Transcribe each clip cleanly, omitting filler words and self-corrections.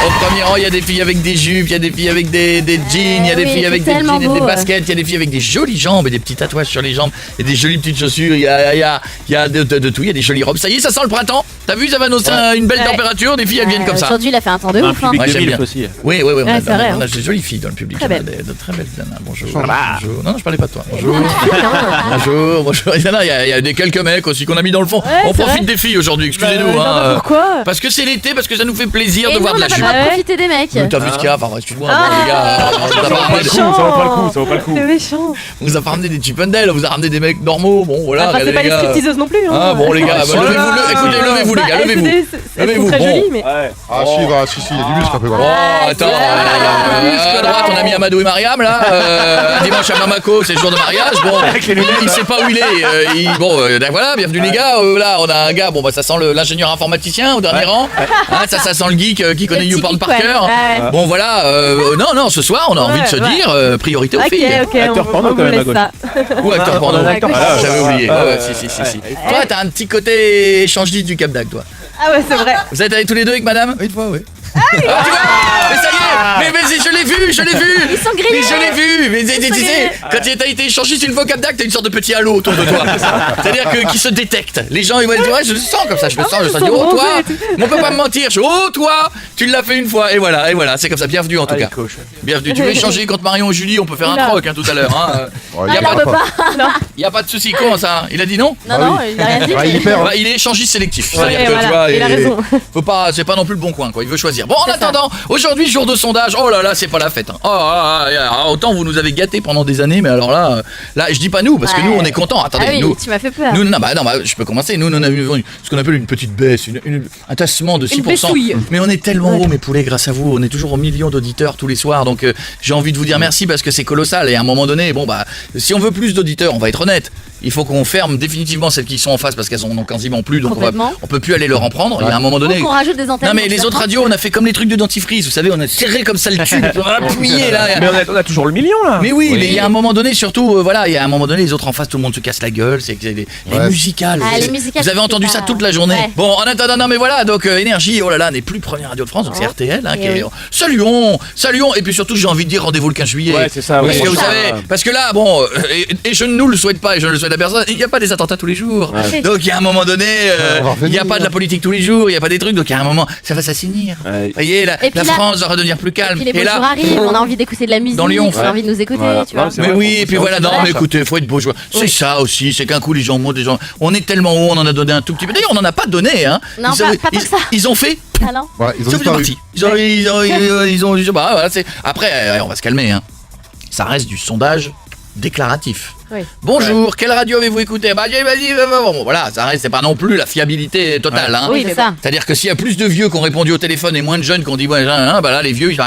Au premier rang, il y a des filles avec des jupes, il y a des filles avec des jeans, il y a des filles avec des jeans et des baskets, il y a des filles avec des jolies jambes et des petits tatouages sur les jambes et des jolies petites chaussures. Il y a de tout, il y a des jolies robes. Ça y est, ça sent le printemps. T'as vu, ça va annoncer une belle température. Des filles, elles viennent comme ça. Aujourd'hui, il a fait un temps de ouf. Public 2000 aussi. Oui, on a vrai, des jolies filles dans le public. Très belles. De très belles nanas. Bonjour. Non, je parlais pas de toi. Bonjour. Il y a des quelques mecs aussi qu'on a mis dans le fond. On profite des filles aujourd'hui, excusez-nous. Pourquoi? Parce que c'est l'été, parce que ça nous fait plaisir de Et voir de la on a jupe. pas le droit de profiter des mecs. T'as vu ce qu'il y a? Enfin, excuse-moi, les gars. Ça vaut pas le coup. C'est méchant. On vous a pas ramené des Chippendales, on vous a ramené des mecs normaux. Bon, voilà. Enfin, c'est pas les stripteaseuses non plus. Ah bon, les gars, levez-vous, les gars, levez-vous. Levez-vous. Très joli, mais. Ah si, il y a du muscle un peu. Oh, attends, à droite, on a mis Amadou et Mariam, là. Dimanche à Bamako, c'est le jour de mariage. Bon, il sait pas où il est. Voilà, bienvenue les gars. Là, on a un gars, bon, bah, ça sent l'ingénieur informaticien au dernier rang. Ça sent le geek qui connaît YouPorn par cœur. Bon, voilà. Non, ce soir, on a envie de se dire priorité aux filles. Ok, Acteur porno quand même à gauche. Ou acteur porno. J'avais oublié. Si. Toi, t'as un petit côté échangiste du Cap d'Agde, toi. Ah ouais, c'est vrai. Vous êtes allés tous les deux avec madame? Oui, une fois, oui. Tu vois, mais ça y est, mais je l'ai vu. Ils sont grillés. Mais je l'ai vu. Mais tu sais, quand t'as été échangiste une fois au Cap d'Agde, t'as une sorte de petit halo autour de toi. C'est-à-dire qui se détecte. Les gens ils vont dire ouais, je le sens comme ça, je dis oh toi, mais on peut pas me mentir. Oh toi, tu l'as fait une fois et voilà, c'est comme ça. Bienvenue en tout cas. Bienvenue. Tu veux échanger contre Marion ou Julie? On peut faire un troc tout à l'heure. Y a pas de souci. Comment ça? Il a dit non? Non, il a rien dit. Il est échangiste sélectif. C'est-à-dire que tu vois, il a raison. Faut pas, c'est pas non plus le bon coin quoi. Il veut choisir. Bon, en attendant, aujourd'hui jour de sondage. Oh là là, c'est pas la fête. Autant vous nous avez gâtés pendant des années, mais alors là, je dis pas nous parce que nous on est contents. Attendez, nous. Tu m'as fait peur. Nous, je peux commencer. Nous, on a eu ce qu'on appelle une petite baisse, un tassement de 6%. Mais on est tellement haut, mes poulets, grâce à vous. On est toujours aux millions d'auditeurs tous les soirs. Donc, j'ai envie de vous dire merci parce que c'est colossal. Et à un moment donné, si on veut plus d'auditeurs, on va être honnête. Il faut qu'on ferme définitivement celles qui sont en face parce qu'elles en ont quasiment plus. Donc, on peut plus aller leur en prendre. Il y a un moment donné. On rajoute des antennes. Non, mais les autres radios, on a fait comme les trucs de dentifrice. Vous savez, on a serré comme ça le tube. On a appuyé là. Mais on a toujours le million là. Mais oui, mais il y a un moment donné, surtout, il y a un moment donné, les autres en face, tout le monde se casse la gueule. C'est les musicales. Vous avez entendu ça toute la journée. Bon, en attendant, non mais voilà, donc Énergie, oh là là, n'est plus première radio de France, donc c'est RTL. Saluons. Et puis surtout, j'ai envie de dire rendez-vous le 15 juillet. Ouais, c'est ça. Parce que vous savez, parce que là, bon, et je ne nous le souhaite pas, et je ne le souhaite à personne, il n'y a pas des attentats tous les jours. Donc il y a un moment donné, il n'y a pas de la politique tous les jours, il n'y a pas des trucs, donc il y a un moment, ça va s'assainir. Vous voyez, la France va redevenir plus calme. Et puis les beaux jours arrivent, on a envie d'écouter de la musique, dans Lyon, on a envie de nous écouter, tu vois. Mais oui, et puis voilà, non, mais écoutez, faut être beau joueur. C'est ça aussi, c'est qu'un coup les gens montent, on est tellement haut, on en a donné un tout petit peu. D'ailleurs, on n'en a pas donné, hein. Non, pas tant que ça. Ils ont fait. Ah non. Ouais, ils ont disparu. Ils ont voilà, c'est. Après, on va se calmer, hein. Ça reste du sondage déclaratif. Oui. Bonjour, quelle radio avez-vous écouté? Vas-y, bon, voilà, ça reste, c'est pas non plus la fiabilité totale. Hein. Oui, c'est ça. C'est-à-dire que s'il y a plus de vieux qui ont répondu au téléphone et moins de jeunes qui ont dit, là, les vieux, ils sont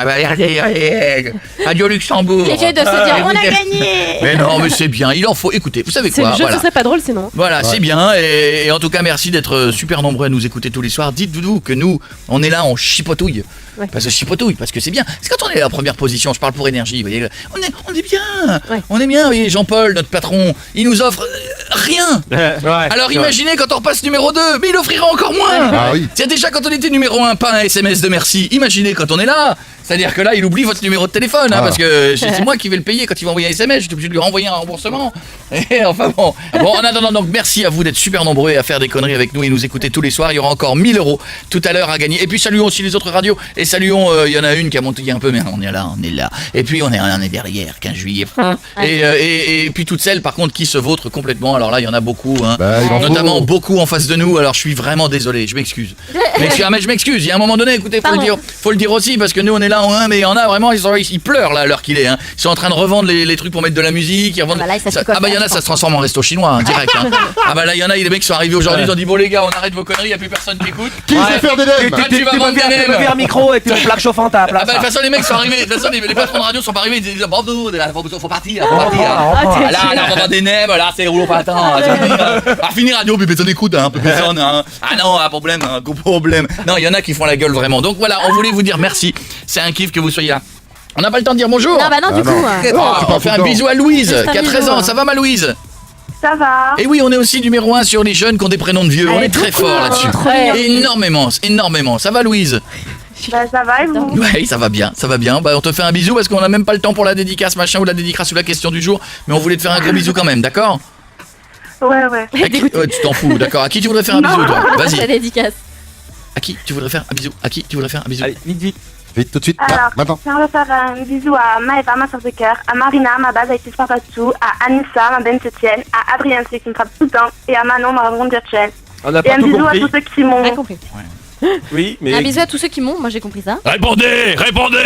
Radio Luxembourg. Les vieux de se dire, on a gagné. Mais non, mais c'est bien, il en faut. Écoutez, vous savez C'est quoi? le jeu, ce serait pas drôle sinon. Voilà, c'est bien. Et en tout cas, merci d'être super nombreux à nous écouter tous les soirs. Dites-vous que nous, on est là, on chipotouille. Ouais. Parce que c'est bien. C'est quand on est en première position, je parle pour Énergie, vous voyez, on est bien. Ouais. On est bien, vous voyez, Jean-Paul, notre patron, il nous offre rien. Alors imaginez quand on repasse numéro 2, mais il offrira encore moins. Ah oui. C'est déjà quand on était numéro 1, pas un SMS de merci. Imaginez quand on est là. C'est-à-dire que là, il oublie votre numéro de téléphone, hein, parce que c'est moi qui vais le payer quand il va envoyer un SMS. Je suis obligé de lui renvoyer un remboursement. Et enfin bon. Bon, en attendant, donc merci à vous d'être super nombreux et à faire des conneries avec nous et nous écouter tous les soirs. Il y aura encore 1000 € tout à l'heure à gagner. Et puis saluons aussi les autres radios. Et saluons, il y en a une qui a monté un peu, mais on est là. Et puis on est derrière, 15 juillet. Et puis toutes celles, par contre, qui se vautrent complètement. Alors là, il y en a beaucoup, hein. Notamment beaucoup en face de nous. Alors je suis vraiment désolé, je m'excuse. Mais je m'excuse. Il y a un moment donné, écoutez, faut le dire aussi, parce que nous on est là, mais il y en a vraiment, ils pleurent là à l'heure qu'il est. Hein. Ils sont en train de revendre les trucs pour mettre de la musique. Ils revendent... il y en a, ça se transforme en resto chinois, hein, direct. Hein. Là, il y en a, les mecs sont arrivés aujourd'hui, ils ont dit bon les gars, on arrête vos conneries, il n'y a plus personne qui écoute. Qui sait faire des nems? Tu vas vendre des nems. Tu peux faire un micro avec une plaque chauffante à la place. De toute façon, les mecs sont arrivés. De toute façon, les patrons de radio sont pas arrivés. Ils disent bravo, faut partir. Là, on va vendre des nems. Là, c'est rouleau pas attends. Finir radio, puis personne écoute, un peu personne. Ah non, un problème. Non, il y en a qui font la gueule vraiment. Donc voilà, on voulait vous dire merci. C'est un kiff que vous soyez là. On n'a pas le temps de dire bonjour. Non, du coup. On fait un bisou à Louise, qui a 13 ans. Ça va, ma Louise? Ça va. Et oui, on est aussi numéro 1 sur les jeunes qui ont des prénoms de vieux. On est très fort là-dessus. Énormément. Ça va, Louise? Bah, ça va et vous? Ouais, ça va bien, ça va bien. Bah, on te fait un bisou parce qu'on a même pas le temps pour la dédicace machin ou la dédicace ou la question du jour, mais on voulait te faire un gros bisou quand même, d'accord? Ouais. À qui... Ouais, tu t'en fous, d'accord. À qui tu voudrais faire un bisou, toi? La Vas-y. dédicace. À qui tu voudrais faire un bisou? À qui tu voudrais faire un bisou? Allez, vite. Vite, tout de suite. Alors, Maintenant. j'aimerais faire un bisou à Maëva, ma soeur de cœur, à Marina, ma base avec ses partout, à Anissa, ma benne Etienne, à Adrien, celui qui me frappe tout le temps, et à Manon, ma grande virtuelle. On n'a Et pas un tout bisou à compris. tous ceux qui m'ont. J'ai compris. Oui, mais. Un bisou à tous ceux qui m'ont, moi j'ai compris ça. Répondez! Répondez!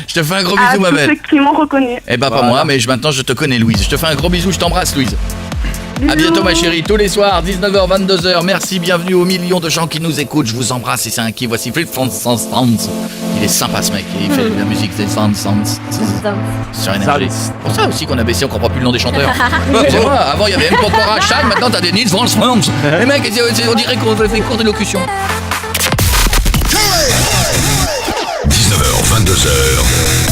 Je te fais un gros À bisou, ma tous belle. ceux qui m'ont reconnu. Eh ben, pas Voilà. moi, mais maintenant je te connais, Louise. Je te fais un gros bisou, je t'embrasse, Louise. A bientôt, ma chérie, tous les soirs, 19h, 22h. Merci, bienvenue aux millions de gens qui nous écoutent. Je vous embrasse et c'est un qui. Voici Flip Franz. Il est sympa, ce mec. Il fait de la musique, c'est Franz. Sur Énergie. Service. C'est pour ça aussi qu'on a baissé, on comprend plus le nom des chanteurs. Excusez-moi, avant il y avait M. Pokora, Shine, maintenant t'as des Nils Franz. Les mecs, on dirait qu'on fait des cours d'élocution. 19h, 22h,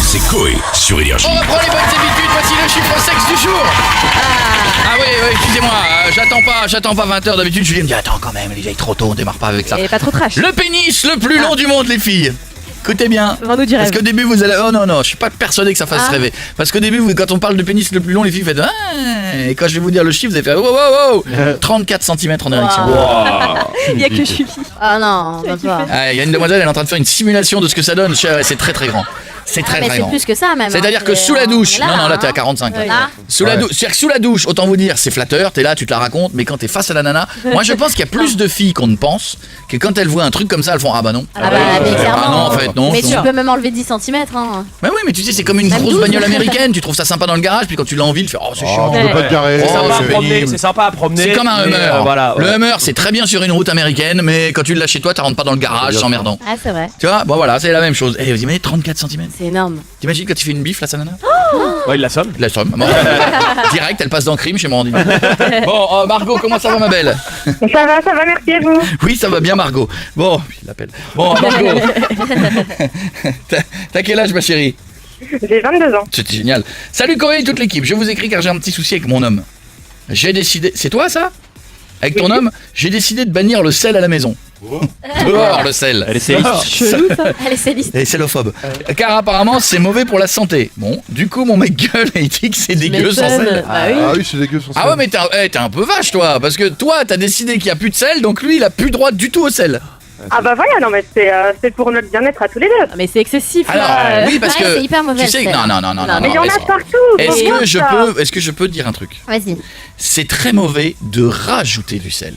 c'est Coé sur Énergie. On reprend les bonnes habitudes, voici le chiffre sexe du jour. Ah oui, excusez-moi, j'attends pas 20h d'habitude, Julien me dit attends quand même, il est trop tôt, on démarre pas avec ça. Et pas trop trash. Le pénis le plus long du monde, les filles. Écoutez bien. Vends-nous du Parce rêve. qu'au début vous allez... Oh non, je suis pas persuadé que ça fasse rêver. Parce qu'au début, quand on parle de pénis le plus long, les filles faites... Et quand je vais vous dire le chiffre, vous allez faire... Wow 34 cm en érection. Il y a que Julie. Ah non, même pas. Ah, il y a une demoiselle, elle est en train de faire une simulation de ce que ça donne. C'est très très grand. C'est très Mais très c'est grand. plus que ça même. C'est-à-dire que sous la douche... Non, là t'es à 45. Ouais. Là. Sous la douche, c'est-à-dire que sous la douche, autant vous dire, c'est flatteur, t'es là, tu te la racontes, mais quand t'es face à la nana, moi je pense qu'il y a plus de filles qu'on ne pense, que quand elles voient un truc comme ça, elles font ah bah non. Ah bah, mais clairement. Ah non, en fait, non. Mais je- tu peux même enlever 10 cm. Hein. Mais oui, mais tu sais, c'est comme une Même grosse 12. bagnole américaine, tu trouves ça sympa dans le garage, puis quand tu l'as en ville, tu fais oh c'est chiant. Oh, tu peux pas te garer. Oh, C'est sympa à c'est promener, pénible. c'est sympa à promener. C'est comme un mais, Hummer. voilà, Le ouais. Hummer, c'est très bien sur une route américaine, mais quand tu l'as chez toi, tu rentres pas dans le garage, c'est emmerdant. Ah, c'est vrai. Tu vois, bon voilà, c'est la même chose. Et vous imaginez 34 cm. C'est énorme. T'imagines quand tu fais une bif, là, ça nana Ouais, il l'assomme. La somme. Bon, direct, elle passe dans crime chez Morandini. Bon, Margot, comment ça va, ma belle? Ça va, merci à vous. Oui, ça va bien, Margot. Bon, il l'appelle. Bon, Margot. T'as quel âge, ma chérie? J'ai 22 ans. C'est génial. Salut Corée et toute l'équipe. Je vous écris car j'ai un petit souci avec mon homme. J'ai décidé. C'est toi ça? Avec ton homme, j'ai décidé de bannir le sel à la maison. Dehors le sel. Elle est céliste. Chelou ça. Allez, c'est liste. Et cellophobe. Car apparemment c'est mauvais pour la santé. Bon, du coup mon mec gueule et il dit que c'est dégueu sans sel. Bah oui. Ah oui, c'est dégueu son Ah ouais mais t'es un peu vache toi. Parce que toi t'as décidé qu'il n'y a plus de sel. Donc lui il a plus droit du tout au sel. Ah bah voilà, non mais c'est pour notre bien-être à tous les deux. Mais c'est excessif. Alors là. oui parce Ouais, que c'est hyper mauvais. tu sais le que sel. non. Mais il y en a est-ce- partout. Est-ce faut que voir je ça. peux est-ce que je peux te dire un truc? Vas-y. C'est très mauvais de rajouter du sel.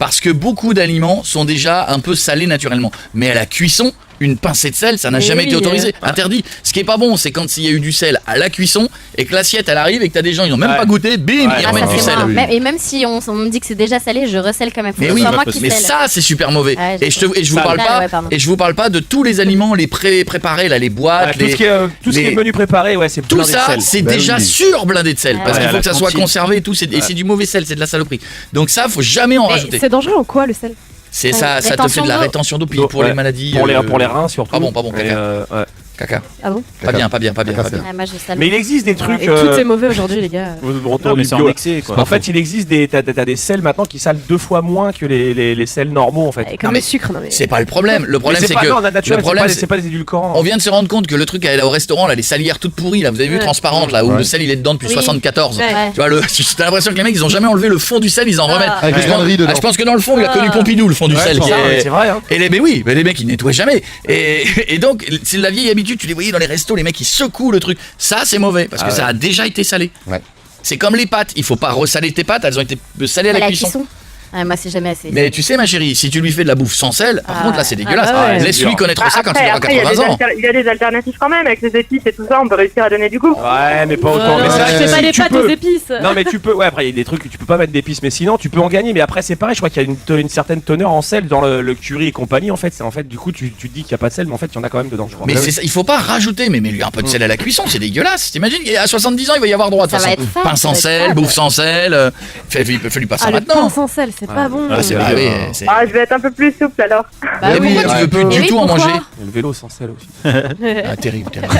Parce que beaucoup d'aliments sont déjà un peu salés naturellement. Mais à la cuisson, une pincée de sel, ça n'a Mais jamais oui, été autorisé. Interdit. Ce qui est pas bon, c'est quand il y a eu du sel à la cuisson et que l'assiette elle arrive et que t'as des gens, ils ont même Ouais. pas goûté, bim, ils Ah, remettent ça, du c'est sel. moi. oui. Et même si on me dit que c'est déjà salé, je recèle quand même. Faut Mais que oui, ce soit moi qui mais sèle. ça c'est super mauvais. Ouais, et je vous Sale. parle pas Ouais, pardon. et je vous parle pas de tous les aliments les préparés là, les boîtes, Tout les ce qui est les- menu préparé, ouais, c'est tout blindé de ça, sel. c'est Bah déjà oui. surblindé de sel Ah parce ouais, qu'il à faut la que ça soit cantine. conservé et tout. Et c'est du mauvais sel, c'est de la saloperie. Donc ça, faut jamais en Mais rajouter. c'est dangereux en quoi le sel? C'est ça, ça te fait rétention de la d'eau. rétention d'eau puis Donc, pour ouais. les maladies. Pour les reins surtout. Pas bon, Et, caca. ouais. Caca. Ah bon? Pas bien. Ah, moi je sale. Mais il existe des trucs. Et tout est mauvais aujourd'hui les gars. Retour du bio. En fait, il existe t'as des sels maintenant qui salent 2 fois moins que les sels normaux en fait. Et comme le sucre, non mais. C'est pas le problème. Le problème Mais c'est pas- que non, naturel, le problème c'est pas des édulcorants. on vient de se rendre compte que le truc au restaurant là, les salières toutes pourries là, vous avez vu Ouais. transparentes là où Ouais. le sel il est dedans depuis Oui. 74. Ouais. Tu vois t'as l'impression que les mecs ils ont jamais enlevé le fond du sel, ils en remettent. Avec les conneries dedans. Je pense que dans le fond il a connu Pompidou le fond du Ouais, sel. c'est qui est- C'est vrai, hein. Et mais oui, mais les mecs ils nettoient jamais. Et donc c'est la vieille habitude, tu les voyais dans les restos, les mecs ils secouent le truc. Ça c'est mauvais parce que Ah ça ouais. a déjà été salé. Ouais. C'est comme les pâtes, il faut pas ressaler tes pâtes, elles ont été salées à la cuisson. Ah, moi c'est jamais assez. Mais tu sais ma chérie, si tu lui fais de la bouffe sans sel, par Ah. contre là c'est dégueulasse. Ah bah ouais. Laisse-lui connaître ça quand il aura Après, il y a 80 ans. il y a des alternatives quand même avec les épices et tout ça, on peut réussir à donner du goût. Ouais, mais pas autant. Mais Je ça, fais pas si les tu pâtes peux- aux épices. Non mais tu peux, ouais après il y a des trucs que tu peux pas mettre d'épices mais sinon tu peux en gagner mais après c'est pareil je crois qu'il y a une certaine teneur en sel dans le curry et compagnie en fait c'est en fait du coup tu te dis qu'il y a pas de sel mais en fait il y en a quand même dedans je crois. Mais c'est ça, il faut pas rajouter, mais lui un peu de sel à la cuisson, c'est dégueulasse. T'imagines, à 70 ans, il va y avoir droit de toute Ça va façon. être fade, Pain ça sans va être sel, fade. bouffe sans sel, fais-lui pas ça Ah, le pain maintenant. sans sel, c'est pas bon. Ah, c'est Ah, vrai, oui, non. c'est- Ah, je vais être un peu plus souple alors. Bah Mais oui. pourquoi tu veux plus Mais du oui, tout en pourquoi manger? Le vélo sans sel aussi. Ah, terrible, terrible.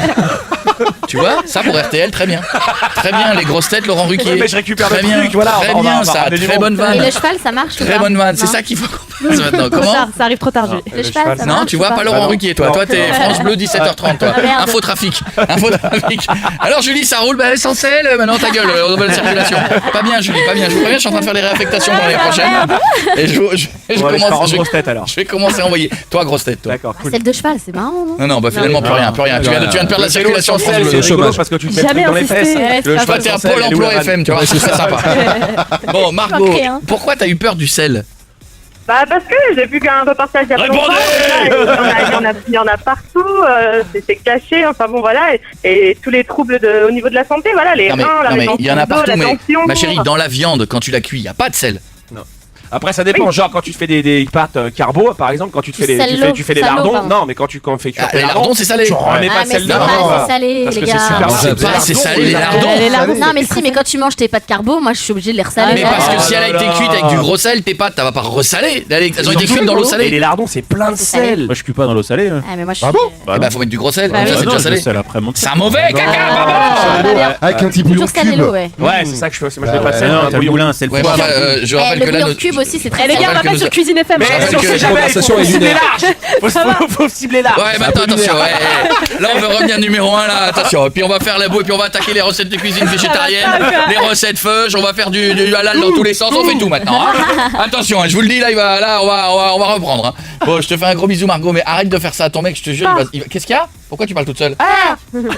Tu vois, ça pour RTL, très bien. Très bien, les grosses têtes, Laurent Ruquier. Ouais, mais je récupère très le bien, truc, voilà, très on va bien, ça, ramener du très monde. bonne Et vanne. le cheval, ça marche ou Très pas bonne vanne, c'est Non. ça qu'il faut qu'on fasse maintenant. Trop Comment? tard, ça arrive trop tard, Julie. Le cheval, ça Non, marche tu ou vois, pas Laurent non. Ruquier, toi. Non. Toi, t'es France Bleu 17h30, toi. Ah, merde. Infotrafic. Infotrafic. Alors, Julie, ça roule, bah, essentiel. Maintenant, ta gueule, nouvelle circulation. Pas bien, Julie, pas bien. Je vous préviens, je suis en train de faire les réaffectations pour l'année prochaine. Et je Bon, allez, je pars en grosse tête alors. je vais commencer à envoyer. Toi, grosse tête, toi. D'accord, Ah, cool. celle de cheval, c'est marrant, non? Non, bah, finalement, plus rien, plus rien. Tu viens de perdre la circulation de France C'est Bleu. rigolo parce que tu te mets le Jamais truc dans les fesses. insisté. Ouais, Le c'est cheval Toi, t'es un sans sel, Pôle elle est où, emploi la FM, tu vois, c'est sympa. Bon, Margot, Ok, hein. pourquoi t'as eu peur du sel? Bah, parce que j'ai vu qu'un reportage il y a pas Répondez longtemps, il y en a partout, c'est caché, enfin bon voilà, et tous les troubles au niveau de la santé, voilà, les Non, mais, reins, la non, mais rétention il y en a d'eau, partout, la mais tension. ma chérie, dans la viande, quand tu la cuis, il n'y a pas de sel. Après ça dépend, genre quand tu te fais des pâtes carbo par exemple, quand tu te fais tu fais les Salaud, lardons, pardon. non mais quand tu fais cuire Ah, tes les lardons, c'est salé. tu remets Ah, pas mais de sel c'est dedans. pas c'est salé, Parce les que c'est gars. super C'est simple. pas, c'est salé, les lardons. Les lardons. Non, mais si, mais quand tu manges tes pâtes carbo, moi je suis obligée de les ressaler. Mais parce que Ah, si elle a là, été là. cuite avec du gros sel, tes pâtes, t'as pas ressaler. Elles ont été cuites dans l'eau Et salée. les lardons c'est plein de C'est salé. sel. Moi je cuis pas dans l'eau salée. Ah, mais moi je Ah suis. bon Eh ben, faut mettre du gros sel, Bah comme ça, oui. c'est déjà je salé. le sel après mon C'est un mauvais caca, bravo! Avec un petit bouillon Toujours salé cube. l'eau, ouais. Ouais, c'est ça que je fais, moi je mets Ah pas de ouais. sel, Non, un t'as le bouillon. moulin, c'est le Ouais, foie. bah, je Eh, rappelle le que là, bouillon de cube aussi, c'est très Eh les gars, on rappelle que appelle nous- sur Cuisine FM. Je Mais rappelle si on que- sait jamais, il conversation faut est cibler lunaire. large. Faut cibler large. Ouais, mais attends, attention, ouais. Là, on veut revenir numéro 1, là, attention. Et puis, on va faire la boue, et puis on va attaquer les recettes de cuisine végétarienne, les recettes feuges, on va faire du halal dans tous les sens, on fait tout maintenant. Hein. Attention, hein, je vous le dis, là, on va reprendre. Hein. Bon, je te fais un gros bisou, Margot, mais arrête de faire ça à ton mec, je te jure. Qu'est-ce qu'il y a? Pourquoi tu parles toute seule?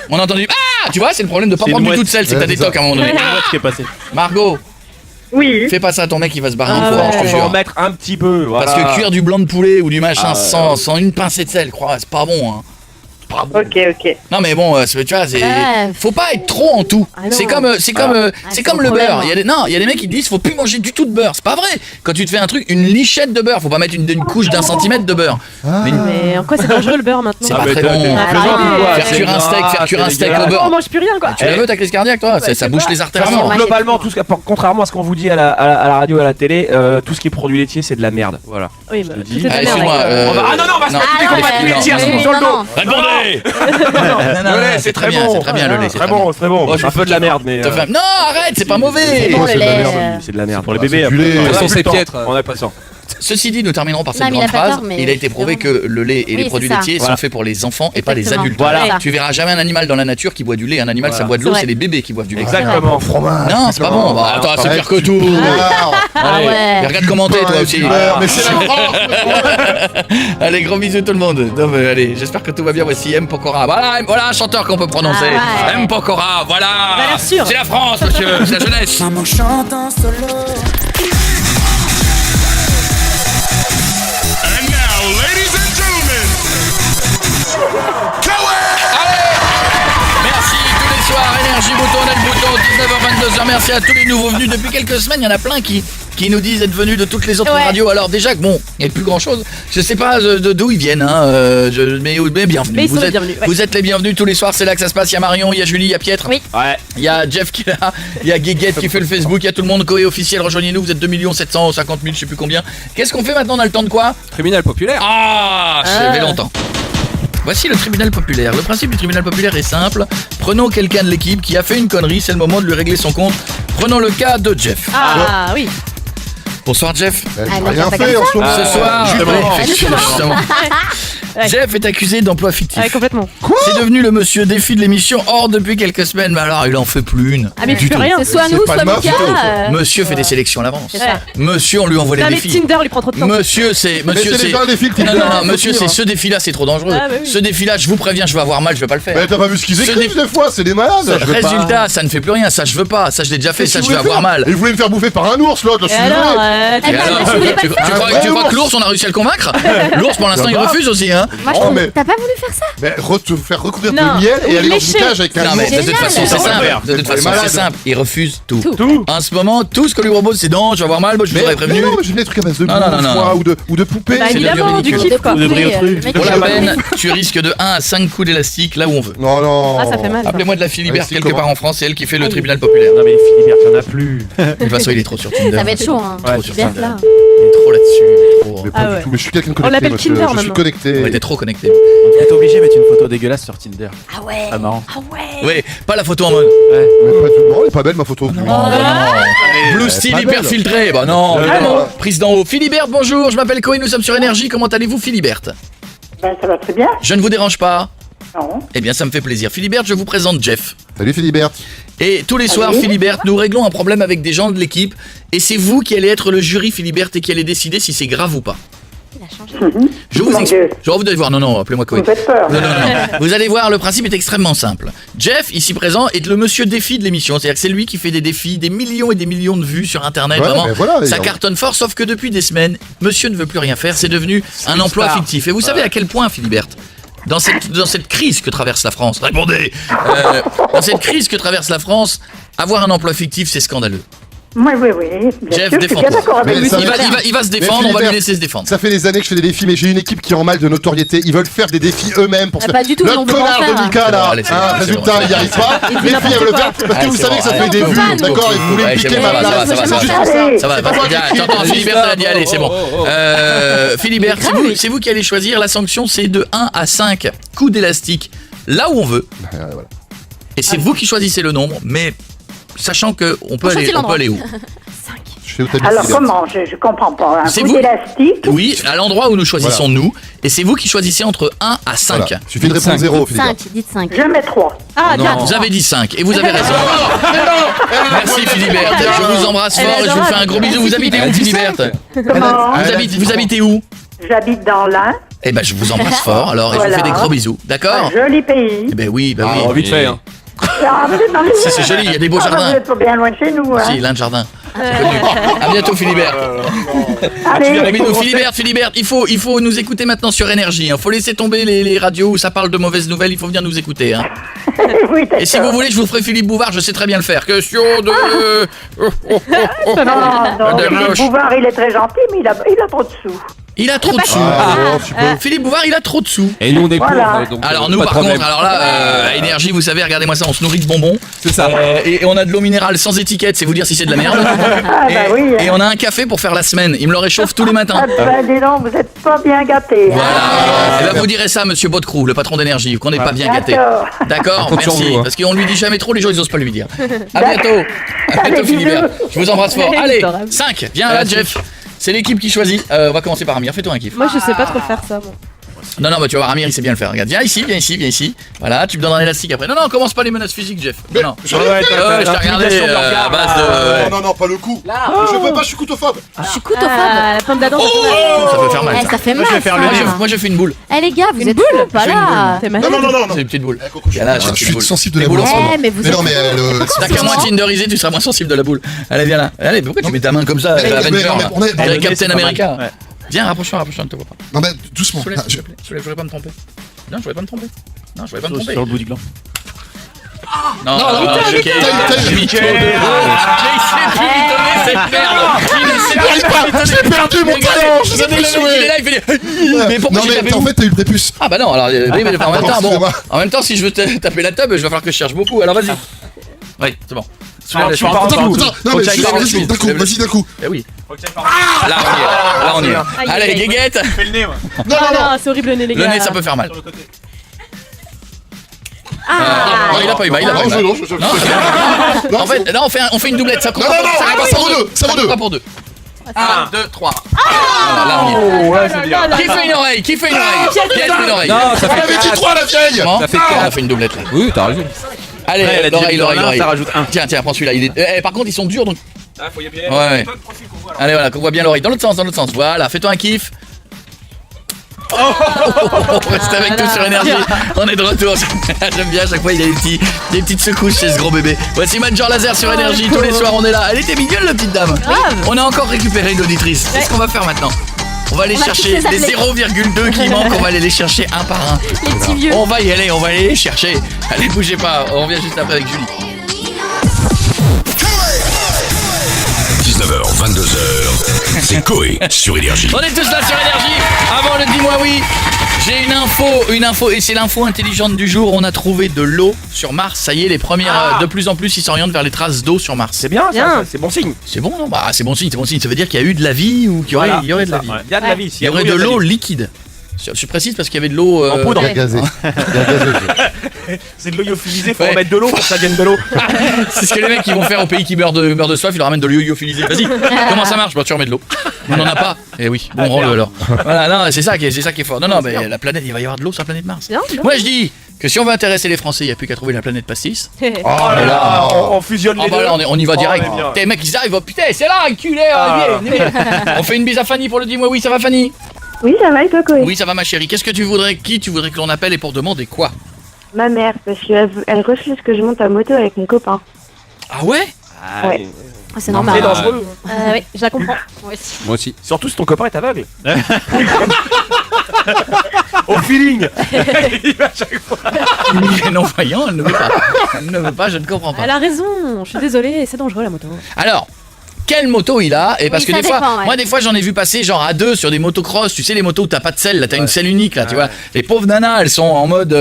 On a entendu. Ah, tu vois, c'est le problème de pas C'est prendre une du tout de mouette. sel, c'est que t'as Ouais, des c'est tocs à un moment donné. C'est une mouette qui est passée. Margot, Oui. fais pas ça à ton mec, il va se barrer en Ah courant, je ouais. te On va en jure. mettre un petit peu. Parce voilà. que cuire du blanc de poulet ou du machin Ah, sans une pincée de sel, crois, c'est pas bon. Hein. Ok. Non mais bon, tu vois, c'est Ouais. faut pas être trop en tout. Ah non. C'est comme c'est comme c'est comme le le problème, beurre. hein. Il y a des mecs qui disent faut plus manger du tout de beurre. C'est pas vrai. Quand tu te fais un truc, une lichette de beurre, faut pas mettre une couche d'1 centimètre de beurre. Mais en quoi c'est dangereux le beurre maintenant? C'est pas très t'es- bon. t'es- Ah, t'es- non. t'es- Faire cuire un steak, faire cuire un steak au On beurre. mange plus rien quoi. Tu la veux ta crise cardiaque toi? Ça bouche les artères à Ouais, mort. ouais. Globalement, tout ce que, contrairement à ce qu'on vous dit à la radio et à la télé, tout ce qui est produit laitier, c'est de la merde. Voilà. Oui, bah, Je te tout dis. est de la Allez, merde. suis-moi. Ah non, non, on va se non. couper qu'on va ouais, plus ouais, laitier, ouais, c'est ouais, sur le non, dos. non. Répondez. Non, Le lait, c'est très bien, c'est très bien le lait. Très bon, c'est très bon. Oh, C'est un peu de la merde, mais. Non, arrête, c'est pas mauvais. C'est bon, c'est le de la lait. merde. C'est de la merde. Pour les Ah, bébés. c'est après. culé. On a Sans plus c'est le temps. piètre. On a pas le temps. Ceci dit, nous terminerons par Non, cette mais il a grande pas phrase. tort, mais Il a été prouvé que le lait et les Oui, produits c'est ça. laitiers Voilà. sont faits pour les enfants et pas les Exactement. adultes. Voilà. Tu verras jamais un animal dans la nature qui boit du lait. Un animal, ça boit de l'eau, C'est vrai. c'est les bébés qui boivent du lait. Exactement. Fromage. Non, c'est pas bon. Bah, attends, c'est pire que tout. Ah Allez, ouais. et regarde commenter toi aussi. Mais c'est la France. Allez, gros bisous tout le monde. Non, mais allez, j'espère que tout va bien. Voici M. Pokora. Voilà un chanteur qu'on peut prononcer. Ah ouais. M. Pokora, voilà. Ça a l'air sûr. C'est la France, monsieur, c'est la jeunesse. Maman chante en solo. And now, ladies and gentlemen, Merci tous les soirs, Énergie Bouton, on a le bouton, 19h, 22h. Merci à tous les nouveaux venus. Depuis quelques semaines, il y en a plein qui nous disent être venus de toutes les autres Ouais. radios. Alors déjà, bon, il n'y a plus grand chose. Je sais pas d'où ils viennent, hein, mais bienvenue. Mais ils sont vous les êtes, bienvenus, ouais. vous êtes les bienvenus tous les soirs, c'est là que ça se passe. Il y a Marion, il y a Julie, il y a Pietre. Oui. Ouais. Il y a Jeff qui est là, il y a Guéguette qui fait le Facebook, il y a tout le monde, Coé officiel, rejoignez-nous, vous êtes 2 750 000, je sais plus combien. Qu'est-ce qu'on fait maintenant? On a le temps de quoi? Tribunal populaire. Ah, ça fait longtemps. Voici le tribunal populaire. Le principe du tribunal populaire est simple. Prenons quelqu'un de l'équipe qui a fait une connerie, c'est le moment de lui régler son compte. Prenons le cas de Jeff. Ah oui. Bonsoir Jeff. J'ai Ah, mais rien pas fait comme en ce moment. Ce soir, justement. justement. Ouais. Jeff est accusé d'emploi fictif. Ouais, complètement. C'est devenu le monsieur défi de l'émission hors depuis quelques semaines, mais alors il en fait plus une. Ah mais tu fais rien. C'est soit C'est nous, pas soit le meuf, Mika. Monsieur fait des sélections à l'avance. C'est ça. Monsieur, on lui envoie les Non mais défis. Tinder lui prend trop de temps. Monsieur, c'est Mais c'est déjà un défi que Non, Tinder, non, non, faut monsieur, finir, c'est ce défi-là, c'est trop dangereux. Ah, bah oui. Ce défi-là, je vous préviens, je vais avoir mal, je vais pas le faire. Mais t'as pas vu ce qu'ils Ce écrivent dé- des fois, c'est des malades. Je veux pas. Résultat, ça ne fait plus rien, ça je veux pas, ça je l'ai déjà fait, Qu'est-ce ça qu'ils je vais voulaient avoir faire mal. Ils voulaient me faire bouffer par un ours l'autre, je Et suis alors, désolé. Et Attends, alors, mais je voulais pas tu faire. crois que l'ours on a réussi à le convaincre? L'ours pour l'instant il refuse aussi hein. Moi, je Oh, trouve- mais- T'as pas voulu faire ça? Mais te faire recouvrir Non, de miel ou et aller dans une lécher. cage avec un Non mais ours. de toute Génial. façon c'est simple. De toute Elle est façon malade. c'est simple. Il refuse tout. Tout. En ce moment, tout ce qu'on lui propose, c'est non, je vais avoir mal. Moi je vous aurais Mais prévenu. non, mais j'aime les trucs à base de Non, non, bouffe, non, foie, non. ou de poupées. Bah C'est évidemment, devenu du ridicule. kiff quoi. Ou de brioche. Pour la peine, tu risques de 1 à 5 coups d'élastique là où on veut. Non, non. Ah, ça fait mal. Appelez-moi de la Philibert c'est quelque comment part en France, c'est elle qui fait le Aïe. tribunal populaire. Non mais Philibert, il y en a plus. De toute façon, il est trop sur Tinder. Ça va être chaud, hein. Trop sur Bête, Tinder. là. Il est trop là-dessus. il est trop- Mais pas Ah du ouais. tout. Mais je suis quelqu'un de On connecté. l'appelle monsieur. Kinder, Je suis maintenant. connecté. Ouais, t'es trop connecté. On est obligé de mettre une photo dégueulasse sur Tinder. Ah ouais. Ah, marrant. Ah ouais. Oui, pas la photo en mode. Mais pas du- non, elle est pas belle ma photo. Oh, non. Blue style pas hyper belle. filtré. Bah non, Ah, évidemment. non. Prise d'en haut. Philibert, bonjour, je m'appelle Cohen, nous sommes sur Énergie. Comment allez-vous, Philibert? Ben, ça va très bien. Je ne vous dérange pas? Non. Eh bien, ça me fait plaisir. Philibert, je vous présente Jeff. Salut Philibert. Et tous les soirs, Philibert, nous réglons un problème avec des gens de l'équipe. Et c'est vous qui allez être le jury, Philibert, et qui allez décider si c'est grave ou pas. Il a changé. Je vous Mon explique. Dieu. Genre, vous allez voir. Non, non, appelez-moi Vous Cohen. me faites peur. Non, non, non. Vous allez voir, le principe est extrêmement simple. Jeff, ici présent, est le monsieur défi de l'émission. C'est-à-dire que c'est lui qui fait des défis, des millions et des millions de vues sur Internet. Ouais, Vraiment, mais voilà, ça et- cartonne fort, sauf que depuis des semaines, monsieur ne veut plus rien faire. C'est devenu un emploi fictif. Et vous savez à quel point, Philibert, dans cette crise que traverse la France, répondez, dans cette crise que traverse la France, avoir un emploi fictif, c'est scandaleux. Oui, oui, oui. Bien Jeff, sûr, je suis bien défends-toi. d'accord avec Mais vous. ça Il va se défendre, on va lui Philibert, laisser se défendre. Ça fait des années que je fais des défis, mais j'ai une équipe qui est en mal de notoriété. Ils veulent faire des défis eux-mêmes pour Ah, se. pas du tout, Le ils vont vouloir connard faire, de Mika hein. là, Allez, c'est bon, c'est résultat, bon. il n'y arrive pas. Il dit Les filles, n'importe elles veulent le quoi. faire parce que Allez, vous c'est savez bon, que ça allez, fait des on vues, peut pas, d'accord, et vous voulez Ouais, me c'est piquer bon, ma ça va, place. ça va, C'est ça juste va. ça. Ça va, C'est pas moi qui écris. attends, Philibert, t'as dit, allez, c'est bon. Philibert, c'est vous qui allez choisir. La sanction, c'est de 1 à 5 coups d'élastique, là où on veut. Voilà. Et c'est vous qui choisissez le nombre, mais sachant que on peut choisit l'endroit. aller où? Je sais où t'habites, Alors Philibert. comment je comprends pas. Un C'est coup vous d'élastique. Oui, à l'endroit où nous choisissons nous, et c'est vous qui choisissez entre 1 à 5. Voilà. Il suffit de répondre 0, Philibert. 5, dites 5. Je mets 3. Ah, Non, bien. vous avez dit 5 et vous avez raison. Merci Philibert, je vous embrasse Elle est fort et je vous fais un adorable. gros bisou. Vous habitez où, Philibert? Comment Vous habitez où? J'habite dans l'Ain, Eh ben je vous embrasse fort alors et je vous Voilà. fais des gros bisous, d'accord? un joli pays. Eh ben oui, bah oui. Ah, vite fait, hein. Ah, vous êtes dans les Si, c'est joli, il y a des beaux Ah, jardins. vous êtes pas bien loin de chez nous. Hein. Si, l'un de jardin. C'est connu. À bientôt Philibert. Allez, Bisous, Philibert, il faut nous écouter maintenant sur Énergie. Il faut laisser tomber les radios où ça parle de mauvaises nouvelles. Il faut venir nous écouter. Hein. oui, Et si vous voulez, je vous ferai Philippe Bouvard. Je sais très bien le faire. Question de. Non, non, Madame Philippe Loche. Bouvard, il est très gentil, mais il a trop de sous. Il a trop de sous. Ah, bon, tu peux. Philippe Bouvard, il a trop de sous. Et nous, on est Voilà. pauvres, donc Alors pas nous de par problème. contre, alors là, à Énergie, vous savez, regardez-moi ça, on se nourrit de bonbons. C'est ça. Et on a de l'eau minérale sans étiquette, c'est vous dire si c'est de la merde. Ah, et, bah oui. et on a un café pour faire la semaine. Il me le réchauffe tous les matins. Ah, ben, dis donc, vous êtes pas bien gâtés. Voilà. Et ben vous direz ça, Monsieur Bodecrou, le patron d'Énergie, qu'on n'est pas bien gâté. D'accord. D'accord, compte sur merci. vous, hein. Parce qu'on lui dit jamais trop, les gens ils osent pas lui dire. À bientôt. À bientôt, Allez, Philibert. bisous. Je vous embrasse fort. Elle est Allez, adorable. 5. Viens là, Jeff. C'est l'équipe qui choisit. On va commencer par Amir. Fais-toi un kiff. Moi, je sais pas trop faire ça. Moi. Non, non, bah tu vas voir, Amir, il sait bien le faire. Regarde, viens ici, viens ici, viens ici. Voilà, tu me donnes un élastique après. Non, non, commence pas les menaces physiques, Jeff. Non, non. Je je t'ai regardé à base de. Non, non, pas le coup. Je peux pas, je suis coutophobe. Je suis coutophobe. Ah, la pomme d'Adam, ça fait mal. Ça peut faire mal. Eh, Ça. ça fait mal. Moi, je fais une boule. Eh les gars, vous Une êtes boule fous, pas Je fais une là. T'es Non, malade. non, non, non. C'est une petite boule. Eh, Coco, Viens là, je une petite suis boule. sensible de Des la boules boule en ce ensemble. moment. Eh mais vous Mais êtes non, mais T'as qu'à moins Tinderiser, tu seras moins sensible de la boule. Allez, viens là. Allez, pourquoi tu mets ta main comme ça, Mais- Avenger mais- là on est- On dirait mais Captain c'est pas mal. America. Ouais. Viens, rapproche-toi, je ne te vois pas. Non, mais doucement. Soulève, Ah, s'il te plaît. Soulève, je voudrais pas me tromper. Non, je voudrais pas me tromper. Non, je voudrais pas me tromper. Sur le bout du gland. Non, ok. T'as- Mytho de- Mais il sait plus lui donner cette merde. Il sait J'arrive pas, plus lui donner j'ai cette perdu merde. mon Regardez, talent, je sais regardez, plus le mec, jouer. il est là, il fait des- Mais pourquoi Non, j'ai tapé mais en où fait, t'as eu le prépuce. Ah bah non, alors oui, mais en même temps, bon, Excusez-moi. en même temps, si je veux taper la table, je vais falloir que je cherche beaucoup. Alors vas-y. Oui, c'est bon. Soulève la tu chemise. pars en Attends, Faut attends, non, que mais j'aille juste, par la vas-y, chemise. d'un coup, Soulève la vas-y, d'un coup. Eh oui. Là, on y est. Là, on y est. Aïe, Allez, aïe, aïe. guéguette. Fais le nez, moi. Non, Ah non, non. non, c'est horrible le nez, les Le gars. nez, ça peut faire mal. Ah, Non, il a pas eu mal, il a pas eu mal. Non, Non, en fait, là, on fait une doublette. Ça compte Non, pas non, pour- non, compte ça pas vaut pour deux, ça vaut compte deux. pas pour deux. 1, 2, 3. Voilà, là, on y est. Oh, ouais, c'est bien. Qui fait une oreille? Qui fait une oreille? Qui fait une oreille? Non, ça On fait avait dit 4. 3 la vieille. Comment Ça fait On a quatre. fait une doublette là. Oui, t'as raison. Allez, Ouais, elle a dit l'oreille, dans l'oreille, l'un, l'oreille. ça rajoute un. Tiens, tiens, prends celui-là. Par contre, ils sont durs donc. Ah, faut y appuyer. Ouais. Allez, voilà, qu'on voit bien l'oreille. Dans l'autre sens, dans l'autre sens. Voilà, fais-toi un kiff. Reste avec nous sur Énergie. On est de retour. J'aime bien, à chaque fois il y a des petites secousses chez ce gros bébé. Voici Major Laser sur Énergie. Tous les soirs on est là. Elle était mignonne la petite dame. On a encore récupéré une auditrice. Qu'est-ce qu'on va faire maintenant? On va aller On va chercher tous les les 0,2 qui manquent, on va aller les chercher un par un. Les petits vieux. On va y aller, on va aller les chercher. Allez, bougez pas, on revient juste après avec Julie. 19h, 22h, c'est Coé sur Énergie. On est tous là sur Énergie. Avant le dis-moi oui, j'ai une info, et c'est l'info intelligente du jour. On a trouvé de l'eau sur Mars. Ça y est, les premières, de plus en plus, ils s'orientent vers les traces d'eau sur Mars. C'est bien, ça, c'est bon signe. C'est bon, non? Bah, c'est bon signe, c'est bon signe. Ça veut dire qu'il y a eu de la vie ou qu'il y aurait, il y aurait de la vie. Il y a de la vie. Il y aurait de l'eau liquide. Je précise parce qu'il y avait de l'eau en poudre. Gazé. C'est de l'eau lyophilisée, faut Ouais. en mettre de l'eau pour que ça vienne de l'eau. C'est ce que les mecs ils vont faire au pays qui meurt de soif, ils leur ramènent de l'eau lyophilisée. Vas-y, comment ça marche? Bah tu remets de l'eau. On n'en a pas. Eh oui, bon rôle alors. Voilà, non, c'est ça qui est fort. Non, mais la planète, il va y avoir de l'eau sur la planète Mars. Bien, bien. Moi je dis que si on veut intéresser les Français, il n'y a plus qu'à trouver la planète pastis. Oh là là, on fusionne les Ah bah deux. là on y va direct. on est bien. Les mecs ils arrivent, oh, putain c'est là, enculé, viens. On fait une bise à Fanny pour le dis-moi oui, ça va Fanny? Oui, ça va et toi, Coé? Oui ça va ma chérie, qu'est-ce que tu voudrais que l'on appelle et pour demander quoi? Ma mère, parce qu'elle refuse que je monte à moto avec mon copain. Ah ouais? Ouais. C'est C'est normal. dangereux. Oui, je la comprends. Moi aussi. Moi aussi. Surtout si ton copain est aveugle. Au feeling. Il va à chaque fois. Non-voyant, elle ne veut pas. Elle ne veut pas, je ne comprends pas. Elle a raison. Je suis désolée, c'est dangereux la moto. Alors, quelle moto il a? Et parce Oui, que ça des fois, dépend, ouais. moi des fois j'en ai vu passer genre à deux sur des motocross, tu sais les motos où t'as pas de selle, là t'as une selle unique là, tu vois. Les pauvres nanas, elles sont en mode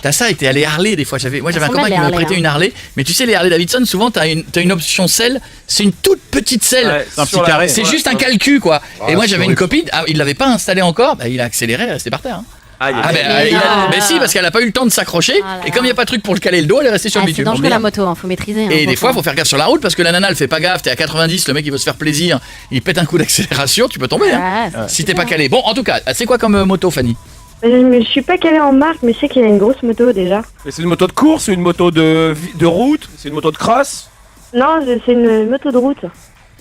t'as ça et t'es allé Harley des fois. J'avais un sont copain belles, qui les m'a Harley, prêté hein. une Harley, mais tu sais les Harley Davidson souvent t'as une option selle, c'est une toute petite selle. Ouais, C'est un petit carré. C'est juste un calcul quoi. Et moi c'est j'avais une horrible. copine, il l'avait pas installé encore, bah, il a accéléré, elle est restée par terre. Hein. Aïe, Ah aïe, ben aïe. mais si parce qu'elle a pas eu le temps de s'accrocher Ah là et comme il y a pas de truc pour le caler le dos, elle est restée sur le C'est bitume. dangereux la moto, faut maîtriser. Et des fois, faut faire gaffe sur la route parce que la nana, elle fait pas gaffe. T'es à 90, le mec, il veut se faire plaisir. Il pète un coup d'accélération, tu peux tomber. Hein, si t'es pas calé. Bon, en tout cas, c'est quoi comme moto, Fanny? Je suis pas calée en marque, mais je sais qu'il a une grosse moto déjà. Mais c'est une moto de course, une moto de route, c'est une moto de cross. Non, c'est une moto de route.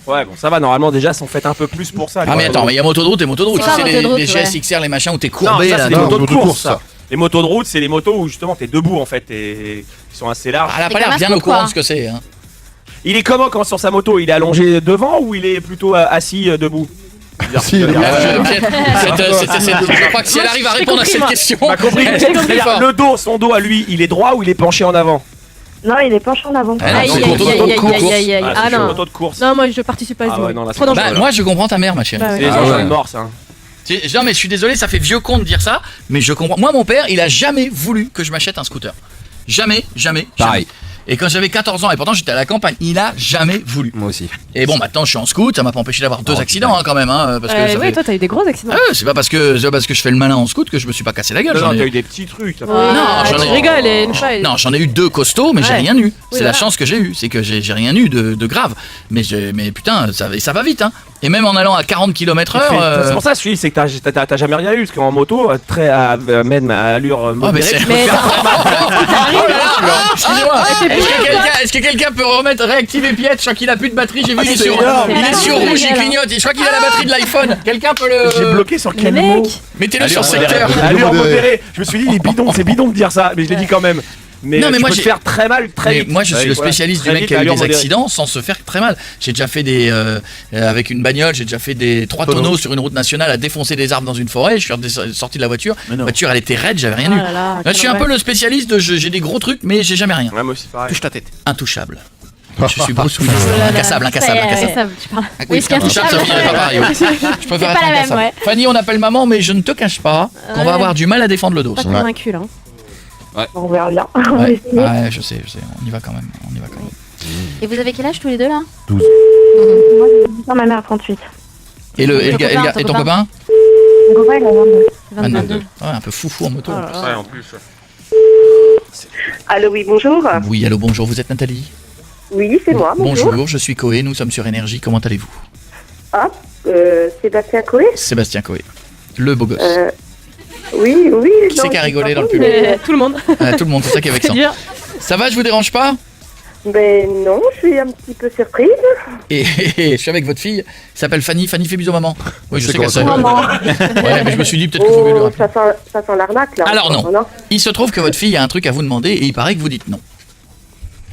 Ouais, bon, ça va, normalement, déjà, sont faites un peu plus pour ça. Ah, mais attends, mais il y a moto de route et moto de route. C'est Tu quoi, sais, moto de route, les ouais. GSXR, les machins où t'es Non, courbé ça, là. c'est des non, motos de moto de course, course, ça. ça. Les motos de route, c'est les motos où justement t'es debout en fait et qui sont assez larges. Ah, elle a C'est pas l'air comme un bien au scoot, courant quoi. de ce que c'est. Hein. Il est comment quand sur sa moto? Il est allongé devant ou il est plutôt assis debout? Si, il est Je crois que si elle arrive à répondre à cette question, T'as compris? elle est très forte. Le dos, son dos à lui, il est droit ou il est penché en avant? Non, il est penché en avant. Ah, non, Aïe, c'est aïe, une moto de aïe, course. aïe, aïe, aïe. Ah, Ah c'est une non. moto de course. Non, moi je participe pas à Ah ce ouais, jeu. non, là, Trop c'est- dangereux. Bah, moi, je comprends ta mère, ma chérie. Bah, ouais. C'est les Ah, gens ouais. morts, ça. Non, mais je suis désolé, ça fait vieux con de dire ça, mais je comprends. Moi, mon père, il a jamais voulu que je m'achète un scooter. Jamais. Pareil. Et quand j'avais 14 ans, et pourtant j'étais à la campagne, il a jamais voulu. Moi aussi. Et bon, maintenant je suis en scoot, ça m'a pas empêché d'avoir deux accidents hein, quand même. Hein, parce que ça Oui, fait- toi t'as eu des gros accidents. Ah ouais, c'est pas parce que je fais le malin en scoot que je me suis pas cassé la gueule. Non, j'en non, ai- t'as eu des petits trucs. t'as Ouais, pas- Non, j'en tu ai- rigoles et une fois. Non, j'en ai eu deux costauds, mais j'ai Ouais. rien eu. C'est la voilà. chance que j'ai eue, c'est que j'ai rien eu de grave. Mais putain, ça va vite. Hein. Et même en allant à 40 km/h. C'est pour ça que je dis, c'est que t'as jamais rien eu, parce qu'en moto, même à allure Ah, mais modérée, c'est- Mais Excusez-moi, est-ce que quelqu'un peut réactiver Piet? Je crois qu'il a plus de batterie, j'ai vu, il est sur énorme. rouge, il clignote. Je crois qu'il a la batterie de l'iPhone. Quelqu'un peut j'ai le. bloqué sur le quel mec. mot? Mettez-le Allure sur modérée. secteur. Allure modérée. Je me suis dit, il est bidon, c'est bidon de dire ça, mais je l'ai dit quand même. Mais, Non, mais tu moi, peux te j'ai- faire très mal, très Mais vite. moi je suis Ouais, le voilà. spécialiste Très du mec vite, qui a eu allure des modérée. accidents sans se faire très mal. J'ai déjà fait avec une bagnole, j'ai déjà fait des 3 Tonneaux. tonneaux sur une route nationale à défoncer des arbres dans une forêt. Je suis sorti de la voiture. Mais non. La voiture elle était raide, j'avais rien Oh eu. là là, Là, je quel suis un peu enfer. le spécialiste j'ai des gros trucs mais j'ai jamais rien. Ouais, moi aussi, pareil. Touche ta tête. Intouchable. Je suis Bruce Willis. là là. Incassable. Ça, tu parles. Oui, Oui, parce qu'intouchable, ça finirait pas pareil. ouais. Je préfère pas être la même, incassable. ouais. Fanny, on appelle maman, mais je ne te cache pas qu'on va Ouais. avoir du mal à défendre le dos. Pas convaincu là. On verra bien. On va Ouais, essayer. ouais, je sais, on y va quand même. Et vous avez quel âge tous les deux là? 12. Moi, j'ai dit ma mère 38. Et Ton ton copain Mon copain, il a 22. 22. Ouais, un peu foufou en moto. Oh là là. Ouais, en plus. Allô, oui, bonjour. Oui, allô, bonjour, vous êtes Nathalie? Oui, c'est moi, bonjour. Bonjour, je suis Coé, nous sommes sur Énergie, comment allez-vous? Ah, Sébastien Coé. Sébastien Coé, le beau gosse. Oui. Qui c'est non, qui a je rigolé sais dans le pas, public? Mais tout le monde. Tout le monde, c'est ça qui est C'est vexant. dur. Ça va, je vous dérange pas? Ben non, je suis un petit peu surprise. Et je suis avec votre fille, elle s'appelle Fanny. Fanny, fais bisous maman. Oui, je C'est sais quoi qu'elle ça, sait. Maman. Ouais, mais je me suis dit peut-être qu'il faut mieux lui Oh, rappeler. ça sent l'arnaque là. Alors non. non. Il se trouve que votre fille a un truc à vous demander et il paraît que vous dites non.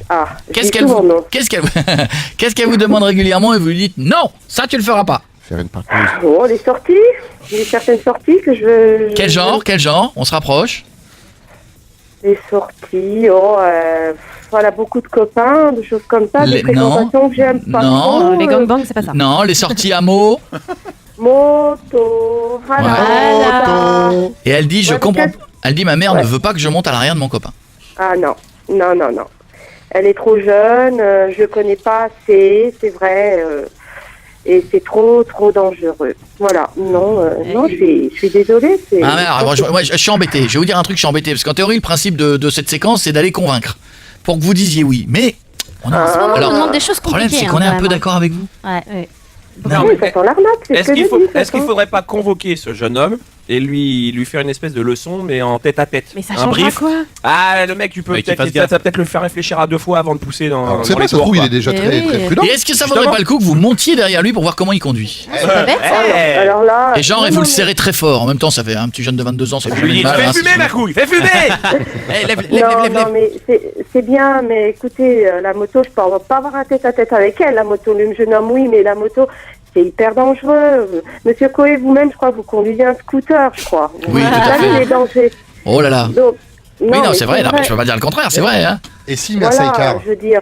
Ah, Qu'est-ce j'ai qu'elle souvent vous... non. Qu'est-ce qu'elle vous demande régulièrement et vous lui dites non, ça tu le feras pas. faire une partouze. Bon, les sorties. J'ai certaines sorties que je veux. Quel genre? On se rapproche. Les sorties, voilà, beaucoup de copains, des choses comme ça, des fréquentations que j'aime pas. Non. trop. Les gangbangs, c'est pas ça. Non, les sorties à mots. Moto, voilà. Moto. Et elle dit, je Ouais, comprends. peut-être. Elle dit, ma mère Ouais. ne veut pas que je monte à l'arrière de mon copain. Ah non. Elle est trop jeune, je connais pas assez, c'est vrai, et c'est trop dangereux. Voilà, non, je suis désolée. Ah mais alors, je suis embêté. Je vais vous dire un truc, je suis embêté. Parce qu'en théorie, le principe de cette séquence, c'est d'aller convaincre. Pour que vous disiez oui. Mais. En ce moment, on Alors, nous demande des choses le problème, compliquées. c'est qu'on est un peu vraiment. d'accord avec vous. Ouais. Non, Oui, mais ça sent l'arnaque, c'est est-ce ce que qu'il je faut, dis. est-ce qu'il faudrait pas convoquer ce jeune homme et lui faire une espèce de leçon, mais en tête à tête? Mais ça un changera brief. quoi? Ah, le mec, tu peux Ouais, qu'il peut-être, fasse gaffe. ça va peut-être le faire réfléchir à 2 fois avant de pousser dans. On dans sait les pas, ça se tours, trouve, il quoi. est déjà Eh très oui. prudent. Et est-ce que ça vaudrait Justement. pas le coup que vous montiez derrière lui pour voir comment il conduit? C'est pas bête, ça. Eh, Alors là. Et genre, et non, vous le mais- serrez très fort. En même temps, ça fait un petit jeune de 22 ans, ça fait lui dites, mal, fais hein, fumer c'est- ma couille, fais fumer. Non, mais c'est bien, mais écoutez, la moto, je peux pas avoir un tête-à-tête avec elle. La moto, le jeune homme, oui, mais la moto, c'est hyper dangereux. Monsieur Coé, vous-même, je crois, vous conduisez un scooter, je crois. Oui, Vous tout à savez fait. les dangers. Oh là là. Donc, Oui, non, mais c'est vrai. Non, mais je peux pas dire le contraire, c'est vrai. Hein. Et si, mais un sidecar. Voilà, je veux dire,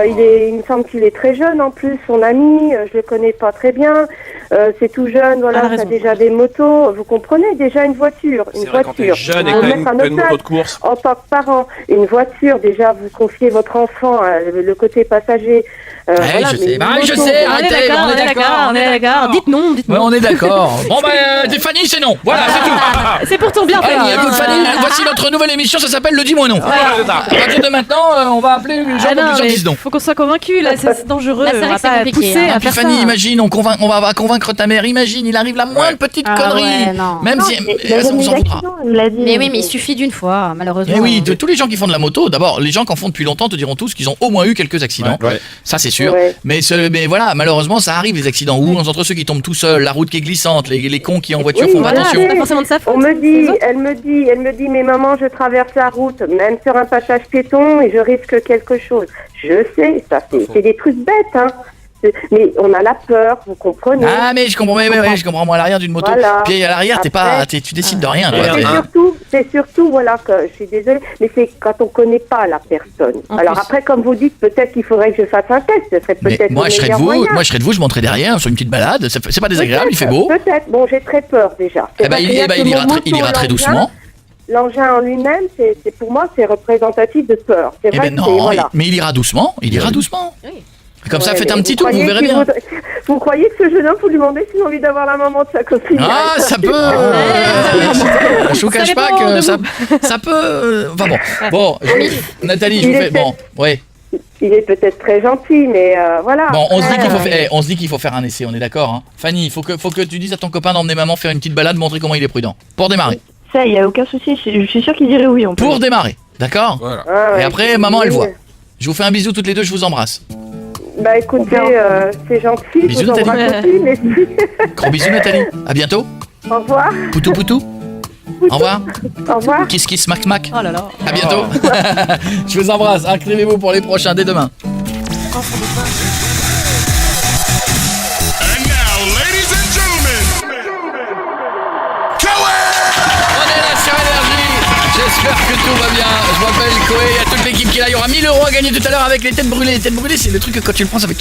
il me semble qu'il est très jeune en plus, son ami, je le connais pas très bien, c'est tout jeune, voilà, Elle a ça a raison. déjà des motos, vous comprenez, déjà une voiture, C'est vrai, quand t'es jeune et que Faut t'as mettre une à notre moto place. de course. En tant que parent, une voiture, déjà, vous confiez votre enfant, le côté passager. Ouais, voilà, je mais sais. une Bah, moto, je sais, On est arrêtez, d'accord, on est d'accord. Dites non, dites Ouais, non. on est d'accord. Bon, bah, Fanny, c'est non. Voilà, c'est tout. C'est pour ton bien, Allez, Fanny, hein. écoute, Fanny, voici notre nouvelle émission, ça s'appelle Le Dis-moi non. À partir de maintenant, on va appeler les gens Ah pour non, qu'ils mais disent non. faut qu'on soit convaincu, là, c'est dangereux. Là, c'est vrai on va que c'est pas compliqué, pousser hein. à Et puis faire Fanny, ça. imagine, on va convaincre ta mère. Imagine, il arrive la moindre petite Ah connerie. ouais, non. Même si on s'en voudra. Mais oui, mais il suffit d'une fois, malheureusement. Mais oui, de tous les gens qui font de la moto, d'abord, les gens qui en font depuis longtemps te diront tous qu'ils ont au moins eu quelques accidents. Ouais. Ça, c'est sûr. Ouais. Mais voilà, malheureusement, ça arrive, les accidents. Ou entre ceux qui tombent tout seuls, la route qui est glissante, les cons qui en voiture Oui, font pas voilà. attention. C'est pas forcément de sa faute. On me c'est les dit, autres. elle me dit, mais maman, je traverse la route, même sur un passage piéton, et je risque quelque chose. Je sais, ça, c'est des trucs bêtes, hein. Mais on a la peur, vous comprenez. Ah, mais je comprends, je comprends. Moi, à l'arrière d'une moto. Voilà. Puis à l'arrière, Après- tu décides de rien. Ouais, Quoi. ouais. C'est surtout, voilà, que je suis désolée, mais c'est quand on connaît pas la personne. En Alors plus. après, comme vous dites, peut-être qu'il faudrait que je fasse un test, ce serait Mais peut-être moi, le je serais de meilleur vous, moyen. je monterais derrière sur une petite balade. C'est pas désagréable, il fait beau. Peut-être, bon, j'ai très peur déjà. C'est Eh ben, parce il qu'il y a que ira mon très- il ira très moto, doucement. L'engin en lui-même, c'est pour moi, c'est représentatif de peur. C'est Eh vrai ben que c'est, non, voilà. mais il ira doucement. Il ira doucement. Oui. Comme ça, Ouais, faites un mais petit tour, vous croyez verrez qu'il bien. Vous croyez que ce jeune homme, vous lui demandez s'il a envie d'avoir la maman de sa copine? Ah, ça peut. Je vous cache Ça pas dépend que de ça peut. Enfin bon. Nathalie, je vous Il fais. est Bon, ouais. Il est peut-être très gentil, mais voilà. Bon, on se dit qu'il faut faire un essai, on est d'accord. Hein. Fanny, il faut que tu dises à ton copain d'emmener maman faire une petite balade, montrer comment il est prudent. Pour démarrer. Ça, il n'y a aucun souci. Je suis sûr qu'il dirait oui. On peut. Pour démarrer, d'accord. Voilà. Ah, ouais. Et après, maman, elle voit. Je vous fais un bisou toutes les deux, je vous embrasse. Bah écoutez, c'est gentil. Bisous, je vous Nathalie. embrasse aussi, mais Gros bisous, Nathalie. À bientôt. au revoir. Poutou poutou. Au revoir. Au revoir. Kiss kiss smack smack. Oh là là. À bientôt. Je vous embrasse. Inscrivez-vous pour les prochains dès demain. And now, ladies and gentlemen, On est là sur Énergie. J'espère que tout va bien. Je m'appelle Koé. Il y a toute l'équipe qui est là. Il y aura 1000 € à gagner tout à l'heure avec les têtes brûlées. Les têtes brûlées, c'est le truc que quand tu le prends, ça fait.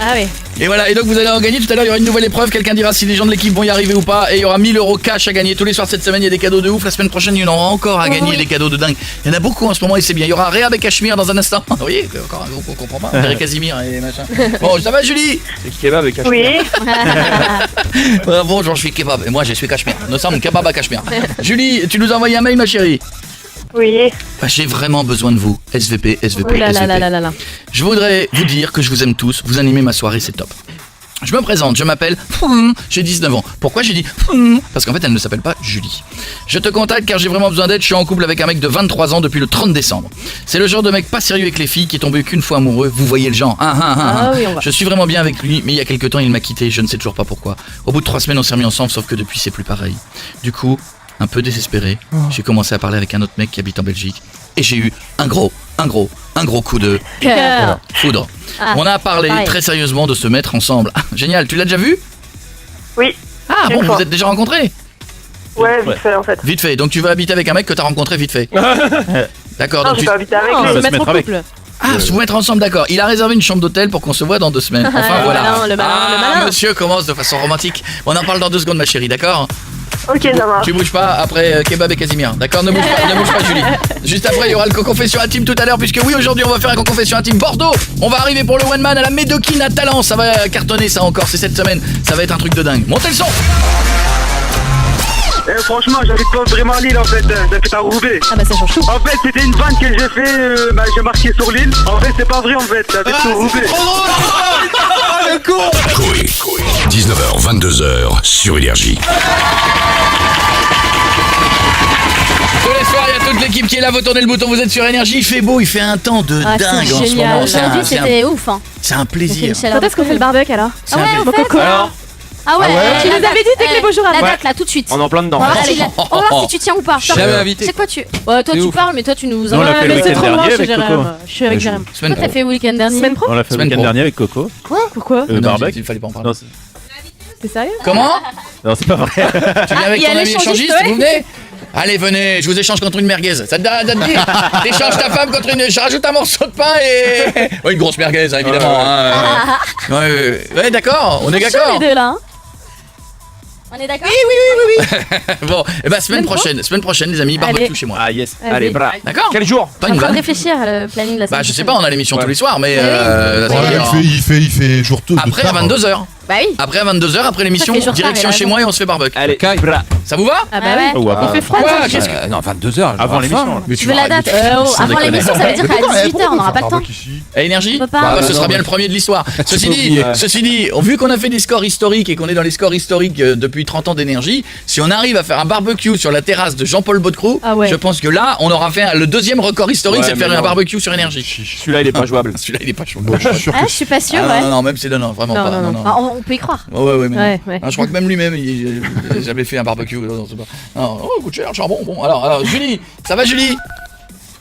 Ah oui. Et voilà. Et donc vous allez en gagner tout à l'heure. Il y aura une nouvelle épreuve. Quelqu'un dira si les gens de l'équipe vont y arriver ou pas. Et il y aura 1000 € cash à gagner tous les soirs cette semaine. Il y a des cadeaux de ouf. La semaine prochaine, il y en aura encore à gagner des cadeaux de dingue. Il y en a beaucoup en ce moment et c'est bien. Il y aura Réa et Cachemire dans un instant. Vous voyez, encore un groupe qu'on comprend pas. On dirait Casimir et machin. Bon, ça va, Julie? C'est kebab avec Oui. Bonjour, je suis kebab. Et moi, je suis Cachemire. Nous sommes kebab à Cachemire. Julie, tu nous as envoyé un mail, ma chérie? Oui. Bah, j'ai vraiment besoin de vous. SVP, SVP, Oh là là SVP. là là là là. Je voudrais vous dire que je vous aime tous. Vous animez ma soirée, c'est top. Je me présente, je m'appelle j'ai 19 ans. Pourquoi j'ai dit Parce qu'en fait, elle ne s'appelle pas Julie. Je te contacte car j'ai vraiment besoin d'aide. Je suis en couple avec un mec de 23 ans depuis le 30 décembre. C'est le genre de mec pas sérieux avec les filles qui est tombé qu'une fois amoureux. Vous voyez le genre. Ah oui, on va. Je suis vraiment bien avec lui, mais il y a quelques temps, il m'a quitté. Je ne sais toujours pas pourquoi. Au bout de 3 semaines, on s'est remis ensemble, sauf que depuis, c'est plus pareil. Du coup, un peu désespéré, j'ai commencé à parler avec un autre mec qui habite en Belgique. Et j'ai eu un gros coup de Cœur. foudre. Ah, On a parlé pareil. très sérieusement de se mettre ensemble. Génial, tu l'as déjà vu? Oui. Ah Une bon, fois. vous êtes déjà rencontrés? Ouais, vite fait en fait. Vite fait, donc tu vas habiter avec un mec que t'as rencontré vite fait. D'accord, Non, donc j'ai tu... pas habité avec Non, lui. se se mettre en mettre avec. couple. Ah, vous mettre ensemble, d'accord. Il a réservé une chambre d'hôtel pour qu'on se voit dans 2 semaines. Enfin Ah, voilà. le malin. Monsieur commence de façon romantique. On en parle dans 2 secondes, ma chérie, d'accord? Ok, ça marche. Tu bouges pas après Kebab et Casimir. D'accord, ne bouge pas, Julie. Juste après, il y aura le confession intime tout à l'heure, puisque oui, aujourd'hui, on va faire un confession intime Bordeaux. On va arriver pour le one man à la Médoquine à Talent. Ça va cartonner, ça encore. C'est cette semaine. Ça va être un truc de dingue. Montez le son. Franchement, j'habite pas vraiment à Lille en fait, j'habite à Roubaix. Ah bah ça change tout. En fait, c'était une vanne que j'ai fait, j'ai marqué sur l'île. En fait, c'est pas vrai en fait, j'habite sur Roubaix. Coé. 19h, 22h sur Énergie. Tous les soirs, il y a toute l'équipe qui est là. Vous tournez le bouton, vous êtes sur Énergie. Il fait beau, il fait un temps de Ah, dingue c'est en ce génial. moment. Aujourd'hui, c'était ouf. Hein. C'est un C'était plaisir. une chaleur Quand est-ce qu'on fait le barbecue alors C'est un ouais, plaisir. en fait. Coco. Alors, Ah ouais, Ah ouais Tu nous avais dit dès que les beaux jours La arrivent. date là, tout de suite. on est en plein dedans. On va voir si tu tiens ou pas. Jamais invité. C'est quoi tu. Ouais, toi C'est tu ouf. parles, mais toi tu nous. Non, on l'a Ouais, fait le mais c'est week-end trop loin dernier chez avec Coco. Jérém. Je suis avec Jérém. Semaine Toi pro. t'as fait le week-end dernier. Semaine pro On l'a fait le Semaine week-end pro. dernier avec Coco. Pourquoi Le Non, barbecue. il fallait pas en parler. Non, T'es sérieux Comment? non, c'est pas vrai. Tu viens avec il y a ton ami l'échangiste, échangiste, ouais. vous venez? Allez, venez, je vous échange contre une merguez. Ça te dit? T'échanges ta femme contre une... Je rajoute un morceau de pain et... Ouais, une grosse merguez, hein, évidemment. Hein. Ouais, d'accord, on est Chaud d'accord. les deux là. Hein. On est d'accord? Bon, et ben semaine prochaine, les amis, barbecue Allez. chez moi. Ah yes, Vas-y. allez, bra. D'accord? Quel jour? Pas On une va vanne. réfléchir à le planning de la semaine. Bah, je sais pas, on a l'émission tous les soirs, mais... Oui. Il fait jour tout. Après, à 22h. Bah oui. Après, à 22h, après l'émission, Ça fait jour direction tard, il a chez moi et on se fait barbecue. Allez, bra. Ça vous va? Ah bah Ah ouais. oui. Ou après. Il fait froid. Quoi? Qu'est-ce que... Non, 22h. Avant l'émission. Mais Tu veux la date? sans Avant déconner. l'émission, ça veut dire qu'à 18h, on n'aura pas le temps. Énergie? On peut pas. Bah, Bah, ce sera bien le premier de l'histoire. Ceci dit, vu qu'on a fait des scores historiques et qu'on est dans les scores historiques depuis 30 ans d'énergie, si on arrive à faire un barbecue sur la terrasse de Jean-Paul Baudecroux, Ah ouais. je pense que là, on aura fait le deuxième record historique, Ouais, c'est de faire mais un non. barbecue sur énergie. Celui-là, il est pas jouable. Celui-là, il est pas chaud. Je suis sûr Ah, que je suis pas sûre, Ah, ouais. non, même c'est non, vraiment Non, pas. non, Ah, on peut y croire. Ouais, mais non. Ouais. Ah, je crois que même lui-même, il n'a jamais fait un barbecue. Non, c'est pas... non, oh, coûte cher, le charbon. Bon, alors, Julie, ça va, Julie?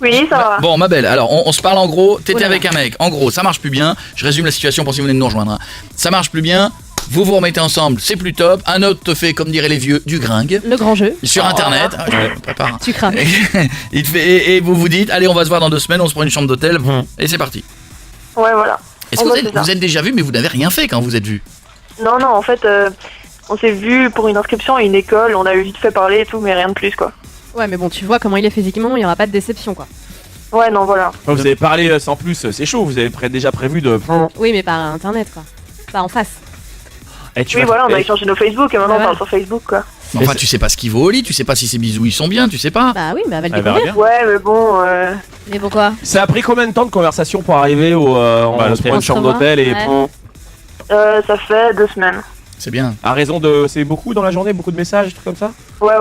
Oui, ça va. Bon, ma belle, alors on se parle en gros. T'étais Oh là là. avec un mec. En gros, ça marche plus bien. Je résume la situation pour si vous venez de nous rejoindre. Hein. Ça marche plus bien. Vous vous remettez ensemble, c'est plus top. Un autre te fait, comme diraient les vieux, du gringue Le grand jeu. sur internet. Ah, je me prépare. Tu crains. Il te fait, et vous vous dites, allez, on va se voir dans 2 semaines. On se prend une chambre d'hôtel et c'est parti. Ouais, voilà. Est-ce que En vous gros, êtes, c'est ça. vous êtes déjà vu, mais vous n'avez rien fait quand vous êtes vu? Non, en fait, on s'est vu pour une inscription à une école, on a eu vite fait parler et tout, mais rien de plus, quoi. Ouais, mais bon, tu vois comment il est physiquement, il n'y aura pas de déception, quoi. Ouais, non, voilà. Vous avez parlé sans plus, c'est chaud. Vous avez déjà prévu de. Oui, mais par internet, quoi. Pas en face. Eh, tu Oui, vas- voilà, on a eh, échangé nos Facebook et maintenant Ah on ouais. parle sur Facebook, quoi. Mais enfin, tu sais pas ce qu'il vaut au lit, tu sais pas si ses bisous ils sont bien, tu sais pas. Bah oui, mais elle va le Elle verra découvrir. bien. Ouais, mais bon, Mais pourquoi? Ça a pris combien de temps de conversation pour arriver au on se prend une chambre d'hôtel et Ouais. ça fait 2 semaines. C'est bien. à raison de c'est beaucoup dans la journée, beaucoup de messages, des trucs comme ça. Ouais,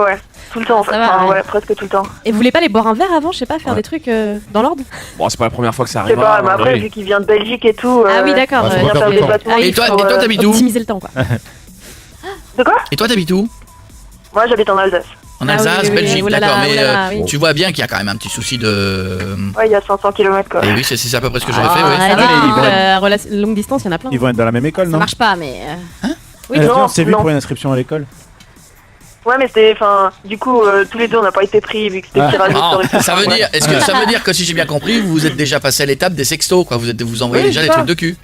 tout le temps, en fait. Ça va, Enfin, ouais. ouais, presque tout le temps. Et vous voulez pas aller boire un verre avant, je sais pas, faire Ouais. des trucs dans l'ordre? Bon, c'est pas la première fois que ça Je sais arrive. pas, mais après, oui. vu qu'il vient de Belgique et tout. Ah oui, d'accord. ouais, il vient pas faire perdre des de temps. battements. Et toi, t'habites où? Optimiser le temps, quoi. De quoi? Et toi, t'habites où? Moi, j'habite en Alsace. En Ah oui, Alsace, oui, oui, Belgique, oh là là, d'accord. oh Mais là là, oui. tu vois bien qu'il y a quand même un petit souci de. Ouais, il y a 500 km, quoi. Et oui, c'est à peu près ce que j'aurais Ah, fait, oui. ouais. Ça va, Ah, hein, longue distance, il y en a plein. Ils vont être dans la même école, Ça non marche pas, mais. Oui, On s'est vu non. pour une inscription à l'école. Ouais, mais c'était. Enfin, du coup, tous les deux, on n'a pas été pris vu que c'était tirage au Ah, sort et tout. ça veut Ouais. dire, est-ce que ça veut dire que si j'ai bien compris, vous êtes déjà passé à l'étape des sextos, quoi. Vous envoyez Oui, déjà c'est des ça. trucs de cul.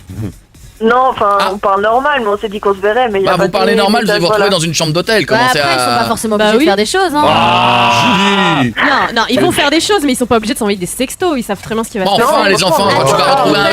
Non, enfin, Ah. on parle normal, mais on s'est dit qu'on se verrait. Mais il y a Bah, pas vous parlez de normal, vous allez vous retrouver voilà. dans une chambre d'hôtel. Ouais, Commencez après, ils sont pas à. forcément Bah obligés oui. de faire des choses, hein. Ah, Julie. Non, ils vont faire des choses, mais ils sont pas obligés de s'envoyer des sextos, ils savent très bien ce qui va se Bon, passer. enfin, Non, les enfants, franchement,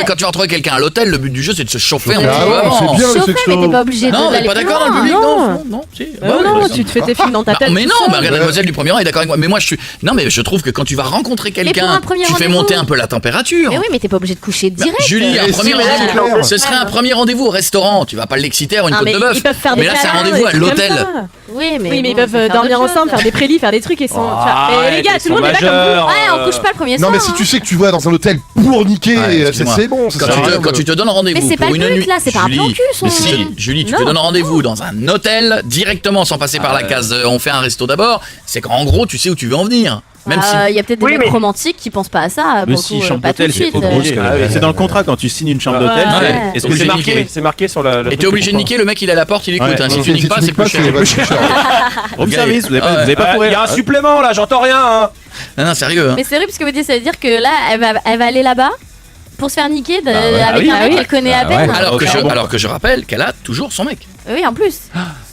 quand tu vas retrouver quelqu'un à l'hôtel, le but du jeu, c'est de se chauffer un petit Ah peu ouais, avant. c'est bien le Chauffer, mais t'es sexto. pas obligé de. Non, on n'est d'aller pas plus d'accord dans loin. le public, non. non, si. Non, tu te fais tes films dans ta Bah, tête. mais tout non, seul. mais regarde, la demoiselle du premier rang est d'accord avec moi. Mais moi, je suis. Non, mais je trouve que quand tu vas rencontrer pour quelqu'un, un premier tu fais rendez-vous. monter un peu la température. Mais oui, mais t'es pas obligé de coucher Bah, direct. Julie, un Et premier si, rendez-vous, Claire. ce serait un premier rendez-vous au restaurant. Tu vas pas l'exciter à une Ah, côte mais de bœuf. ils peuvent faire Mais des là, c'est un câlins, rendez-vous à des trucs comme l'hôtel. ça. Oui, mais. Oui, mais ils bon, peuvent faut faire dormir d'autres ensemble, choses. faire des prélits, faire des trucs et sont. tu vois. Ah, Mais les gars, ils tout le monde sont est pas comme vous. majeurs, Ouais, on couche pas le premier Non, soir. mais si tu sais que tu vas dans un hôtel pour niquer, Ouais, excuse-moi. c'est bon. ça Quand sert tu, à te, rien quand de- tu te donnes rendez-vous Mais c'est pour pas le une but, nuit, là, c'est pas un plan cul, son- mais si, Julie, tu te Non. donnes rendez-vous dans un hôtel directement sans passer par la case on fait un resto d'abord, c'est qu'en gros tu sais où tu veux en venir. Même si. Il y a peut-être des Oui, mecs mais- romantiques qui pensent pas à ça. Mais pour si, le coup, chambre pas tout de d'hôtel, c'est suite. obligé. Ah oui, C'est dans le contrat quand tu signes une chambre d'hôtel. Ouais. c'est- Est-ce que Obligé c'est de marqué niquer. C'est marqué sur le. Et t'es obligé de niquer, le mec il est à la porte, il écoute. Ouais. Hein. Si Non, tu niques pas, c'est plus cher. plus cher. Room Ok. service, vous Ah ouais. avez pas Il couru. y a un supplément là, j'entends rien. Hein. Non, sérieux. Hein. Mais c'est vrai, parce que vous dites, ça veut dire que là, elle va aller là-bas pour se faire niquer avec oui, un mec qu'elle connaît à peine. Alors que je rappelle qu'elle a toujours son mec. Oui, en plus.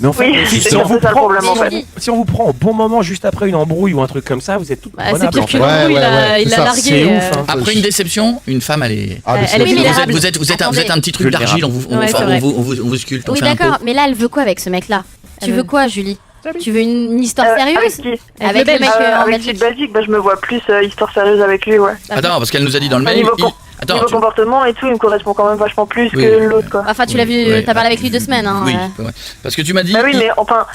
Mais en fait, Oui, si, c'est on un vous peu ça le prend, problème en fait. si on vous prend au bon moment juste après une embrouille ou un truc comme ça, vous êtes toutes Bah, c'est prenables, pire en que fait. l'embrouille, Ouais, il c'est l'a ça, largué. c'est ouf, hein. Après une déception, une femme elle est. Ah, mais c'est Elle est pas- vulnérable. Vous êtes un petit truc Vulnérable. d'argile, on Ouais, c'est vrai. vous sculpte, on Oui, fait un pot. d'accord, mais là, elle veut quoi avec ce mec-là? Tu veux quoi, Julie? Tu veux une histoire Avec sérieuse? qui Avec le mec en Avec Sud Belgique? Belgique, bah, je me vois plus histoire sérieuse avec lui, ouais. Attends, parce qu'elle nous a dit dans le mail. Niveau, Attends, niveau tu- comportement et tout, il me correspond quand même vachement plus Oui. que l'autre, quoi. Enfin, tu l'as vu, Ouais. t'as parlé avec lui 2 semaines, hein. Oui, ouais. Parce que tu m'as dit. Bah oui, mais enfin.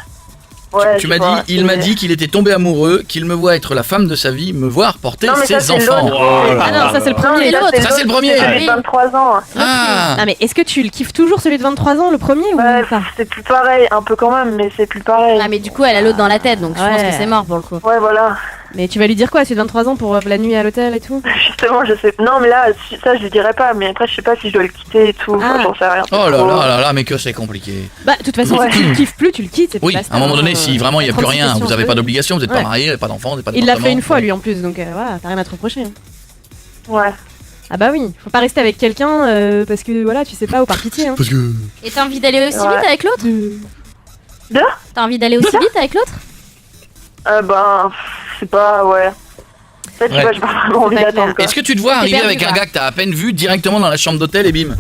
Ouais, Tu je m'as vois, dit, il m'a c'est- dit qu'il était tombé amoureux, qu'il me voit être la femme de sa vie, me voir porter Non, mais ça, ses c'est enfants. l'autre. Ah non, ça c'est le Non, premier. mais là, l'autre. Ça, c'est le premier. C'est celui Oui. de 23 ans. Ah, Ah mais est-ce que tu le kiffes toujours celui de 23 ans, le premier ou Ouais, pas? c'est plus pareil, un peu quand même, mais c'est plus pareil. Ah, mais du coup, elle a l'autre dans la tête, donc je pense Ouais. que c'est mort pour le coup. Ouais, voilà. Mais tu vas lui dire quoi, celui de 23 ans pour la nuit à l'hôtel et tout? Justement, je sais. Non, mais là, ça, je lui dirais pas. Mais après, je sais pas si je dois le quitter et tout. Enfin, Ah. j'en sais rien. oh là là, mais que c'est compliqué. Bah de toute façon, Ouais. si tu le kiffes plus, tu le quittes. et puis Oui, basta, à un moment donné, hein. si vraiment il n'y a plus 36 rien, vous questions, n'avez oui. pas d'obligation, vous n'êtes pas Ouais. marié, pas d'enfant, vous n'avez pas Il l'a fait d'appartement. une fois lui en plus, donc voilà, t'as rien à te reprocher. hein. Ouais. Ah bah oui, faut pas rester avec quelqu'un parce que voilà, tu sais pas, ou par pitié. Hein. Parce que. Et t'as envie d'aller aussi Ouais. vite avec l'autre? De T'as envie d'aller aussi vite avec l'autre? Ben, c'est pas. Ouais. En fait, je sais Ouais. pas, j'ai pas vraiment envie pas d'attendre, clair. quoi. Est-ce que tu te vois arriver perdu, avec un quoi. gars que t'as à peine vu directement dans la chambre d'hôtel et bim?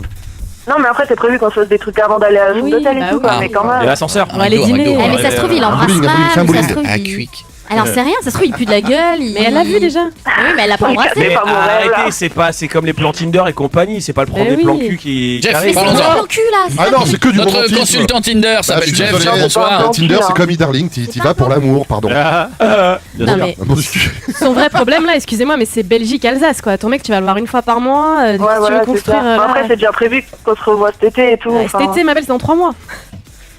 Non, mais après, c'est prévu qu'on se fasse des trucs avant d'aller à la chambre Oui, d'hôtel et bah tout, oui. quoi. Ah. Mais quand Il y a même. l'ascenseur. On va aller McDo, dîner. McDo, Eh, mais ça se trouve, il embrasse bowling, un bowling, c'est un mal, ou ça se bowling. trouve, À il... Quick. Alors c'est rien, ça se trouve, il pue de la gueule. Mais elle l'a vu déjà. Oui, mais elle l'a pas embrassé. Mais pas mon rêve, là. arrêtez, c'est comme les plans Tinder et compagnie, c'est pas le premier oui. plan cul qui Jeff, arrive. Mais c'est parlons-en. mon cul là. Ah non, c'est que du Notre romantisme. consultant Tinder Bah, s'appelle je suis Jeff. désolé. Jeff, bonsoir. Tinder, c'est comme e-darling, t'y vas pour l'amour, pardon. Bien Non sûr. mais Bon, excuse- son vrai problème là, excusez-moi, mais c'est Belgique-Alsace quoi. Ton mec, tu vas le voir une fois par mois. Ouais, si tu veux voilà, c'est construire. ça. Après, c'est déjà prévu qu'on se revoit cet été et tout. Cet enfin. été, ma belle, c'est dans 3 mois.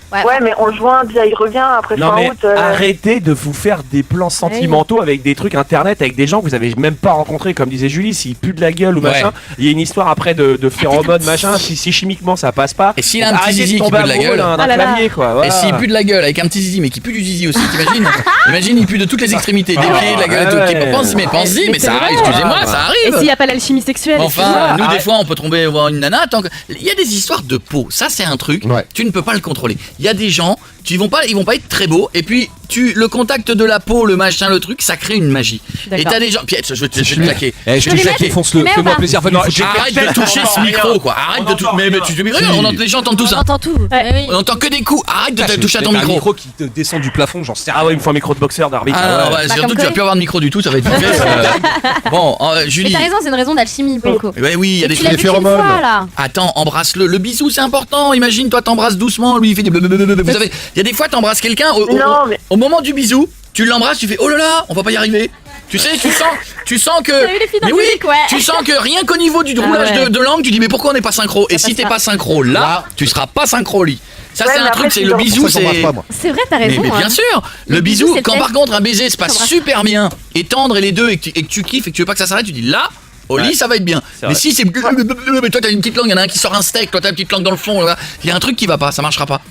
Ouais, mais en juin, déjà, il revient. Après Non fin mais août. arrêtez de vous faire des plans sentimentaux avec des trucs internet, avec des gens que vous avez même pas rencontrés, comme disait Julie, s'il pue de la gueule ou Ouais. machin, il y a une histoire après de phéromones machin, si chimiquement ça passe pas. Et s'il a un petit arrêtez de zizi qui tomber pue de la amoureux gueule. d'un Ah là là. clavier, quoi. Et voilà. s'il pue de la gueule avec un petit zizi mais qui pue du zizi aussi, t'imagines? Imagine, il pue de toutes les extrémités, des pieds, de la gueule et tout. Ouais. Pense-y, mais Mais ça c'est arrive, vrai. excusez-moi, ça Et arrive. s'il n'y a pas l'alchimie sexuelle? Enfin, excuse-moi. nous des arrête. fois on peut tomber voir une nana tant que... Il y a des histoires de peau, ça c'est un truc, Ouais. tu ne peux pas le contrôler. Il y a des gens, ils vont pas être très beaux, et puis le contact de la peau, le machin, le truc, ça crée une magie. Et d'accord. t'as des gens... Piètre, je vais te claquer. Eh, je te lui claque, mettre fonce-le, Mais fais-moi on plaisir, Non, fais-moi j'ai- Arrête de toucher ce micro, quoi. Arrête de tout. Mais tu mais regarde, les gens entendent tout On ça. entend tout. Ouais. Oui. On entend que des coups. Arrête de te Putain, toucher à je ton vais mettre un micro. micro qui te descend du plafond, j'en sais Ah ouais, il me faut un micro de boxeur d'arbitre. Ah non, ouais. bah, Bah, surtout comme tu vas Coy. plus avoir de micro du tout, ça va être vite fait. Bon, Mais Julie. t'as raison, c'est une raison d'alchimie pour le coup. Ouais, oui, il y a des Tu l'as trucs. vu qu'une phéromones. fois là. Attends, embrasse-le. Le bisou, c'est important. Imagine, toi, t'embrasses doucement, lui, il fait des blablabla. Vous savez, il y a des fois, t'embrasses quelqu'un, Non, mais. au moment du bisou, tu l'embrasses, tu fais oh là là, on va pas y arriver. Tu sais, tu sens que. T'as vu les filles dans Mais le oui, public, ouais. tu sens que rien qu'au niveau du roulage ouais. de langue, tu dis mais pourquoi on n'est pas synchro? Et si passe t'es pas. pas synchro là, tu seras pas synchro lit. Ça, Ouais, c'est mais un après, truc, c'est si le dans- bisou, Pour ça, j'embrasse c'est. pas, moi. C'est vrai, t'as raison. Mais bien hein. sûr, le Le bisou, bisou, c'est quand le par test. contre un baiser se passe T'embrasses. super bien et tendre et les deux et que tu kiffes et que tu veux pas que ça s'arrête, tu dis là, au lit ça va être bien. C'est Mais vrai. si c'est. Mais toi t'as une petite langue, il y en a un qui sort un steak, toi t'as une petite langue dans le fond, là. Il y a un truc qui va pas, ça marchera pas.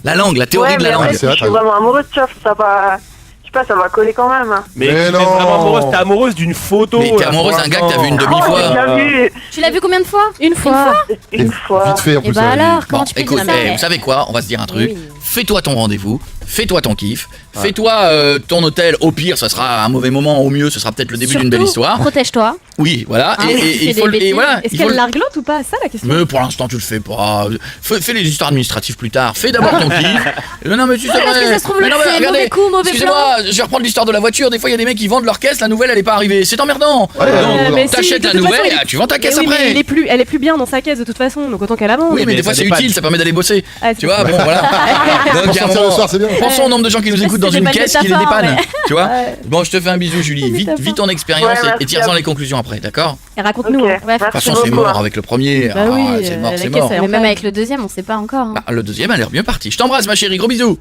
La langue, la théorie Ouais, de mais la après, langue. si C'est vrai, je suis t'as raison. vraiment amoureuse, tu vois, ça va. Je sais pas, ça va coller quand même. Mais Mais tu non. es vraiment amoureuse, t'es amoureuse d'une photo. Mais t'es là, amoureuse pour d'un gars que t'as vu une l'instant. demi-fois. Oh, j'ai bien vu Tu l'as vu combien de fois? Une fois. une fois. Vite fait, en Et plus. bah ça, alors, Bon, comment tu peux écoute, dire ça? vous savez quoi, on va se dire un truc. Oui. Fais-toi ton rendez-vous, fais-toi ton kiff, fais-toi ton hôtel. Au pire, ça sera un mauvais moment. Au mieux, ce sera peut-être le début d'une belle Surtout, histoire. Protège-toi. Oui, voilà. Hein, et si tu il fais faut des et bêtises. voilà. Est-ce il faut qu'elle largue l'autre ou pas? C'est ça la question. Mais pour l'instant, tu le fais pas. Fais les histoires administratives plus tard. Fais d'abord ton kiff. Non, mais tu sais. Parce que ça se trouve, Mais non, mais c'est regardez, mauvais coup, mauvais excusez-moi, je vais reprendre l'histoire de la voiture. Des fois, il y a des mecs qui vendent leur caisse. La nouvelle, elle est pas arrivée. C'est emmerdant. Ouais, Donc, mais si, t'achètes de la toute façon, nouvelle, il est- tu vends ta caisse Oui, mais après. elle est plus bien dans sa caisse de toute façon, donc autant qu'elle la vende. Oui, mais des mais fois, ça c'est dépanne. utile. Ça permet d'aller bosser. Ah, c'est Tu vois, bon, voilà. Donc, Pour il y a un sortir le moment- soir, c'est bien. Pensons au nombre de gens qui nous écoutent dans C'était une pas de caisse qui les métaphore, dépanne. mais- Tu vois Ouais. Bon, je te fais un bisou, Julie. Des Vite métaphores. ton expérience Ouais, et merci tire-en à les conclusions après, d'accord? Et raconte-nous. Ok. hein. Ouais, De toute façon, c'est beaucoup, mort hein. avec le premier. Bah Ah, oui, c'est mort, la c'est caisse, mort. elle- Mais même avec le deuxième, on sait pas encore. hein. Bah, le deuxième a l'air bien parti. Je t'embrasse, ma chérie. Gros bisous.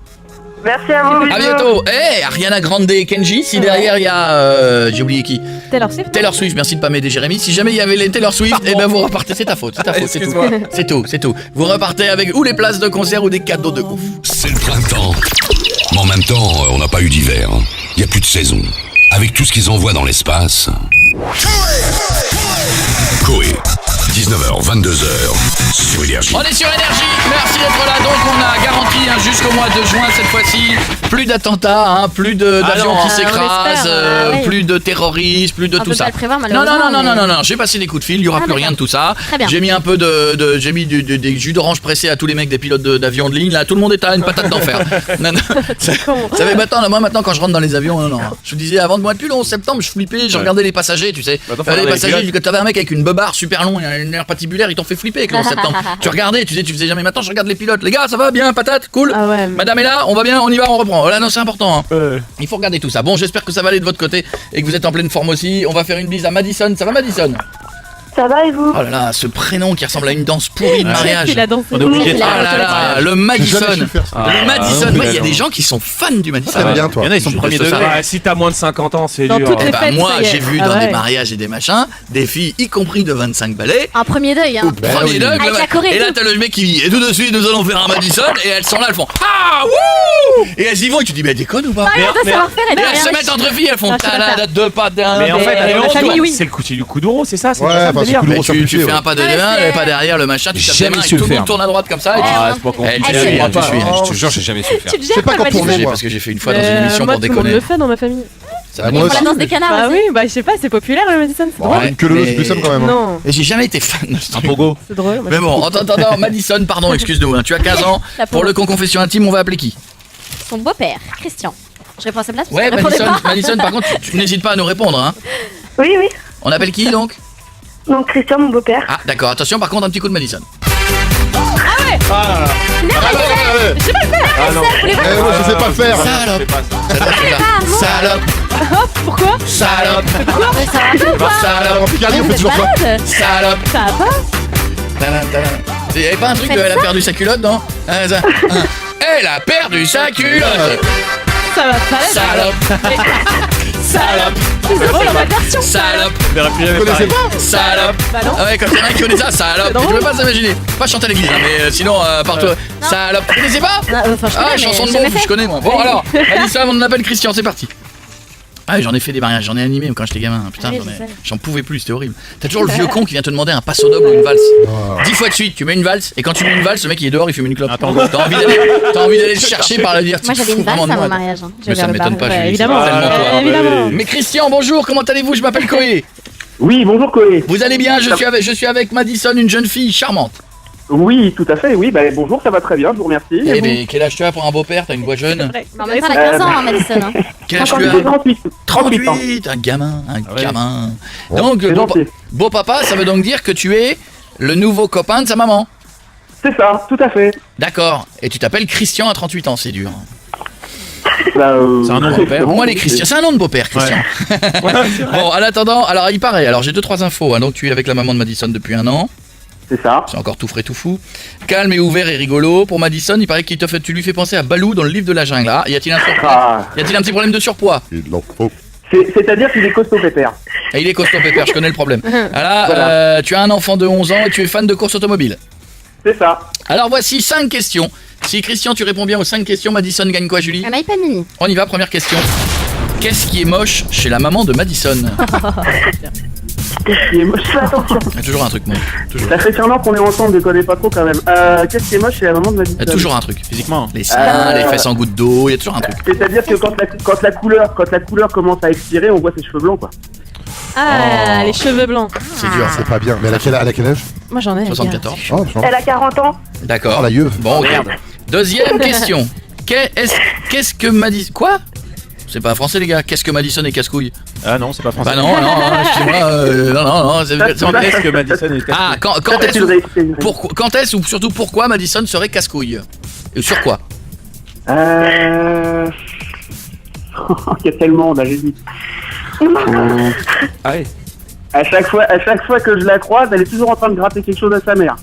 Merci à vous. À bientôt. Ariana Grande et Kenji. Si derrière il y a. J'ai oublié qui. Taylor Swift, merci de pas m'aider, Jérémy. Si jamais il y avait les Taylor Swift, vous repartez. C'est ta faute, c'est tout. C'est tout. Vous repartez avec ou les places de concert ou des cadeaux de ouf. C'est le printemps. Mais en même temps, on n'a pas eu d'hiver. Il n'y a plus de saison. Avec tout ce qu'ils envoient dans l'espace. Koé, 19h, 22h, sur Énergie. On est sur Énergie, merci d'être là. Donc on a garanti jusqu'au mois de juin cette fois-ci, plus d'attentats, plus d'avions qui s'écrasent, plus de terroristes, plus de tout ça. Non, j'ai passé des coups de fil, il n'y aura plus rien de tout ça. J'ai mis un peu j'ai mis des jus d'orange pressés à tous les mecs des pilotes d'avions de ligne. Là, tout le monde est à une patate d'enfer. Ça fait maintenant quand je rentre dans les avions, je vous disais avant de moi depuis le 11 septembre, je flippais, je regardais les passagers, tu sais. Les passagers, tu avais un mec avec une beubare super long, une air patibulaire, ils t'ont fait flipper avec le 11 septembre. Tu regardais, tu faisais jamais. Maintenant, je regarde les pilotes. Les gars, ça va bien, patate, cool. Madame est là, on va bien, on y va, on reprend. Là, non, c'est important. Il faut regarder tout ça. Bon, j'espère que ça va aller de votre côté et que vous êtes en pleine forme aussi. On va faire une bise à Madison. Ça va, Madison? Ça va et vous? Oh là là, ce prénom qui ressemble à une danse pourrie de mariage. On est obligé de le Madison. Le Madison. Il y a des gens qui sont fans du Madison. T'aimes bien, toi. Il y en a, ils sont premier degré. Si t'as moins de 50 ans, c'est Dans dur. toutes les fêtes, Moi, ça y est. j'ai vu dans des mariages et des machins, des filles, y compris de 25 balais. Un premier deuil, hein. Premier deuil, Avec la Corée et et là tout. t'as le mec qui dit et tout de suite nous allons faire un Madison et elles sont là, elles font ah wouh et elles y vont et tu dis mais elle déconne ou pas? On doit savoir faire et Et de elles se rien. mettent entre filles, elles font Non, je sais pas ta faire. deux pas d'un. Mais en fait, la famille, oui. c'est le coup d'euro, c'est ça? Ouais, enfin, c'est coup d'euro sur Tu pied, fais ouais. un pas de devant, c'est- pas derrière le machin, tu tapes Jamais des mains su et le tout le monde faire. tourne à droite comme ça et Ah, c'est pas tu tu suis, suis, tu suis. Je te jure, j'ai jamais su le faire. Tu te C'est gères pas pas quand pour Madison? moi. Parce que j'ai fait une fois dans une émission Moi, pour tout le monde déconner. le fait dans ma famille. Ça va Moi Pour la aussi. danse des canards Bah aussi. oui, bah je sais pas, c'est populaire le Madison, c'est drôle. Ouais, Que le mais- plus simple quand même. Non, Et j'ai jamais été fan de ce Un truc. pogo. c'est drôle. moi, Mais bon, en attendant, Madison, pardon, excuse-nous, tu as 15 ans. La Pour pauvre. le confession intime, on va appeler qui? Son beau-père, Christian. Je réponds à sa place parce Ouais, qu'elle répondait Madison, pas. Madison, par contre, tu n'hésites pas à nous répondre, hein. Oui, oui. On appelle qui donc? Donc Christian, mon beau-père. Ah, d'accord, attention, par contre, un petit coup de Madison. Je sais pas le faire. Ah non. Moi, je sais pas le faire. Salope, Ah, salope, Pourquoi? salope, Mais ça va pas ou quoi? salope, En Picardie, on Vous fait êtes toujours ça. malade? salope. Ça va pas? Il y avait pas un truc Faites elle a ça. perdu sa culotte, non? Elle a perdu sa culotte. Ça va pas. Salope, salope, C'est drôle en mode version. salope, On verra plus jamais Vous connaissez pareil. pas? salope. Bah non. Ah ouais, quand il y en a qui connaissent ça, salope. C'est drôle. Tu peux pas s'imaginer. Pas chanter à l'église, hein, mais sinon, partout. Salope. Vous connaissez pas? Enfin, je Ah, connais, chanson mais de jamais monde, je fait. connais moi. Bon alors, Madison, on appelle Christian, c'est parti. Ah oui, j'en ai fait des mariages, j'en ai animé quand j'étais gamin. Putain, Ah oui, je sais. j'en pouvais plus, c'était horrible. T'as toujours le vieux con qui vient te demander un passo double ou une valse. 10 fois de suite, tu mets une valse, et quand tu mets une valse, le mec il est dehors, il fume une clope. T'as envie d'aller le chercher par le dire. Moi j'avais une valse à mon mariage. hein. Mais ça J'avais ne un m'étonne pas, bar. Julie. évidemment. c'est tellement toi. Évidemment. Mais Christian, bonjour, comment allez-vous? Je m'appelle Koé. Oui, bonjour Koé. Vous allez bien? Je suis avec Madison, une jeune fille charmante. Oui, tout à fait, oui. Bah, bonjour, ça va très bien, je vous remercie. Eh mais quel âge tu as pour un beau-père? T'as une voix jeune. Ouais, Mais en même temps, elle a 15 ans, hein, Madison. hein. Quel âge tu J'ai as? 38. 38 ans. 38, un gamin, ouais. gamin. Donc, C'est gentil. beau papa, ça veut donc dire que tu es le nouveau copain de sa maman. C'est ça, tout à fait. D'accord. Et tu t'appelles Christian à 38 ans, c'est dur. Bah, C'est un nom de beau-père. Pour moi, les Christians, c'est un nom de beau-père, Christian. Bon, en attendant, alors il paraît, alors j'ai 2-3 infos. Hein. Donc tu es avec la maman de Madison depuis 1 an. C'est ça. C'est encore tout frais, tout fou. Calme et ouvert et rigolo. Pour Madison, il paraît que tu lui fais penser à Balou dans le livre de la jungle. Ah, y a-t-il un petit problème de surpoids? Il en faut. C'est-à-dire qu'il est costaud pépère. Et il est costaud pépère, je connais le problème. Alors, Voilà. tu as un enfant de 11 ans et tu es fan de course automobile. C'est ça. Alors voici 5 questions. Si Christian, tu réponds bien aux 5 questions, Madison gagne quoi, Julie? Un iPad mini. On y va, première question. Qu'est-ce qui est moche chez la maman de Madison? Qu'est-ce qui est moche? Fais attention. Il y a toujours un truc, moi. Toujours. Ça fait 1 an qu'on est ensemble, je connais pas trop quand même. Qu'est-ce qui est moche chez la maman de Madison? Il y a toujours un truc. Physiquement. Les seins, les fesses en gouttes d'eau, il y a toujours un truc. C'est-à-dire que quand la couleur commence à expirer, on voit ses cheveux blancs, quoi. Ah, les cheveux blancs. C'est dur, C'est pas bien. Mais elle a quel âge? Moi j'en ai. 74. Oh, je Elle a 40 ans. D'accord. Oh, la yeuve. Bon, regarde. Deuxième question. Qu'est-ce que Madison... Quoi? C'est pas français, les gars. Qu'est-ce que Madison est casse-couille? Ah non, c'est pas français. Bah non, excuse-moi. Non, c'est Qu'est-ce que Madison est Ah, quand quand est-ce ou surtout pourquoi Madison serait casse-couille? Et sur quoi? Il y a tellement, là, j'hésite. Ah oui. À chaque fois que je la croise, elle est toujours en train de gratter quelque chose à sa mère.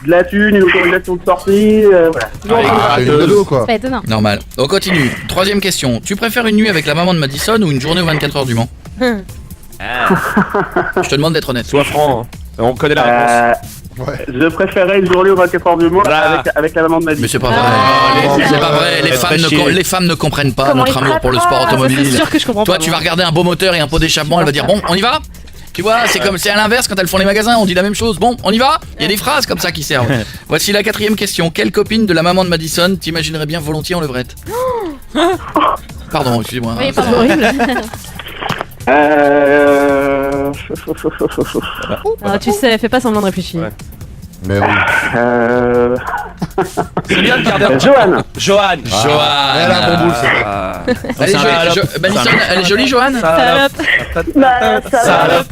de la thune, une autorisation de sortie, voilà. Ah, une dodo, quoi. Pas étonnant. Normal. On continue. Troisième question. Tu préfères une nuit avec la maman de Madison ou une journée aux 24 heures du Mans? Je te demande d'être honnête. Sois franc, hein. On connaît la réponse. Ouais. Je préférais une journée aux 24 heures du mois Voilà. avec la maman de ma vie. Mais c'est pas vrai. Oh, C'est pas vrai. Les elle femmes, ferait chier. les femmes ne comprennent pas Comment notre ils amour pour le sport Ah, ça, automobile. c'est sûr que je comprends Toi, pas. tu vas regarder un beau moteur et un pot d'échappement, elle va dire bon, on y va. Tu vois, c'est à l'inverse quand elles font les magasins, on dit la même chose. Bon, on y va. Il y a des phrases comme ça qui servent. Voici la quatrième question. Quelle copine de la maman de Madison t'imaginerais bien volontiers en levrette? Pardon, excusez-moi. Oui, C'est pardon. horrible. Ah, tu sais, fais pas semblant de réfléchir. Ouais. Mais oui. C'est bien de garder un Johan. Johan. Joanne. Elle a un bon boule, c'est vrai. Elle est jolie, Madison, elle est jolie, Joanne? Salope. Salope.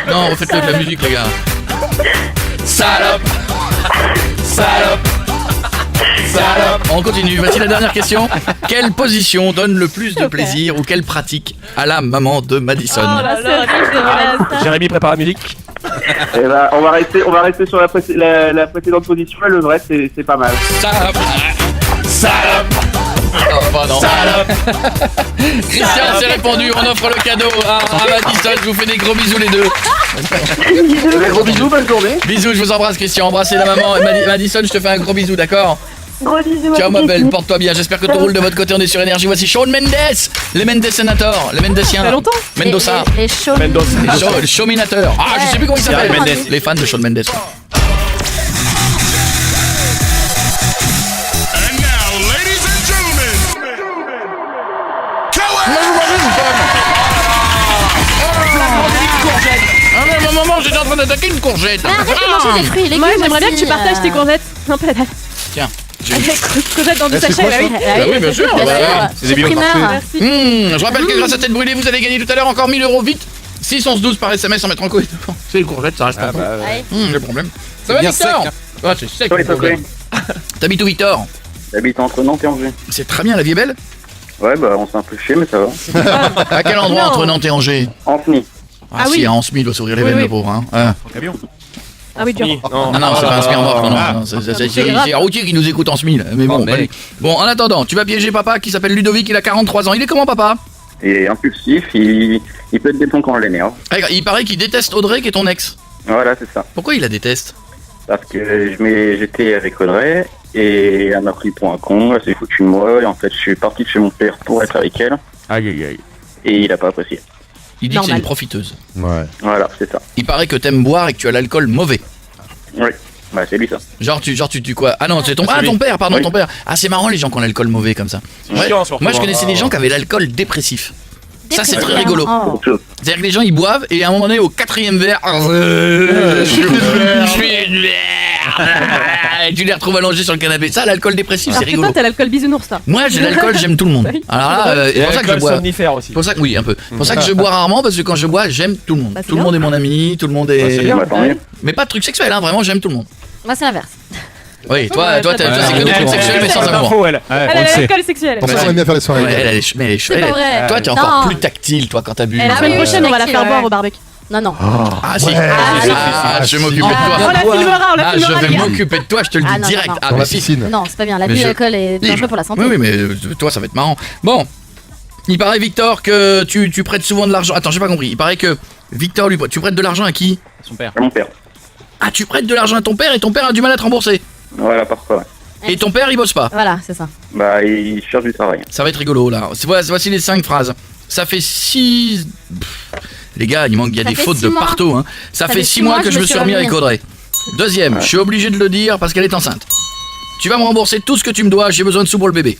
Non, refaites-le de la musique, les gars. Salope. Salope. Salope. On continue. Voici la dernière question. Quelle position donne le plus de plaisir ou quelle pratique à la maman de Madison? Oh là là, dégueulasse. Jérémy prépare la musique. Et bah, on va rester sur la précédente position. Le vrai, c'est pas mal. Salope. Salope. Oh, pardon. Christian s'est répondu, on offre le cadeau à Madison, je vous fais des gros bisous les deux. Gros bisous, bonne journée. Bisous, je vous embrasse Christian, embrassez la maman. Madison, je te fais un gros bisou, d'accord? Gros bisous. Ciao ma belle, porte-toi bien, j'espère que tout roule de votre côté, on est sur énergie. Voici Shawn Mendes, les Mendes sénateurs, les Mendesiens. Ça fait longtemps. Mendoza, Les shows. les Showminateurs. Ah, je sais plus comment ils s'appellent. Mendes. Les fans de Shawn Mendes. À un moment, j'étais en train d'attaquer une courgette. Mais arrête de manger des fruits et légumes. Moi, j'aimerais bien que tu aussi, partages tes courgettes. Un peu là. Tiens. Courgettes dans du C'est sachet, quoi, bah oui. Ah oui, bien sûr. Bien bah, sûr. C'est des Primeur. biomarqués. Merci. Je rappelle que grâce à Tête Brûlée, vous avez gagné tout à l'heure encore 1000 € vite. 6 11 12 par SMS sans mettre en cause. C'est les courgettes, ça reste pas bon. Le problème. Ça va, bien Victor? sec, Ah, c'est sec. Oui, le problème. T'habites où, Victor? J'habite entre Nantes et Angers. C'est très bien, la vie est belle. Ouais, bah, on s'est un peu chier, mais ça va. À quel endroit Non. entre Nantes et Angers? Anthony. Ah si, oui. à Ansmy, il doit s'ouvrir les Oui, veines, oui. le pauvre. Hein. Ah oui, dur. Non, c'est pas un SMI en mort, non. C'est un routier qui nous écoute en SMI, là. Mais bon, allez. Bon, en attendant, tu vas piéger papa qui s'appelle Ludovic, il a 43 ans. Il est comment, papa? Il est impulsif, il pète des plombs quand on l'énerve. Il paraît qu'il déteste Audrey, qui est ton ex. Voilà, c'est ça. Pourquoi il la déteste? Parce que j'étais avec Audrey et elle m'a pris pour un con, elle s'est foutue de moi et en fait je suis parti de chez mon père pour être avec elle Aïe aïe aïe. et il a pas apprécié. Il dit que c'est Normal. une profiteuse. Ouais. Voilà, c'est ça. Il paraît que t'aimes boire et que tu as l'alcool mauvais. Oui, bah c'est lui ça. Genre tu quoi? Ah non, c'est ton père, pardon, Oui. ton père. Ah, c'est marrant les gens qui ont l'alcool mauvais comme ça. Ouais. Chiant, surtout, Moi je hein. connaissais des gens qui avaient l'alcool dépressif. Ça c'est très rigolo. Oh. Autre chose. C'est-à-dire que les gens ils boivent et à un moment donné au 4e verre, je suis une verre. Et tu les retrouves allongés sur le canapé. Ça, l'alcool dépressif, Alors c'est que rigolo. toi, t'as l'alcool bisounours, toi. Moi j'ai l'alcool, j'aime tout le monde. Alors là, c'est pour ça que je l'alcool bois. somnifère aussi. Pour ça que oui, un peu. Pour ça que je bois rarement parce que quand je bois, j'aime tout le monde. Bah, c'est Tout le monde est mon ami, tout le monde est. c'est bien. Bah, tant mieux. Mais pas de trucs sexuels, hein. Vraiment, j'aime tout le monde. Moi, c'est l'inverse. Oui, toi, c'est que des Ouais, trucs ouais, sexuels mais sans Pas amour. d'infos, elle. Elle a l'alcool sexuel. Pour ça, on aime bien faire les soirées. Ouais, elle est mais elle est C'est pas vrai. Toi, t'es Non. encore plus tactile, toi, quand t'as bu. Et la Ah semaine oui, prochaine, on va la faire ouais. boire au barbecue. Non, non. Ah si. Ouais. Ah, je vais m'occuper de On toi. la filmera, on la Ah, je filmera. vais les gars. m'occuper de toi, je te le Ah, dis non, direct. non, non. Ah, Dans mais la si. piscine. Non, c'est pas bien. Mais L'abus je- d'alcool est dangereux pour la santé. Oui, oui, mais toi, ça va être marrant. Bon. Il paraît, Victor, que tu prêtes souvent de l'argent. Attends, j'ai pas compris. Il paraît que Victor, lui, tu prêtes de l'argent à qui? Son père. À mon père. Ah, tu prêtes de l'argent à ton père et ton père a du mal à te rembourser. Voilà, parfois. Ouais. Et ton père, il bosse pas. Voilà, c'est ça. Bah, il cherche du travail. Ça va être rigolo, là. Voici les 5 phrases. Ça fait 6... Les gars, il y a Ça des fait fautes 6 de mois. partout. Hein. Ça fait 6 mois que je me suis remis avec Audrey. Deuxième, je suis obligé de le dire parce qu'elle est enceinte. Tu vas me rembourser tout ce que tu me dois, j'ai besoin de sous pour le bébé.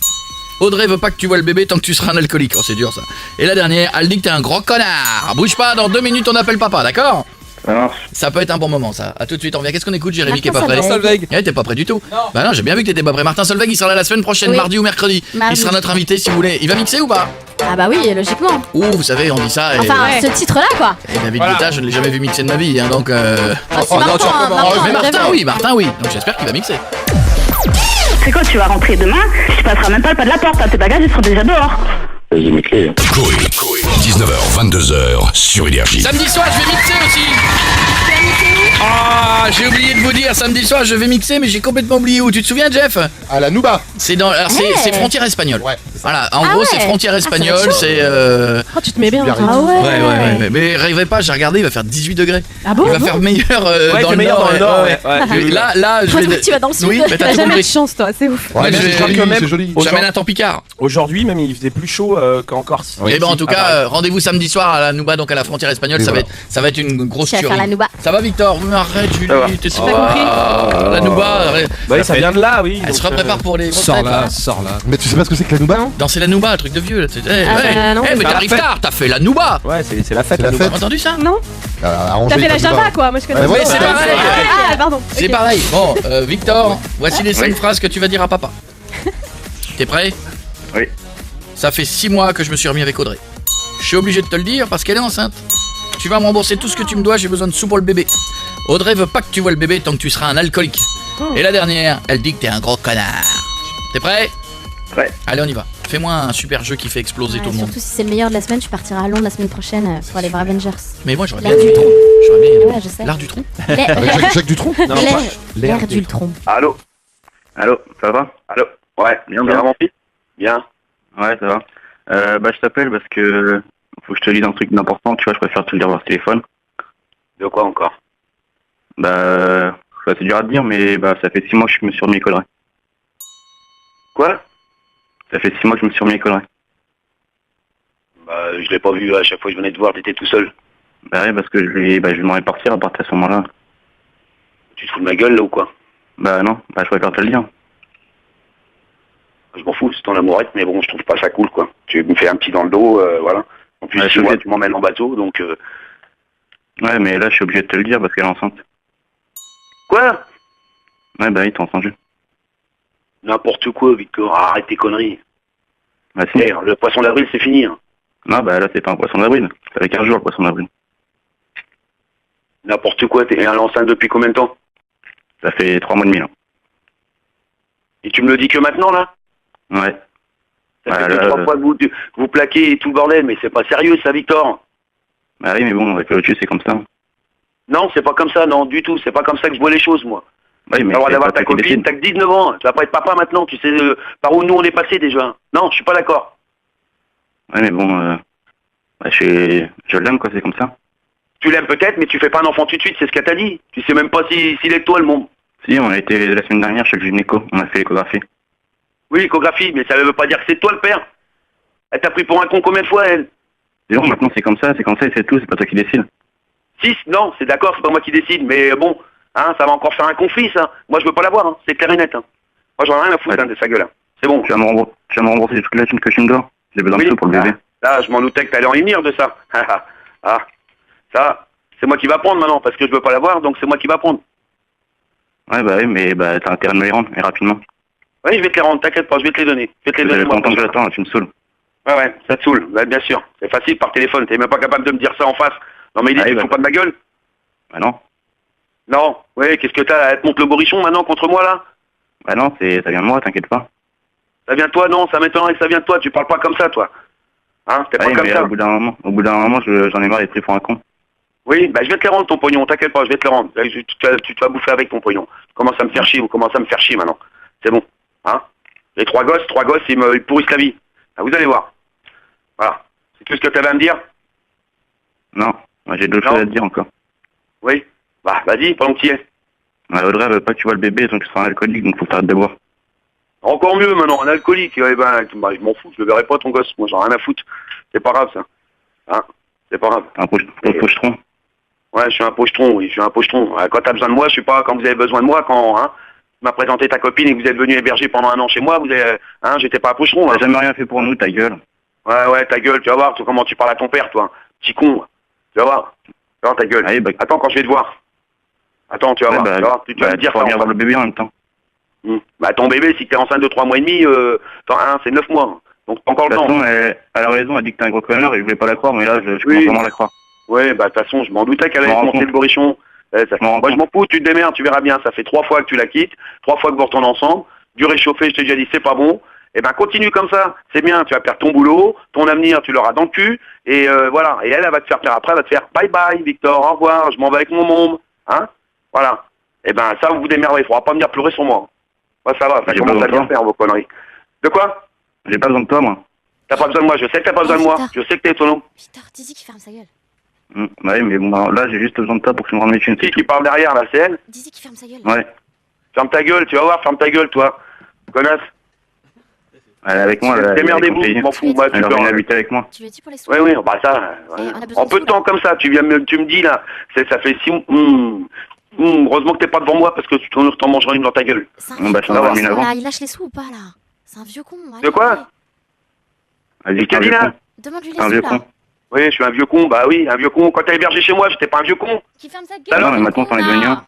Audrey veut pas que tu vois le bébé tant que tu seras un alcoolique. Oh, c'est dur ça. Et la dernière, elle dit que t'es un gros connard. Bouge pas, dans 2 minutes on appelle papa, d'accord? Ça marche. Ça peut être un bon moment ça. A tout de suite, on revient. Qu'est-ce qu'on écoute, Jérémy qui est pas Martin prêt? Solveig. Eh, t'es pas prêt du tout. Bah non, j'ai bien vu que t'étais pas prêt. Martin Solveig, il sera là la semaine prochaine, Oui. mardi ou mercredi. Mardi. Il sera notre invité si vous voulez. Il va mixer ou pas? Ah bah oui, logiquement. Ouh, vous savez, on dit ça. Et, Enfin, ouais. ce titre-là, quoi. et David Voilà. Guetta, je ne l'ai jamais vu mixer de ma vie, hein, donc. Ah, c'est Oh, non, Martin, tu recommences. Martin, Mais Martin, j'avoue. oui, Martin, oui. Donc j'espère qu'il va mixer. C'est quoi, tu vas rentrer demain, tu passeras même pas le pas de la porte, hein, tes bagages ils seront déjà dehors. J'ai mes clés. Coé, 19h, 22h sur Énergie. Samedi soir, je vais mixer aussi. Tu vas mixer où? Ah, j'ai oublié de vous dire, samedi soir, je vais mixer, mais j'ai complètement oublié où. Tu te souviens, Jeff? À la Nouba. C'est dans, alors c'est frontière espagnole. Ouais. Voilà, en gros, c'est frontière espagnole, c'est. Oh, tu te mets bien. Super toi. Ah ouais. Ouais. Mais rêvez pas, j'ai regardé, il va faire 18 degrés. Ah bon? Il va faire meilleur Ouais, dans c'est le meilleur nord. dans le nord, ouais. Là, je Moi, je vais. crois que tu vas dans le sud. Oui, mais t'as T'as tout jamais de compris. chance, toi, c'est ouf. Ouais, Ouais, mais je- c'est joli, quand même- c'est joli. J'amène un Tampicard. Aujourd'hui, même, il faisait plus chaud qu'en Corse. Et ben en tout Ah, pareil. cas, rendez-vous samedi soir à la Nouba, donc à la frontière espagnole, Et ça, voilà. ça va être une grosse Tu vas faire tuerie. la Nouba. Ça va, Victor? Mais arrête, Julie, Ça va. t'es J'ai pas compris. La Nouba, arrête. Bah oui, ça vient de là, oui. Elle donc, se prépare pour les grosses têtes, là. Sors là. Mais tu sais pas ce que c'est que la Nouba, non? Non, c'est la Nouba, un truc de vieux là. non, Mais c'est t'arrives la fête. tard, t'as fait la Nouba. Ouais, c'est la fête. C'est la nous. fête. T'as entendu ça? Non? À Angers, T'as fait la Nouba. Java, quoi. Moi, je connais. Ouais, voilà. c'est pareil. Ah, pardon. C'est Ok. pareil. Bon, Victor, voici les 5 phrases que tu vas dire à papa. T'es prêt? Oui. Ça fait 6 mois que je me suis remis avec Audrey. Je suis obligé de te le dire parce qu'elle est enceinte. Tu vas me rembourser tout ce que tu me dois, j'ai besoin de sous pour le bébé. Audrey veut pas que tu vois le bébé tant que tu seras un alcoolique. Et la dernière, elle dit que t'es un gros connard. T'es prêt? Prêt. Allez, on y va. Fais-moi un super jeu qui fait exploser tout le monde. Surtout si c'est le meilleur de la semaine, je partirai à Londres la semaine prochaine pour aller voir Avengers. Mais moi, j'aurais L'air bien du tronc. J'aurais bien Ouais, je sais. l'art du trou. Avec Jacques Dutronc. Non, L'air- pas- L'air du tronc. Allô? Allô, ça va? Allô? Ouais, bien, Ça va, mon fils? Bien. Ouais, ça va. Je t'appelle parce que faut que je te dise un truc d'important, tu vois, je préfère te le dire par téléphone. De quoi encore? C'est dur à te dire, mais ça fait 6 mois que je me suis remis à Audrey. Quoi? Ça fait 6 mois que je me suis remis à Audrey. Je l'ai pas vu à chaque fois que je venais te voir, t'étais tout seul. Bah ouais, parce que je demandais de partir à partir de ce moment-là. Tu te fous de ma gueule là ou quoi? Bah non, je préfère te le dire. Je m'en fous, c'est ton amourette, mais bon, je trouve pas ça cool quoi. Tu me fais un petit dans le dos, voilà. En plus, Ouais, chez moi, je- tu m'emmènes en bateau, donc... Ouais, mais là, je suis obligé de te le dire parce qu'elle est enceinte. Quoi? Ouais, bah oui, t'as entendu. N'importe quoi, Victor, arrête tes conneries. Bah si. Le poisson d'avril, c'est fini. Hein. Non, bah là, c'est pas un poisson d'avril. Ça fait 15 jours, le poisson d'avril. N'importe quoi, t'es enceinte depuis combien de temps? Ça fait 3 mois et demi, là. Et tu me le dis que maintenant, là? Ouais. Ça fait là, 2-3 fois que vous plaquez et tout le bordel, mais c'est pas sérieux, ça, Victor. Bah oui, mais bon, avec le c'est comme ça. Non, c'est pas comme ça, non, du tout. C'est pas comme ça que je vois les choses, moi. Oui, mais T'as le droit c'est d'avoir pas ta toi qui copine, décides. t'as que 19 ans. Tu vas pas être papa maintenant, tu sais par où nous on est passé déjà. Non, je suis pas d'accord. Ouais, mais bon, je l'aime, quoi, c'est comme ça. Tu l'aimes peut-être, mais tu fais pas un enfant tout de suite, c'est ce qu'elle t'a dit. Tu sais même pas s'il est de toi, le monde. Si, on a été la semaine dernière chez le gynéco, on a fait l'échographie. Oui, l'échographie, mais ça veut pas dire que c'est toi le père. Elle t'a pris pour un con combien de fois, elle? Dis donc, maintenant c'est comme ça, et c'est tout, c'est pas toi qui décide. 6? Non, c'est d'accord, c'est pas moi qui décide, mais bon, hein, ça va encore faire un conflit, ça. Moi, je veux pas l'avoir, hein. C'est clair et net. Hein. Moi, j'en ai rien à foutre Ouais. hein, de sa gueule. Hein. C'est bon. Tu vas me rembourser toute la thune que je me dois. J'ai besoin de Oui, tout pour le bébé. Là, je m'en doutais que t'allais en émir de ça. Ah, ça, c'est moi qui va prendre maintenant, parce que je veux pas l'avoir, donc c'est moi qui va prendre. Ouais, bah oui, mais t'as intérêt de me les rendre, et rapidement. Oui, je vais te les rendre, t'inquiète pas, je vais te les donner. Je vais te les Ça donner. fait moi, longtemps que comme ça. j'attends, là, tu me saoules. Ouais, ça te saoule, ouais, bien sûr. C'est facile par téléphone, t'es même pas capable de me dire ça en face. Non mais il dit, Ah oui, tu te fous pas de ma gueule? Bah non. Non, ouais, qu'est-ce que t'as? Elle te monte le borichon maintenant contre moi là? Bah non, ça vient de moi, t'inquiète pas. Ça vient de toi? Non, ça m'étonnerait que ça vient de toi, tu parles pas comme ça toi. Hein, t'es pas Ouais, comme mais ça. au bout d'un moment, j'en ai marre d'être pris pour un con. Oui, bah je vais te les rendre ton pognon, t'inquiète pas, je vais te le rendre. Tu te vas bouffer avec ton pognon. Tu commences à me faire chier, vous commencez à me faire chier maintenant. C'est bon, hein? Les trois gosses, ils me pourrissent la vie. Ah, vous allez voir. Voilà. C'est tout ce que t'avais à me dire? Non, moi, j'ai d'autres Non. choses à te dire encore. Oui. Bah vas-y, pendant que tu y es. Ouais, Audrey, elle veut pas que tu vois le bébé, donc tu seras un alcoolique, donc faut que t'arrêtes de boire. Encore mieux maintenant, un alcoolique. Ouais, je m'en fous, je le verrai pas ton gosse. Moi j'en ai rien à foutre. C'est pas grave ça. Hein? C'est pas grave. T'es un pochetron. Ouais, je suis un pochetron, oui, je suis un pochetron. Quand t'as besoin de moi, je suis pas quand vous avez besoin de moi, quand hein, tu m'as présenté ta copine et que vous êtes venu héberger pendant 1 an chez moi, vous avez, hein, j'étais pas un pochetron. T'as Hein. jamais rien fait pour nous, ta gueule. Ouais, ta gueule, tu vas voir comment tu parles à ton père, toi. Petit con. Tu vas voir. Tu vas voir ta gueule. Allez, bah, Attends quand je vais te voir. Attends, tu vas voir. Tu vas voir. Tu vas me dire tu vas ça. venir voir le bébé en même temps. Bah ton bébé, si t'es enceinte de 3 mois et demi, c'est 9 mois. Donc t'as encore De le toute temps. façon, elle a raison, elle dit que t'es un gros connard et je voulais pas la croire, mais là, je Oui. commence vraiment à la croire. Ouais, bah de toute façon, je m'en doutais qu'elle Je allait m'en te rends monter compte. le borichon. Moi, je m'en fous, tu te démerdes, tu verras bien. Ça fait 3 fois que tu la quittes, 3 fois que vous retournez ensemble. Du réchauffé, je t'ai déjà dit, c'est pas bon. Eh ben, continue comme ça. C'est bien, tu vas perdre ton boulot, ton avenir, tu l'auras dans le cul. Et voilà. Et elle va te faire plaire après, elle va te faire bye bye, Victor, au revoir, je m'en vais avec mon môme. Hein? Voilà. Et ben ça, vous vous démerdez. Il faudra pas venir pleurer sur moi. Ouais, ça va, ça J'ai commence pas à bien besoin. faire vos conneries. De quoi? J'ai pas besoin de toi, moi. T'as pas besoin de moi, je sais que t'as pas besoin de moi. Je sais que t'es autonome. Putain, dis-y qu'il ferme sa gueule. Ouais, mais bon, bah, là, j'ai juste besoin de toi pour que tu me rendes mes thunes. Qui parle derrière, là, c'est elle? Dis-y qu'il ferme sa gueule. Ouais. Ferme ta gueule, tu vas voir, ferme ta gueule, toi. Connasse. Elle est avec moi, là. Démerdez-vous, je m'en fous. Bah, tu Elle peux. vient habiter avec moi. Tu veux dire pour les sous? Oui, oui, bah ça. En peu de temps comme ça, tu me dis là, ça fait 6 mois. Heureusement que t'es pas devant moi parce que tu t'en mangeras une dans ta gueule. Bah, je t'en aurai une avant. Là, il lâche les sous ou pas là? C'est un vieux con. De quoi? Vas-y, Qu'est-ce qu'il a? Demande-lui les un sous vieux là. con. Oui, je suis un vieux con, bah oui, un vieux con. Quand t'as hébergé chez moi, j'étais pas un vieux con. Qui ferme sa gueule. Ah non, mais maintenant, t'en es devenu un.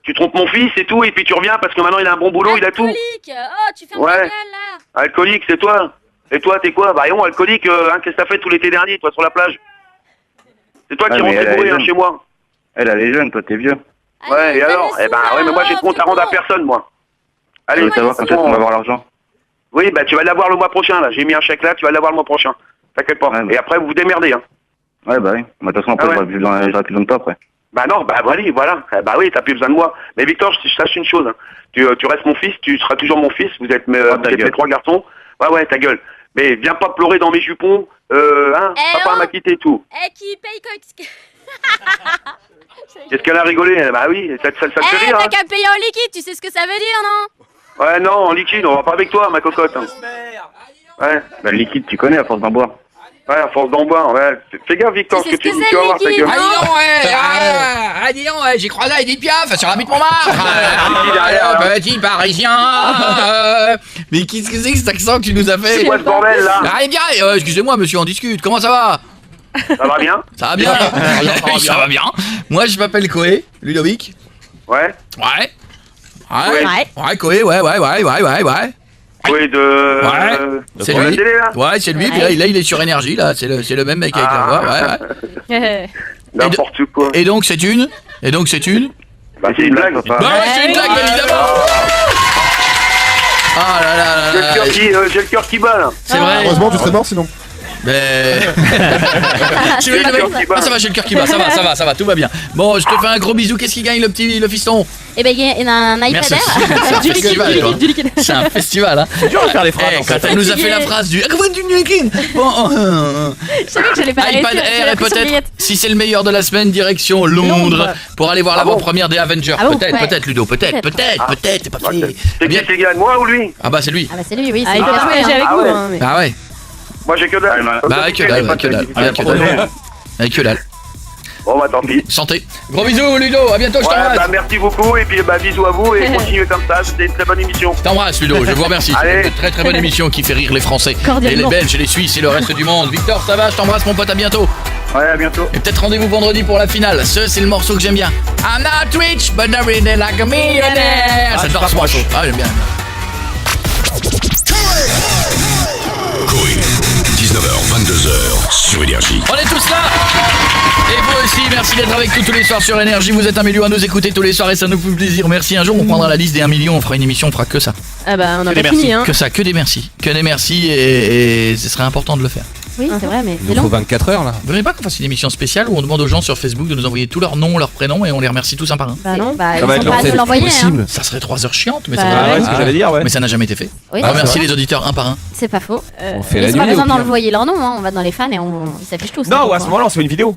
Tu trompes mon fils et tout, et puis tu reviens parce que maintenant il a un bon boulot, il a tout. Alcoolique. Oh, tu fermes ta Ouais. gueule là. Alcoolique, c'est toi. Et toi, t'es quoi? Bah non, alcoolique, hein, qu'est-ce que t'as fait tout l'été dernier, toi, sur la plage? C'est toi qui Ah, mais rentrais elle bourré est hein, jeune. chez moi. Elle est jeune, toi, t'es vieux. Ouais, et alors? Eh ben ouais, mais moi j'ai de compte à rendre à personne, moi. Je Allez, veux savoir quand est-ce qu'on va avoir l'argent. Oui, bah tu vas l'avoir le mois prochain, là. J'ai mis un chèque là, tu vas l'avoir le mois prochain. T'inquiète pas. Et après, vous vous démerdez, hein. Ouais, bah oui. Bah, de toute façon, après, Ah ouais. j'aurai plus besoin de toi, après. Bah non, bah voilà. Bah oui, t'as plus besoin de moi. Mais Victor, je sache une chose. Hein. Tu restes mon fils, tu seras toujours mon fils. Vous êtes mes trois garçons. Ouais, ta gueule. Mais viens pas pleurer dans mes jupons. Papa m'a quitté et tout. Eh, qui paye quoi? Qu'est-ce qu'elle a rigolé? Bah oui, ça te fait Eh, rire. t'as Hein. qu'à payer en liquide, tu sais ce que ça veut dire, non? Ouais, non, en liquide, on va pas avec toi, ma cocotte. Hein. Ouais. Bah, le liquide, tu connais à force d'en boire. Ouais, à force d'en boire. Ouais. Fais gaffe, Victor, ce que tu dis, tu vas voir ta gueule. Dis donc, j'ai croisé Edith Piaf sur la butte Montmartre. derrière, hein. Petit parisien. Mais qu'est-ce que c'est que cet accent que tu nous as fait? C'est quoi ce bordel là? Allez bien, excusez-moi monsieur, on discute. Comment ça va? Ça va bien? Ça va bien. Oui, ça va bien. Moi je m'appelle Koé, Ludovic. Ouais. Ouais, Koé, ouais. Oui, C'est de la lui. télé, là? Ouais, c'est lui. Puis là, il est sur énergie là. C'est le même mec avec la voix. Ouais. N'importe quoi. Et donc c'est une. Bah c'est une blague. Bah ouais, c'est une blague évidemment. Ah là là. J'ai le cœur qui bat là. C'est vrai. Heureusement, tu serais mort sinon. Mais ça va, j'ai le cœur qui bat, ça va, tout va bien. Bon, je te fais un gros bisou. Qu'est-ce qu'il gagne le fiston? Eh ben, il y a un iPad Merci. Air. C'est un festival, toi. C'est un festival, hein. C'est dur de faire les phrases. Quand elle nous a fait la phrase du Je savais que j'allais pas iPad réussir, Air et peut-être, si c'est le meilleur de la semaine, direction Londres pour aller voir l'avant-première des Avengers. Ah bon, Peut-être, Ludo, peut-être, c'est pas fait. C'est qui c'est gagne, moi ou lui? Ah bah c'est lui. Ah bah c'est lui, oui. Ah, il peut pas voyager avec nous. Hein, mais... Ah ouais. Moi j'ai que dalle. Bah que dalle. Avec que dalle. Bon bah tant pis. Santé. Gros bisous Ludo, à bientôt, je t'embrasse. Bah merci beaucoup et puis bah bisous à vous et continuez comme ça, c'était une très bonne émission. Je t'embrasse Ludo, je vous remercie. C'est Allez. une très bonne émission qui fait rire les Français, et les Cordialement. Belges, et les Suisses et le reste du monde. Victor, ça va, je t'embrasse mon pote, à bientôt. Ouais, à bientôt. Et peut-être rendez-vous vendredi pour la finale. C'est le morceau que j'aime bien. I'm not rich, but I really like a millionaire. J'adore ce morceau. Ah, j'aime bien. Coé, 19h, 22h, sur Énergie. On est tous là. Et vous aussi, merci d'être avec nous tous les soirs sur Énergie. Vous êtes 1 million à nous écouter tous les soirs et ça nous fait plaisir. Merci. Un jour, on prendra la liste des 1 million. On fera une émission, on fera que ça. Ah bah on a Que des pas fini, hein. Que ça, que des merci. Que des merci et ce serait important de le faire. Oui, c'est vrai, mais Il c'est nous faut long. 24 heures là. Vous voudriez pas qu'on fasse une émission spéciale où on demande aux gens sur Facebook de nous envoyer tous leurs noms, leurs prénoms et on les remercie tous un par un? Bah non, bah Ça va ils être sont pas à nous l'enfer, l'envoyer, hein. possible. Ça serait 3 heures chiantes, mais Bah ça Ah va. ouais, ce que j'allais dire, ouais. Mais ça n'a jamais été fait. Oui, On c'est remercie vrai. les auditeurs un par un. C'est pas faux. On fait Ils la ont pas nuit. besoin au pire. d'envoyer leur nom, hein. On va dans les fans et ils s'affichent tous. Non, hein, ou à ce donc, moment-là, on se fait une vidéo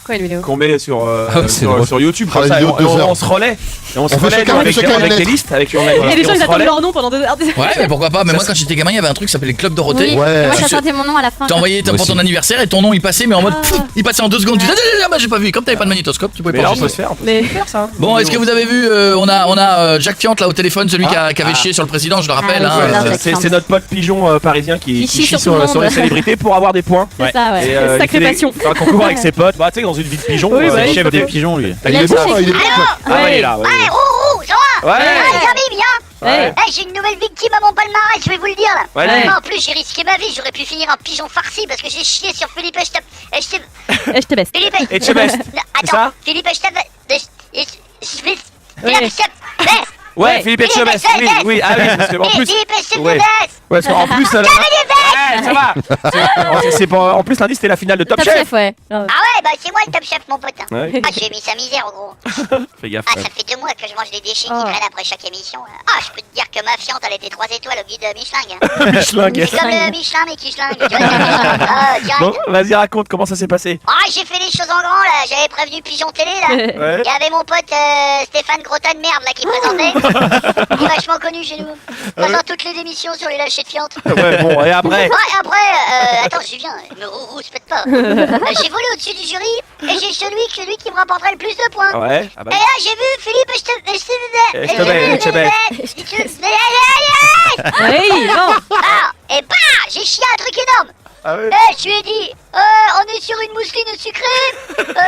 Quoi, une vidéo? qu'on met sur, ouais, c'est drôle. sur YouTube. Ah, Comme une ça, vidéo de 2 heures. on se relaie. Et on se fait relaie chacun avec une des lettre. listes. Avec Et les gens, on ils se attendent relaie. leur nom pendant 2 heures. Ouais, mais pourquoi pas. Mais moi, quand j'étais gamin, il y avait un truc qui s'appelait le Club Dorothée. Oui. Ouais. Moi, Tu j'ai sais- chanté mon nom à la fin. T'envoyais pour ton anniversaire et ton nom il passait, mais en mode pfff, il passait en 2 secondes. Tu disais, ah, bah j'ai pas vu. Comme t'avais pas de magnétoscope, tu pouvais Mais pas là, on peut enregistrer. se faire. Mais ça. Bon, est-ce que vous avez vu, on a Jacques Fiante là au téléphone, celui qui avait chié sur le président, je le rappelle. Ah, hein, oui, j'adore Jacques C'est Fiante. notre pote pigeon parisien qui chie chie sur tout le sur les monde. célébrités pour avoir des points. c'est ça, ouais. Et, Sacrée il fait des- passion. il fait un concours avec ses potes. Bah, tu sais, dans une vie de pigeon. Oui, bah oui, Chef faut des que- pigeons lui. Il a est touché. bon, il est bon. Ah ouais, il est là. Ouais. Rourou, ça va? Ouais. Les amis, viens. Ouais. J'ai une nouvelle victime à mon palmarès, je vais vous le dire là. Ouais. En plus, j'ai risqué ma vie, j'aurais pu finir en pigeon farci parce que j'ai chié sur Philippe et je tape. Eh, je te baisse. Philippe Et tu best. Non, C'est ça attends, Philippe et je tape. Ouais. Ouais, Philippe Etchebest. Oui, oui. Ah oui, parce qu'en plus. Philippe et je Ouais. tape. Ouais, parce qu'en plus, là. ça va. C'est pas... En plus, lundi, c'était la finale de Top Chef. Ouais. Ah ouais, bah c'est moi le Top Chef, mon pote. Ouais. Ah, j'ai mis sa misère, en gros. Fais gaffe. Ah, ça fait 2 mois que je mange des déchets qui traînent après chaque émission. Ah, je peux te dire que ma fiante, elle était 3 étoiles au guide Michelin. Michelin, C'est comme le Michelin, mais qui schlingue. Tu vois, ah, direct. Bon, vas-y, raconte comment ça s'est passé. Ah, j'ai fait les choses en grand, là. J'avais prévenu Pigeon Télé, là. Ouais. Il y avait mon pote Stéphane Crottin de merde, là, qui présentait. Il est vachement connu chez nous. Il présente toutes les émissions sur les lâchers de fientes. Ouais, bon, et après Ouais, et après, attends, Julien, me rouspète pas. J'ai volé au-dessus du jury et j'ai celui qui me rapporterait le plus de points. Ouais, ah bah. Et là, j'ai vu Philippe, je te Oui, non. Et bah, j'ai chié un truc énorme. Ah ouais. Je lui ai dit, on est sur une mousseline sucrée,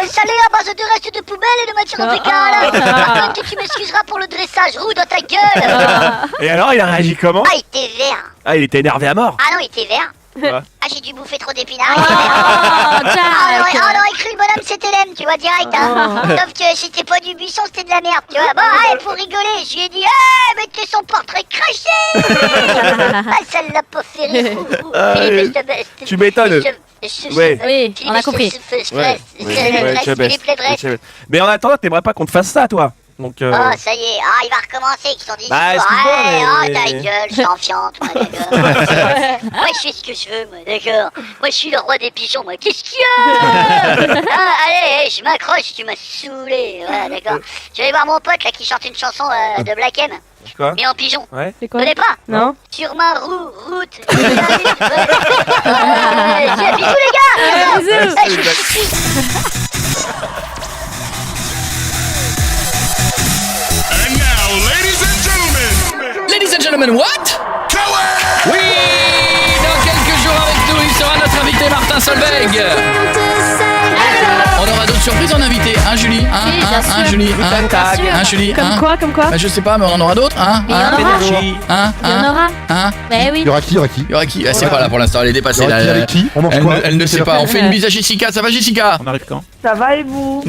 salée à base de restes de poubelle et de matière fécale. Par contre, tu m'excuseras pour le dressage roux dans ta gueule. Et alors, il a réagi comment? Ah, il était vert. Ah, il était énervé à mort. Ah non, il était vert. Ouais. Ah, j'ai dû bouffer trop d'épinards. On aurait cru le bonhomme c'était l'aime, tu vois, direct. Hein. Sauf que c'était pas du buisson, c'était de la merde, tu vois. Bon, allez, pour rigoler, je lui ai dit, mettez son portrait craché. Ah, ça l'a pas fait rire. Tu m'étonnes. Ouais. Oui, on a compris. Philippe Lebrest. Mais en attendant, t'aimerais pas qu'on te fasse ça, toi? Donc, Oh, ça y est, il va recommencer, ils sont dit, Bah, excuse-moi, mais- ta gueule, je t'en fiante, moi, d'accord. Moi, je fais ce que je veux, moi, d'accord. Moi, je suis le roi des pigeons, moi, qu'est-ce qu'il y a? Allez, je m'accroche, tu m'as saoulé, ouais, d'accord. Je vais aller voir mon pote, là, qui chante une chanson de Black M, quoi? mais en pigeon. Ouais. C'est Tu quoi? connais pas? Non. Sur ma route. Bisous, les gars. Bisous. Je suis Ladies and gentlemen, what? Oui, dans quelques jours avec nous, il sera notre invité Martin Solveig. On aura d'autres surprises en invité, hein Julie? Hein Julie? Hein Julie? Comme quoi, comme quoi? Bah, je sais pas, mais on en aura d'autres, hein? Il y en aura. Énergie. Hein? Il y en aura. Hein? Mais oui. Il y aura qui? Il y aura qui? Elle sait pas là pour l'instant, elle est Il y dépassée aura là. qui avec qui? On mange quoi? Elle ne sait pas. On fait une bise à Jessica, ça va Jessica? On arrive quand? Ça va et vous?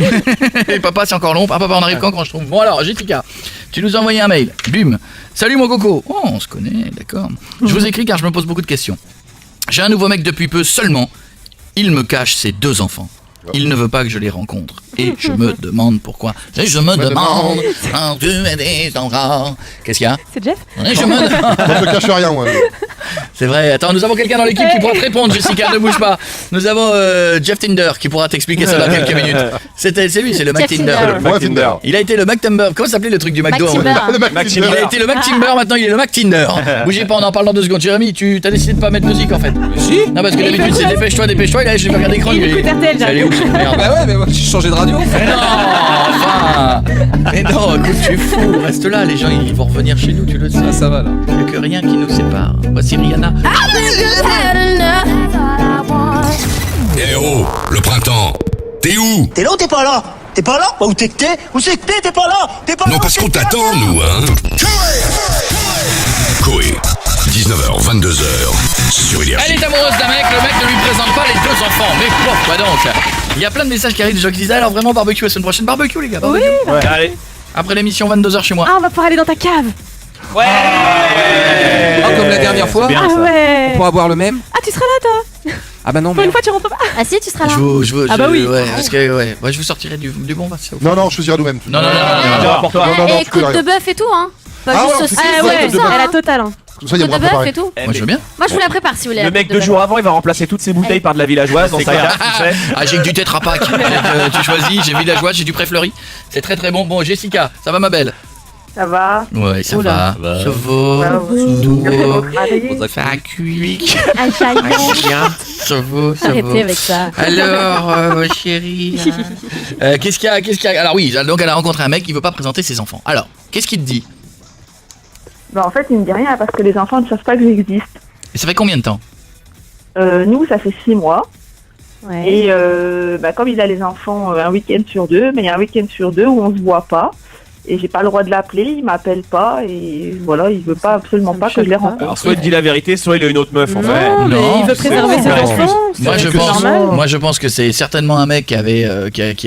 Et papa, c'est encore long. Ah, papa, on arrive quand je trouve? Bon alors, Jessica, tu nous as envoyé un mail. Bum. Salut mon coco. Oh, on se connaît, d'accord. Je vous écris car je me pose beaucoup de questions. J'ai un nouveau mec depuis peu seulement. Il me cache ses 2 enfants. Il ne veut pas que je les rencontre. Et je me demande pourquoi. Et je me demande quand tu es des enfants. Qu'est-ce qu'il y a? C'est Jeff? Et je me demande. Moi, je te cache rien, moi. C'est vrai. Attends, nous avons quelqu'un dans l'équipe qui pourra te répondre, Jessica, ne bouge pas. Nous avons Jeff Tinder qui pourra t'expliquer ça dans quelques minutes. C'est lui, c'est le Mac Jeff Tinder. Tinder. Moi, Tinder. Il a été le Mac Timber. Comment s'appelait le truc du McDo? Mac Timber. Le Mac Mac Tinder. Il a été le Mac Timber, maintenant il est le Mac Tinder. Bougez pas, on en parle dans 2 secondes. Jérémy, tu t'as décidé de pas mettre musique en fait? Si. Non, parce que d'habitude c'est dépêche-toi, et là je vais pas regarder l'écran. Il écoute RTL, Elle est où cette merde? Bah ouais, mais moi j'ai changé de radio. Mais non, enfin. Mais non, écoute, tu es fou. Reste là, les gens ils vont revenir chez nous, tu le sais. Ah, ça va là. Il n'y a que rien qui nous sépare. Voici Rihanna. Eh oh, le printemps. T'es où? T'es là ou t'es pas là? T'es pas là? Bah où t'es que t'es? Où c'est que t'es pas là? T'es pas Non, parce qu'on t'attend, nous, hein. Coé. 19h, 22h. Sur Elle Énergie. est amoureuse d'un mec, le mec ne lui présente pas les 2 enfants. Mais pourquoi donc? Il y a plein de messages qui arrivent, des gens qui disent alors vraiment barbecue la semaine prochaine. Barbecue les gars, barbecue. Ouais. Allez. Après l'émission 22h chez moi. Ah, on va pouvoir aller dans ta cave. Ouais. Ah, comme la dernière fois. Bien, Ah ça. ouais. On pourra boire le même. Ah, tu seras là, toi. Ah bah non, Pour mais. une fois, tu rentres pas. Ah si, tu seras là. Ah bah oui. Ouais, parce que ouais, je vous sortirai du bon va. Non, je choisirai nous-mêmes. Non. Pour toi. Non, Et tu peux côte rien. de bœuf et tout, hein. Pas Ah juste ouais, saucisse. Ah ouais, tout ça, elle a hein. total. Hein. Tout ça, il y a Côte moi de bœuf et préparé. tout. Moi je veux bien. Moi, je vous la prépare si vous voulez. Le mec 2 jours avant, il va remplacer toutes ses bouteilles par de la villageoise dans sa cave, tu sais. Ah, j'ai que du Tetra Pak. Tu choisis, j'ai villageois, j'ai du préfleuri. C'est très très bon. Bon, Jessica, ça va ma belle? Ça va? Ouais, ça va. Ça va. Ça cuit. Ah, Ça va, ça Arrêtez va. avec ça. Alors, chérie. Qu'est-ce qu'il y a? Alors oui, donc elle a rencontré un mec qui veut pas présenter ses enfants. Alors, qu'est-ce qu'il te dit? Bah en fait, il me dit rien parce que les enfants ne savent pas que j'existe. Et ça fait combien de temps? Nous, ça fait 6 mois. Ouais. Et comme il a les enfants un week-end sur 2, mais il y a un week-end sur 2 où on se voit pas. Et j'ai pas le droit de l'appeler, il m'appelle pas. Et voilà, il veut pas absolument pas que je les rencontre. Alors soit il te dit la vérité, soit il a une autre meuf en fait. Non, mais il veut préserver ses enfants. Moi je pense que c'est certainement un mec qui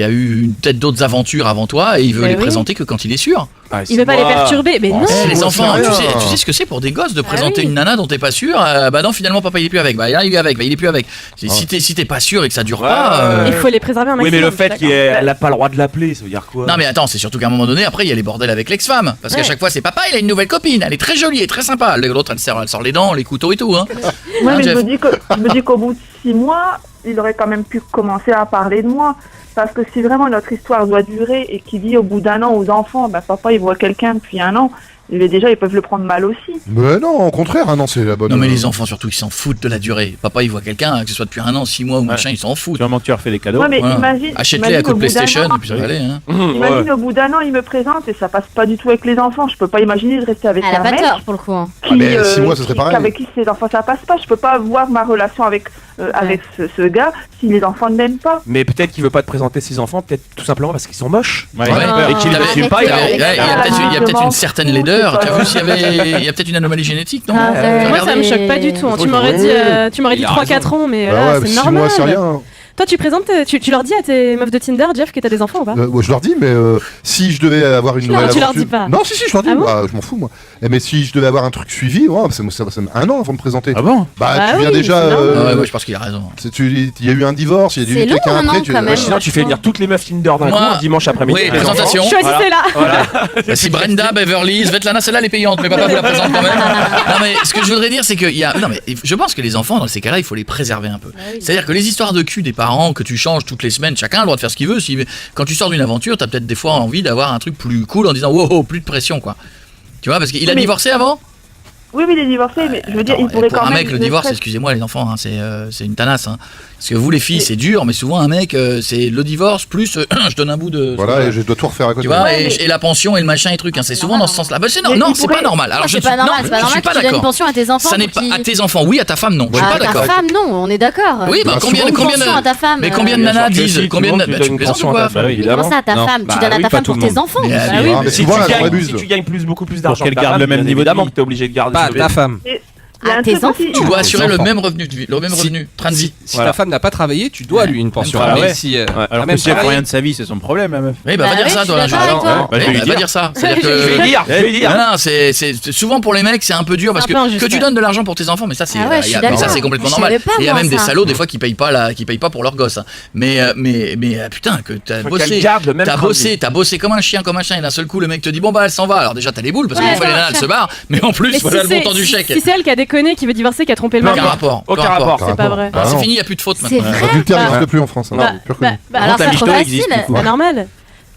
a eu peut-être d'autres aventures avant toi et il veut Mais les oui. présenter que quand il est sûr. Il veut pas les perturber, mais non. Les enfants, tu sais ce que c'est pour des gosses de présenter une nana dont t'es pas sûr. Bah non, finalement papa il est plus avec. Bah là il est avec. Bah il est plus avec. Si t'es pas sûr et que ça dure pas. Il faut les préserver un maximum. Oui, mais le fait qu'elle a pas le droit de l'appeler, ça veut dire quoi? Non mais attends, c'est surtout qu'à un moment donné, après il y a les bordels avec l'ex-femme. Parce qu'à chaque fois c'est papa, il a une nouvelle copine, elle est très jolie et très sympa. L'autre elle sort les dents, les couteaux et tout. Hein. Ouais, mais je me dis qu'au bout de 6 mois, il aurait quand même pu commencer à parler de moi. Parce que si vraiment notre histoire doit durer et qu'il dit au bout d'un an aux enfants, bah papa il voit quelqu'un depuis 1 an, mais déjà ils peuvent le prendre mal aussi. Mais non, au contraire, c'est la bonne. Non mais les enfants surtout ils s'en foutent de la durée. Papa il voit quelqu'un, que ce soit depuis 1 an, 6 mois ou machin, ils s'en foutent. Tu vas tu leur fais des cadeaux. Ouais, mais imagine. Achète-les à coup de PlayStation et puis ça va aller. Hein. Imagine au bout d'1 an il me présente et ça passe pas du tout avec les enfants. Je peux pas imaginer de rester avec un mec. Pour le coup. Mais 6 mois ce serait pareil. Avec qui ses enfants ça passe pas. Je peux pas voir ma relation avec ce gars si les enfants ne m'aiment pas. Mais peut-être qu'il veut pas te présenter ses enfants, peut-être tout simplement parce qu'ils sont moches. Et qu'il ne pas. Il y a peut-être une certaine laideur. Tu as vu s'il y avait. Il y a peut-être une anomalie génétique, non? Moi ça me choque pas du tout. Tu m'aurais dit 3-4 ans, mais là c'est normal. 6 mois c'est rien. Toi, tu leur dis à tes meufs de Tinder, Jeff, que t'as des enfants ou pas? Je leur dis, mais si je devais avoir une nouvelle aventure... Tu leur dis pas? Non, si, je leur dis, je m'en fous, moi. Mais si je devais avoir un truc suivi, ça me 1 an avant de me présenter. Ah bon? Tu viens déjà... Ouais, je pense qu'il a raison. Il y a eu un divorce, il y a eu quelqu'un après... Sinon, tu fais venir toutes les meufs Tinder d'un coup, un dimanche après-midi. Oui, présentation. Choisissez-la. Si Brenda, Beverly, Svetlana, celle-là, elle est payante, mais papa vous la présente quand même. Non, mais ce que je voudrais dire, c'est que je pense que les enfants, dans ces cas-là, il faut les préserver un peu. C'est-à-dire que les histoires de cul des parents que tu changes toutes les semaines, chacun a le droit de faire ce qu'il veut. Quand tu sors d'une aventure, t'as peut-être des fois envie d'avoir un truc plus cool en disant wow, plus de pression quoi. Tu vois, parce qu'il a divorcé avant. Oui, il est divorcé, mais je veux dire, il pourrait quand même... Pour un mec, le divorce, excusez-moi les enfants, c'est une tanasse. Hein. Parce que vous les filles, c'est dur, mais souvent un mec, c'est le divorce plus je donne un bout de... Voilà, et je dois tout refaire à côté. Tu vois, et la pension et le machin et truc, c'est souvent dans ce sens-là. Bah, c'est pas normal. Alors, c'est pas normal que tu donnes une pension à tes enfants. Ça n'est pas à tes enfants, oui, à ta femme, non. Je suis pas d'accord. À ta femme, non, on est d'accord. Oui, bah combien de... à ta femme. Mais combien de nanas disent combien de... Tu donnes une pension à ta femme, évidemment. Comment ça à ta femme? Tu donnes à ta femme pour tes enfants. Si tu gagnes beaucoup plus d'argent qu'elle garde le même niveau de vie, t'es obligé de garder pas ta femme. À tes enfants. Tu dois assurer le même revenu, train de vie. Si ta femme n'a pas travaillé, tu dois lui une pension. Mais si alors que si elle fait rien de sa vie, c'est son problème, la meuf. Oui, va dire ça, toi. Va dire ça. Je vais dire. Non, c'est souvent pour les mecs, c'est un peu dur parce que tu donnes de l'argent pour tes enfants, mais ça c'est complètement normal. Et il y a même des salauds des fois qui payent pas pour leurs gosses. Mais putain, que t'as bossé comme un chien, comme un chien, et d'un seul coup le mec te dit bon bah elle s'en va. Alors déjà t'as les boules parce que des fois les nanas elles se barrent, mais en plus voilà le montant du chèque. Si c'est elle qui a déconné, qui veut divorcer, qui a trompé le mari. Aucun rapport. C'est pas vrai. C'est fini, il n'y a plus de faute maintenant. L'adultère n'existe plus en France. Alors c'est trop facile. C'est pas normal.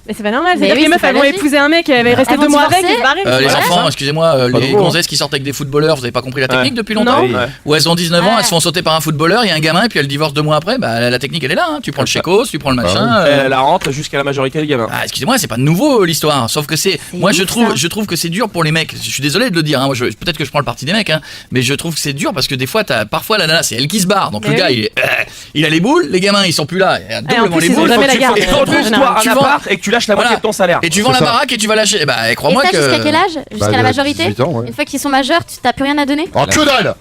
Mais c'est pas normal, c'est-à-dire que les meufs elles vont épouser un mec, elle va rester 2 mois avec, ils se barrer. Les enfants, excusez-moi, les gonzesses qui sortent avec des footballeurs, vous avez pas compris la technique depuis longtemps? Ou elles ont 19 ans, elles se font sauter par un footballeur, il y a un gamin et puis elles divorcent 2 mois après, bah la technique elle est là, hein. Tu prends le chécos, tu prends le machin. Elle rentre jusqu'à la majorité des gamins. Excusez-moi, c'est pas nouveau l'histoire, sauf que moi je trouve que c'est dur pour les mecs. Je suis désolé de le dire, hein. Peut-être que je prends le parti des mecs, hein. Mais je trouve que c'est dur parce que des fois parfois la nana c'est elle qui se barre, donc le gars il a les boules, les gamins ils sont plus là, il a doublement les boules. Et en plus toi un appart et que tu lâches la moitié de ton salaire. Et tu vends la baraque et tu vas lâcher. Bah, crois-moi que. Jusqu'à quel âge? Jusqu'à la majorité? 18 ans, ouais. Une fois qu'ils sont majeurs, t'as plus rien à donner? Oh, que dalle!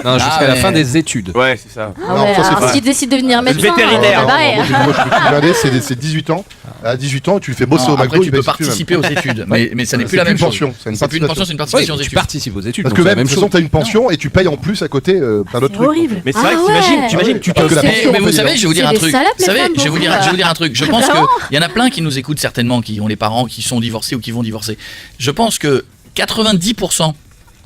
Non, jusqu'à la fin des études. Ouais, c'est ça. Alors s'ils décident de devenir médecin, vétérinaire. Moi, je peux te c'est 18 ans. À 18 ans, tu le fais bosser au McDo. Tu peux participer aux études. Mais ça n'est plus la même chose. C'est plus une pension, c'est une participation aux études. Tu participes aux études. Parce que même, de toute façon, t'as une pension et tu payes en plus à côté plein d'autres trucs. C'est horrible. Mais c'est vrai que t'imagines, tu te. Mais vous savez, je vais vous dire un truc. Vous savez, je vais vous dire un truc. Je pense qu'il y en a plein qui nous écoutent certainement, qui ont les parents qui sont divorcés ou qui vont divorcer. Je pense que 90%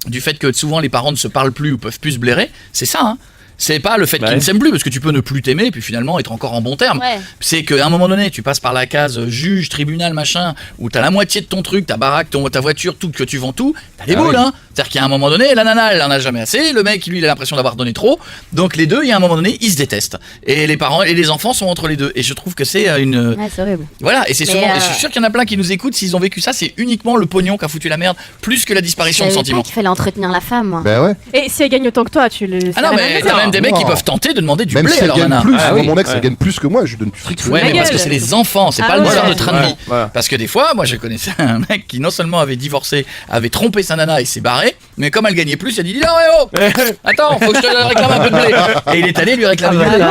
du fait que souvent les parents ne se parlent plus ou peuvent plus se blairer, c'est ça, hein. C'est pas le fait qu'ils ne s'aiment plus, parce que tu peux ne plus t'aimer, puis finalement être encore en bon terme. Ouais. C'est qu'à un moment donné, tu passes par la case juge, tribunal, machin, où t'as la moitié de ton truc, ta baraque, ta voiture, tout, que tu vends tout, t'as des boules, hein. C'est-à-dire qu'à un moment donné, la nana, elle en a jamais assez, le mec, lui, il a l'impression d'avoir donné trop. Donc les deux, il y a un moment donné, ils se détestent. Et les parents et les enfants sont entre les deux. Et je trouve que c'est une. Ouais, c'est horrible. Voilà, et c'est souvent. Et je suis sûr qu'il y en a plein qui nous écoutent, s'ils ont vécu ça, c'est uniquement le pognon qui a foutu la merde, plus que la disparition de sentiments. Il fallait entretenir la femme, moi. Ben ouais. Et si elle gagne autant que toi, tu le. Ah non, mais t'as même des mecs qui peuvent tenter de demander du même blé si elle alors gagne nana. plus, mon ex elle gagne plus que moi, je lui donne plus fric. Ouais, mais parce que c'est les enfants, c'est pas le bonheur de train de vie. Parce que des fois, moi je connaissais un mec qui non seulement avait divorcé, avait trompé sa nana et s'est barré. barrer, mais comme elle gagnait plus, elle dit non, oh, attends, faut que je te réclame un peu de blé. Et il est allé lui réclamer du blé.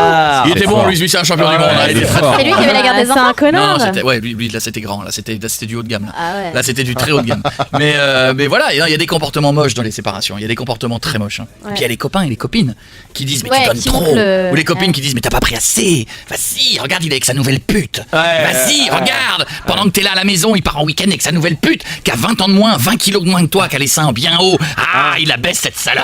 Il était bon, lui, c'est un champion du monde. Il était très fort. C'est lui qui avait la garde des enfants. C'est un connard. Non, lui, là c'était grand, là c'était du haut de gamme. Là, ouais. Là c'était du très haut de gamme. Mais voilà, il y a des comportements moches dans les séparations, il y a des comportements très moches. Hein. Ouais. Puis il y a les copains et les copines qui disent mais Ouais, tu donnes qui trop. montrent Ou les copines qui disent mais t'as pas pris assez. Vas-y, regarde, il est avec sa nouvelle pute. Vas-y, regarde. Pendant que t'es là à la maison, il part en week-end avec sa nouvelle pute qui a 20 ans de moins, 20 kilos de moins que toi, qui a les seins bien hauts. Ah, il la baisse cette salope.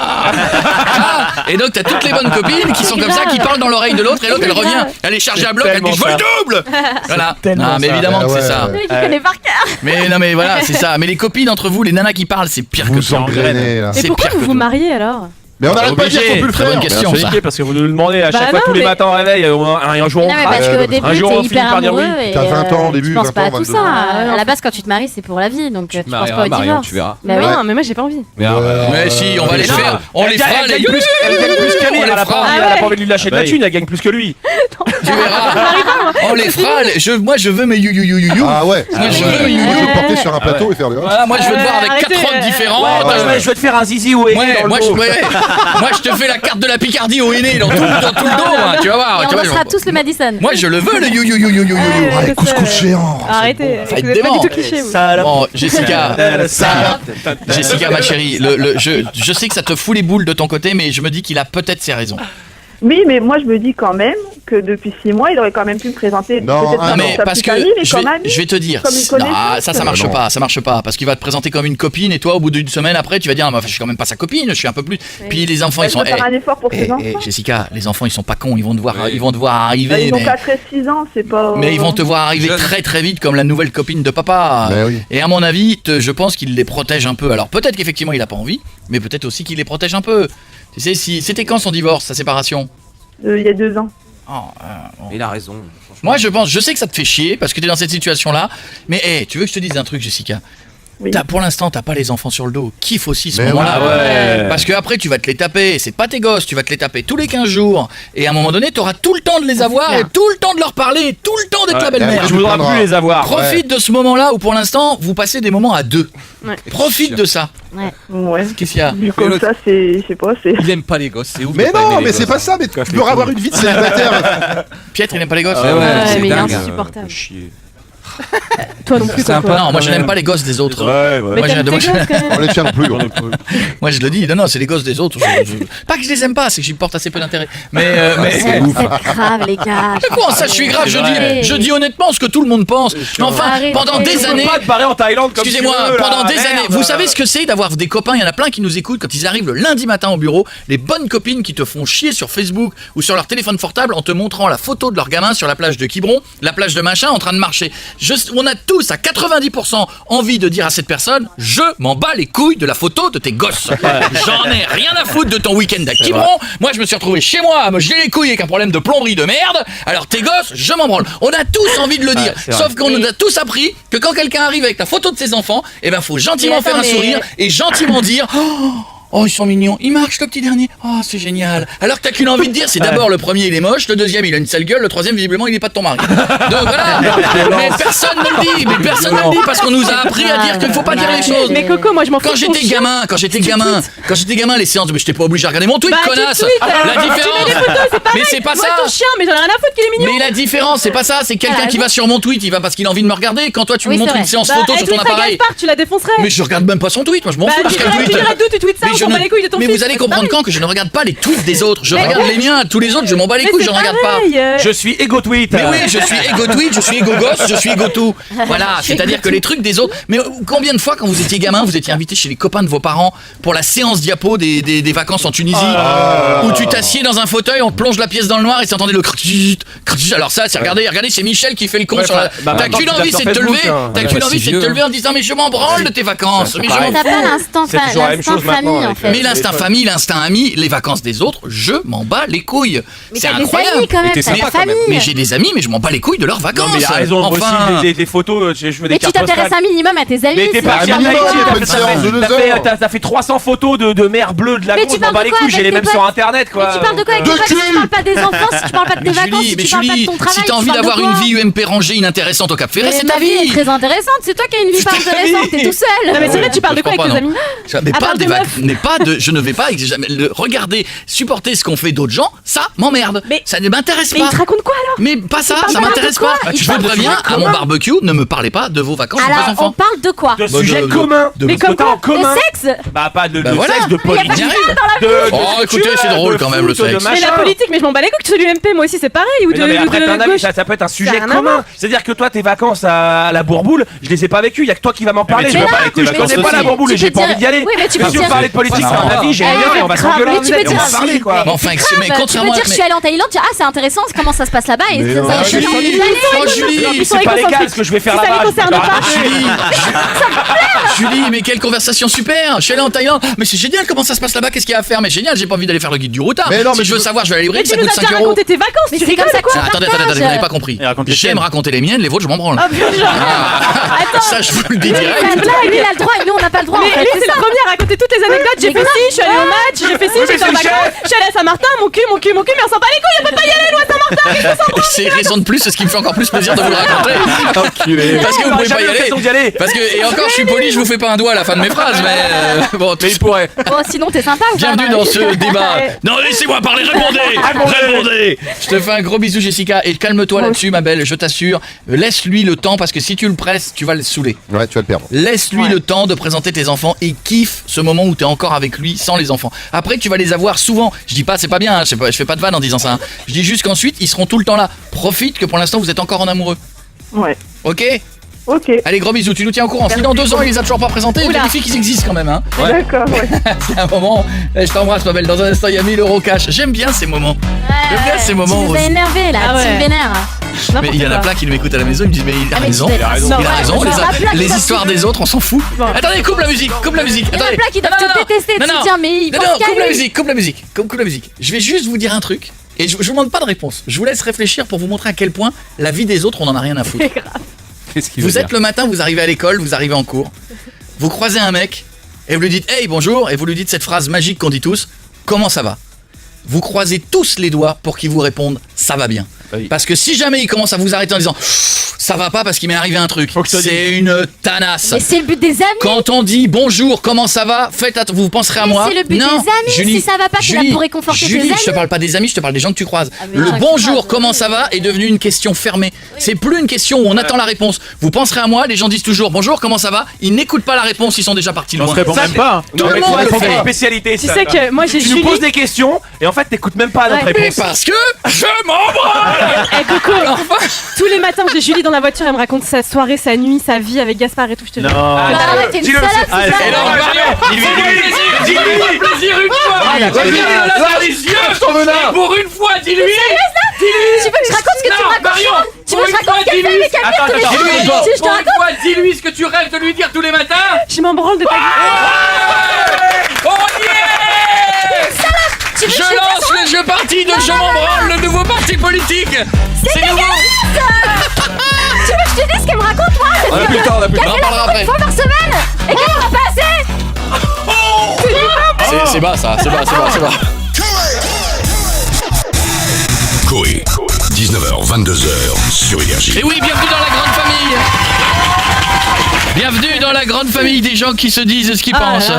Et donc t'as toutes les bonnes copines qui sont comme ça, qui parlent dans l'oreille de l'autre et l'autre elle revient, elle est chargée à bloc, elle dit je veux le double. Voilà. Non mais évidemment que c'est ça. Lui qui connaît par cœur. Mais non mais voilà, c'est ça. Mais les copines entre vous, les nanas qui parlent, c'est pire que Vous engrainez, là. Mais pourquoi vous vous mariez alors? Mais on n'arrête pas de dire qu'on peut le Très faire. bonne question ça. Parce que vous nous le demandez à chaque Bah fois, non, tous les mais- matins au réveil, un jour on Non, mais parce craque, qu'au début, un jour t'es on finit hyper par dire oui. amoureux et T'as 20 ans au début, tu penses 20 pas à ans, tout 22 ça. ans. À la base, quand tu te maries, c'est pour la vie, donc tu penses pas marieras au Marion, divorce. tu verras. Bah Non, oui. mais moi j'ai pas envie. Mais si, on va les faire. On les fera, Elle les gagne plus que lui, On elle les a pas fera. envie, elle a pas envie de lui lâcher de la thune, elle gagne plus que lui. Tu verras. On les fera. Moi je veux mes you. Ah ouais. Moi je veux mes Moi, je you. veux porter sur un plateau et faire le. Voilà, moi je veux te voir avec Arrêtez, 4 rocs différents. Je vais te faire un zizi ou Ouais, moi je te fais la carte de la Picardie au aîné dans tout le dos, hein, tu vas voir. Et tu on vois, dansera tous le Madison. Moi je le veux le you. Ah, les couscous géants. Arrêtez, Ça va être vous êtes pas dément. du tout cliché. vous. Bon, Jessica, ma chérie, je sais que ça te fout les boules de ton côté, mais je me dis qu'il a peut-être ses raisons. Oui, mais moi je me dis quand même que depuis 6 mois, il aurait quand même pu me présenter. Non, peut-être ah pas Non comme mais sa parce petite que amie, mais comme ami, je vais te dire, comme une connaissance. ça marche Non. pas, ça marche pas, parce qu'il va te présenter comme une copine et toi au bout d'une semaine après tu vas dire ah, bah, je suis quand même pas sa copine, je suis un peu plus. Puis les enfants Ouais, ils je sont. veux faire un effort pour ses enfants. Jessica, les enfants ils sont pas cons, ils vont te voir arriver. Ils ont mais- 4 et 6 ans, c'est pas. Mais ils vont te voir arriver très très vite comme la nouvelle copine de papa. Mais oui. Et à mon avis, je pense qu'il les protège un peu. Alors peut-être qu'effectivement il a pas envie, mais peut-être aussi qu'il les protège un peu. Tu sais, c'était quand son divorce, sa séparation? Il y a 2 ans. Il a raison. Moi je sais que ça te fait chier parce que t'es dans cette situation-là, mais tu veux que je te dise un truc, Jessica? Oui. Pour l'instant, t'as pas les enfants sur le dos. Kiffe aussi ce Mais moment-là. ouais. Parce que après, tu vas te les taper. C'est pas tes gosses, tu vas te les taper tous les 15 jours. Et à un moment donné, t'auras tout le temps de les avoir et tout le temps de leur parler, et tout le temps d'être la belle-mère. Je voudrais plus les avoir. Profite de ce moment-là où pour l'instant, vous passez des moments à deux. Ouais. Profite de ça. Ouais. Qu'est-ce qu'il y a? Vu comme ça, je sais pas, c'est. Il aime pas les gosses, c'est ouf. Mais de pas non, aimer les mais c'est gosses. pas ça, mais tu peux avoir une vie de célibataire. Pietre, il aime pas les gosses? Ah ouais, c'est mais il est dingue. insupportable. Chier. Toi non plus, Sympa. quoi. Non, moi je n'aime pas les gosses des autres. Ouais. Moi, Mais t'aimes tes gosses, quand même. On les tient plus. Moi je le dis, non, c'est les gosses des autres. Pas que je les aime pas, c'est que j'y porte assez peu d'intérêt. Mais C'est grave, les gars. quoi, ça je suis grave, je dis honnêtement ce que tout le monde pense. Mais enfin, Arrêtez. pendant des années. Pas te barrer en Thaïlande comme Excusez-moi, tu veux, là. pendant des Merde. années, vous savez ce que c'est d'avoir des copains, il y en a plein qui nous écoutent quand ils arrivent le lundi matin au bureau, les bonnes copines qui te font chier sur Facebook ou sur leur téléphone portable en te montrant la photo de leur gamin sur la plage de Quiberon, la plage de machin en train de marcher. On a tous à 90% envie de dire à cette personne, je m'en bats les couilles de la photo de tes gosses. J'en ai rien à foutre de ton week-end à Quiberon. Moi je me suis retrouvé chez moi à me geler les couilles avec un problème de plomberie de merde. Alors tes gosses, je m'en branle. On a tous envie de le dire. c'est vrai. Sauf qu'on nous a tous appris que quand quelqu'un arrive avec la photo de ses enfants, eh ben faut gentiment Mais faire attends, un mais- sourire et gentiment dire oh ils sont mignons, ils marchent le petit dernier, oh c'est génial. Alors que t'as qu'une envie de dire, c'est d'abord le premier il est moche, le deuxième il a une sale gueule, le troisième visiblement il est pas de ton mari. Donc voilà. Mais personne ne le dit, parce qu'on nous a appris à dire qu'il faut pas dire les choses. Mais Coco, moi je m'en fous. Quand j'étais gamin, les séances, mais j'étais pas obligé de regarder mon tweet, Bah, tu connasse. tweets. La Tu mets différence, des photos, c'est pareil. mais c'est pas Moi, ça. ton chien, mais j'en ai rien à foutre qu'il est mignon. Mais la différence, c'est pas ça, c'est quelqu'un qui va sur mon tweet, il va parce qu'il a envie de me regarder. Quand toi tu me Oui, montres c'est une vrai. séance Bah, photo elle sur ton tweet sa appareil. Gaspard, tu la défoncerais. Mais je regarde même pas son tweet, moi je m'en Bah, fous de tu regarder le dirais tweet. d'où tu tweets ça, Mais on je s'en bat les couilles de ton mais fils. vous allez C'est comprendre pareil. quand que je ne regarde pas les tweets des autres. Je Mais regarde oui. les miens, tous les autres, je m'en bats les Mais couilles, c'est je ne regarde pas. pareil, Je suis égo tweet. Mais oui, je suis égo tweet, je suis égo gosse, je suis égo tout. Voilà, c'est-à-dire que les trucs des autres. Mais combien de fois quand vous étiez gamin, vous étiez invité chez les copains de vos parents pour la séance diapo des vacances en Tunisie, où tu t'assieds dans un fauteuil, on te plonge la pièce dans le noir et s'entendait le crut. Alors ça, c'est regardez, c'est Michel qui fait le con Ouais, sur la. bah, T'as maintenant, qu'une tu envie, tapes c'est de te sur lever. Facebook, hein. T'as On est qu'une pas envie, si c'est de te vieux. lever en disant mais je m'en branle de tes vacances. Mais je m'en T'as pas fous. l'instant C'est toujours la même chose famille maintenant, en fait. Mais l'instinct famille, l'instinct ami, les vacances des autres, je m'en bats les couilles. Mais C'est t'as des incroyable. amis quand même, t'es t'as sympa la quand même. famille. Mais j'ai des amis, mais je m'en bats les couilles de leurs vacances. Non, mais il a raison, moi Enfin. aussi, des photos, je veux des Mais tu cartes t'intéresses postales. un minimum à tes amis. Mais t'es c'est parti pas en grave. Haïti, minimum, une séance de 2 heures. t'as fait 300 photos de mer bleue de la Mais Gonze, tu je m'en parles bats de les quoi couilles, j'ai avec les tes mêmes potes sur internet quoi. Mais tu parles de quoi avec tes potes si tu parles pas des enfants, si tu parles pas de tes vacances, si tu parles pas de ton travail. si t'as envie d'avoir une vie UMP rangée inintéressante au Cap Ferret, c'est ma ta vie est vie. très intéressante, c'est toi qui as une vie pas intéressante, t'es tout seul. Non, mais c'est vrai, tu parles de quoi avec tes amis Mais À pas part des de vagues, meufs. mais pas de, je ne vais pas regarder, supporter ce qu'on fait d'autres gens, ça m'emmerde. Ça ne m'intéresse Mais pas. il te raconte quoi alors? Mais pas ça, parle ça pas m'intéresse de quoi pas. Il Je parle vous de préviens, sujets à mon communs. barbecue, ne me parlez pas de vos vacances de vos Alors, on enfants. parle de quoi? De sujets communs. de- Mais comme T'as en quoi? commun. De sexe? Bah pas de Bah voilà. sexe, de Mais y a pas politique. de ça dans la vie. Oh, écoutez, c'est drôle quand même, le sexe. Mais la politique, mais je m'en bats les couilles que tu sois du MP, moi aussi c'est pareil. Ou Mais non, mais de après, t'as un la avis, gauche. ça peut être un sujet rien à commun. voir. C'est-à-dire que toi, tes vacances à la Bourboule, je les ai pas vécues. Il y a que toi qui vas m'en parler. tu Je vas m'en bats pas les couilles. Je avec tes connais vacances pas la aussi. Bourboule et Tu j'ai peux pas envie dire- d'y aller. Oui, mais tu Mais peux si on dire- parlait de politique, c'est un avis, j'ai Eh, rien et on va grave, s'engueuler. mais tu peux Et on dire- va parler quoi. Mais enfin, mais Tu peux contrairement dire à que je suis allée en Thaïlande, tu dis ah c'est intéressant, comment ça se passe là-bas et Mais ça non. ça- Ah, j'ai Julie, envie d'y aller. oh, Julie, C'est pas légal ce que je vais faire Si ça là-bas. les concerne pas. Julie, mais quelle conversation super. Je suis allé en Thaïlande. Mais c'est génial, comment ça se passe là-bas? Qu'est-ce qu'il y a à faire? Mais génial, j'ai pas envie d'aller faire le guide du routard. Mais non, Si mais je veux tu- savoir, je vais à la Mais librairie, tu ça nous coûte as 5 déjà euros. raconté tes vacances, Mais tu c'est rigoles comme ça quoi? qu'on Attendez, partage. vous n'avez pas compris. Et raconte les J'aime tiennes. raconter les miennes, les vôtres, je m'en branle. Ah, bien sûr. Ah, ça, je vous le dis Lui, direct. lui, il a le droit et nous on n'a pas le droit en Mais fait. lui, C'est c'est ça. le premier à raconter toutes les anecdotes. J'ai Mais fait ci, je suis allée au match, j'ai fait ci, mais j'étais en c'est le vacances, je suis allée à Saint-Martin, mon cul, mais on s'en bat les couilles, on peut pas y aller, nous à Saint-Martin. C'est raison de plus, c'est ce qui me fait encore plus plaisir de vous le raconter. Parce que vous pouvez pas y aller. Parce que, et encore, je suis poli, je vous fais pas un doigt à la fin de mes phrases, mais bon, Mais il pourrait. Bon, sinon t'es sympa ou pas? bienvenue dans ce débat. Non, laissez-moi parler, répondez. Je te fais un gros bisou, Jessica, et calme-toi là-dessus, ma belle, je t'assure. Laisse-lui le temps, parce que si tu le presses, tu vas le saouler. Ouais, tu vas le perdre. Laisse-lui le temps de présenter tes enfants et kiffe ce moment où t'es encore avec lui sans les enfants. Après, tu vas les avoir souvent. Je dis pas, c'est pas bien, hein, je fais pas de vanne en disant ça. Hein. Je dis juste qu'ensuite, ils seront tout le temps là. Profite que pour l'instant, vous êtes encore en amoureux. Ouais. Ok? Ok. Allez, gros bisous, tu nous tiens au courant. Si dans 2 ans, il les a toujours pas présentés, vérifie qu'ils existent quand même. Hein. D'accord, ouais. C'est un moment. Je t'embrasse, ma belle. Dans un instant, il y a 1000 euros cash. J'aime bien ces moments. J'aime bien ces moments. Tu nous as énervé là, Ah ouais. tu me vénères. Mais il y en a plein qui m'écoutent à la maison, ils me disent mais il a Ah, mais raison, tu il a fais- raison, Non, il a ouais, raison. il y en a plein qui Les doivent histoires te- des autres, on s'en fout. Attendez, coupe la musique, coupe la musique. Il y en a Attendez. plein qui doivent Non, te non, détester, non, tu te non. tiens, mais ils Non, pensent non, qu'à coupe la lui. musique, coupe la musique, coupe la musique. Je vais juste vous dire un truc et je vous demande pas de réponse. Je vous laisse réfléchir pour vous montrer à quel point la vie des autres, on en a rien à foutre. Qu'est-ce qu'il Vous êtes le matin, vous arrivez à l'école, vous arrivez en cours, vous croisez un mec et vous lui dites hey bonjour et vous lui dites cette phrase magique qu'on dit tous, comment ça va? Vous croisez tous les doigts pour qu'il vous réponde ça va bien. Oui. Parce que si jamais il commence à vous arrêter en disant ça va pas parce qu'il m'est arrivé un truc, c'est une tanasse. Mais c'est le but des amis. Quand on dit bonjour, comment ça va, faites vous penserez à Mais moi. c'est le but non, des amis, Julie, si ça va pas, t'es là Julie, pour réconforter tes Julie, amis. je te parle pas des amis, je te parle des gens que tu croises. Ah, mais les Le gens que tu bonjour, croises, comment ça va est devenu une question fermée. C'est plus une question où on attend la réponse. Vous penserez à moi, les gens disent toujours bonjour, comment ça va. Ils n'écoutent pas la réponse, ils sont déjà partis loin. On se répond Ça, même pas. Tout le mais monde c'est le pas fait. une spécialité. Tu ça. sais que moi j'ai Tu nous Julie. poses des questions et en fait t'écoutes même pas notre Ouais. Mais réponse. parce que je m'en branle. Eh Coco, Enfin. tous les matins j'ai Julie dans la voiture, elle me raconte sa soirée, sa nuit, sa vie avec Gaspard et tout, je te jure. Non. Bah, t'es une dis-le, salope, c'est- c'est ça. Et non, Marion, dis-lui plaisir une fois. Dis-lui les yeux. Pour une fois, dis-lui. Tu veux que je raconte ce que tu me racontes? Tu veux que je raconte ce qu'elle fait avec Amir tous les jours? Tu veux que je te raconte? fois, dis-lui ce que tu rêves de lui dire tous les matins. Je m'en branle de ta Oh yeah. Tu veux que Je je te lance le jeu parti de Je m'en branle, le nouveau parti politique. C'est nouveau. Tu veux que je te dise ce qu'elle me raconte moi? On a plus le temps, on a plus le On temps. en parlera après. Une fois par semaine et qu'elle ne va pas assez. C'est bas ça, c'est bas. Coé, 19h, 22h sur Énergie. Et oui, bienvenue dans la grande famille. Bienvenue dans la grande famille des gens qui se disent ce qu'ils pensent.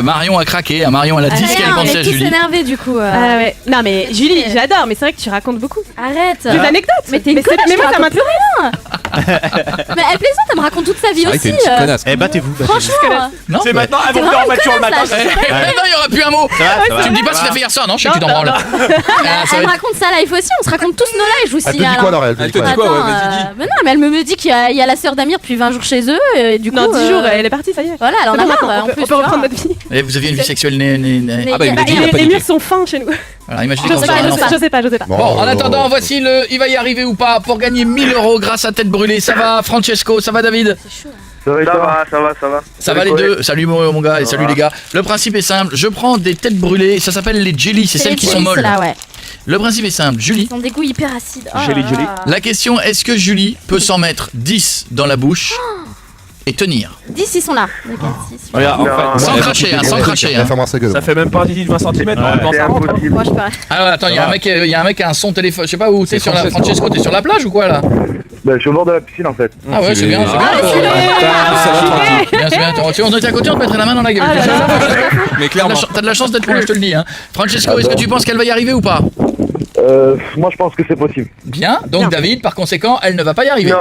Marion a craqué, Marion elle a dit ce qu'elle on pensait à est tous Julie. énervés du coup. Ah ouais. Non mais Julie, j'adore, mais c'est vrai que tu racontes beaucoup. Arrête. Des anecdotes. Mais t'es une c'est- connasse, mais tu moi ça racontes m'intéresse. plus rien. Mais elle plaisante, elle me raconte toute sa vie Ah oui, aussi. t'es une petite connasse. Eh, battez-vous. Franchement. Non, C'est maintenant, T'es avant de vraiment en voiture le une matin. connasse, là. Non, il y aura plus un mot. Ça va. Tu me dis pas ce que t'as fait hier soir, non? Je sais que tu t'en branles. Elle me raconte sa life aussi, on se raconte tous nos lives, je vous Elle te signale. dit quoi, Laurel? Elle te dit quoi? quoi, ouais, Attends, vas-y, dis. mais non, mais elle me dit qu'il y a la sœur d'Amir depuis 20 jours chez eux, et du coup. Non, 10 jours, elle est partie, ça y est. Voilà, elle en C'est a bon, marre, maintenant, en on plus. peut reprendre notre vie. Et vous aviez une vie sexuelle Ah bah il m'a dit, il a Et pas les dit. murs sont fins chez nous. Alors imaginez Je quand sais vous pas, aurez un enfant. Je sais pas. Bon, en attendant, voici il va y arriver ou pas pour gagner 1000 euros grâce à Tête Brûlée. Ça va, Francesco, ça va, David? Ça va. Ça va les deux. Salut mon gars et salut les gars. Le principe est simple. Je prends des têtes brûlées. Ça s'appelle les jelly. C'est celles qui sont molles. Là, ouais. Le principe est simple. Julie. Ils ont des goûts hyper acides. Jelly. La question, est-ce que Julie peut s'en mettre 10 dans la bouche et tenir? 10 ils sont là. Regarde, en fait, sans cracher, sans cracher. Ça fait même pas un titi de 20 cm. Moi je peux. Alors attends, il y a un mec qui a un son téléphone. Je sais pas où t'es sur la Francesco, t'es sur la plage ou quoi là? Bah, je suis au bord de la piscine en fait. Ah ouais, c'est bien, c'est bien. On était à côté, on te mettrait la main dans la gueule. Mais clairement. T'as de la chance d'être loin, je te le dis. Francesco, est-ce que tu penses qu'elle va y arriver ou pas? Moi je pense que c'est possible. Bien, donc David, par conséquent, elle ne va pas y arriver.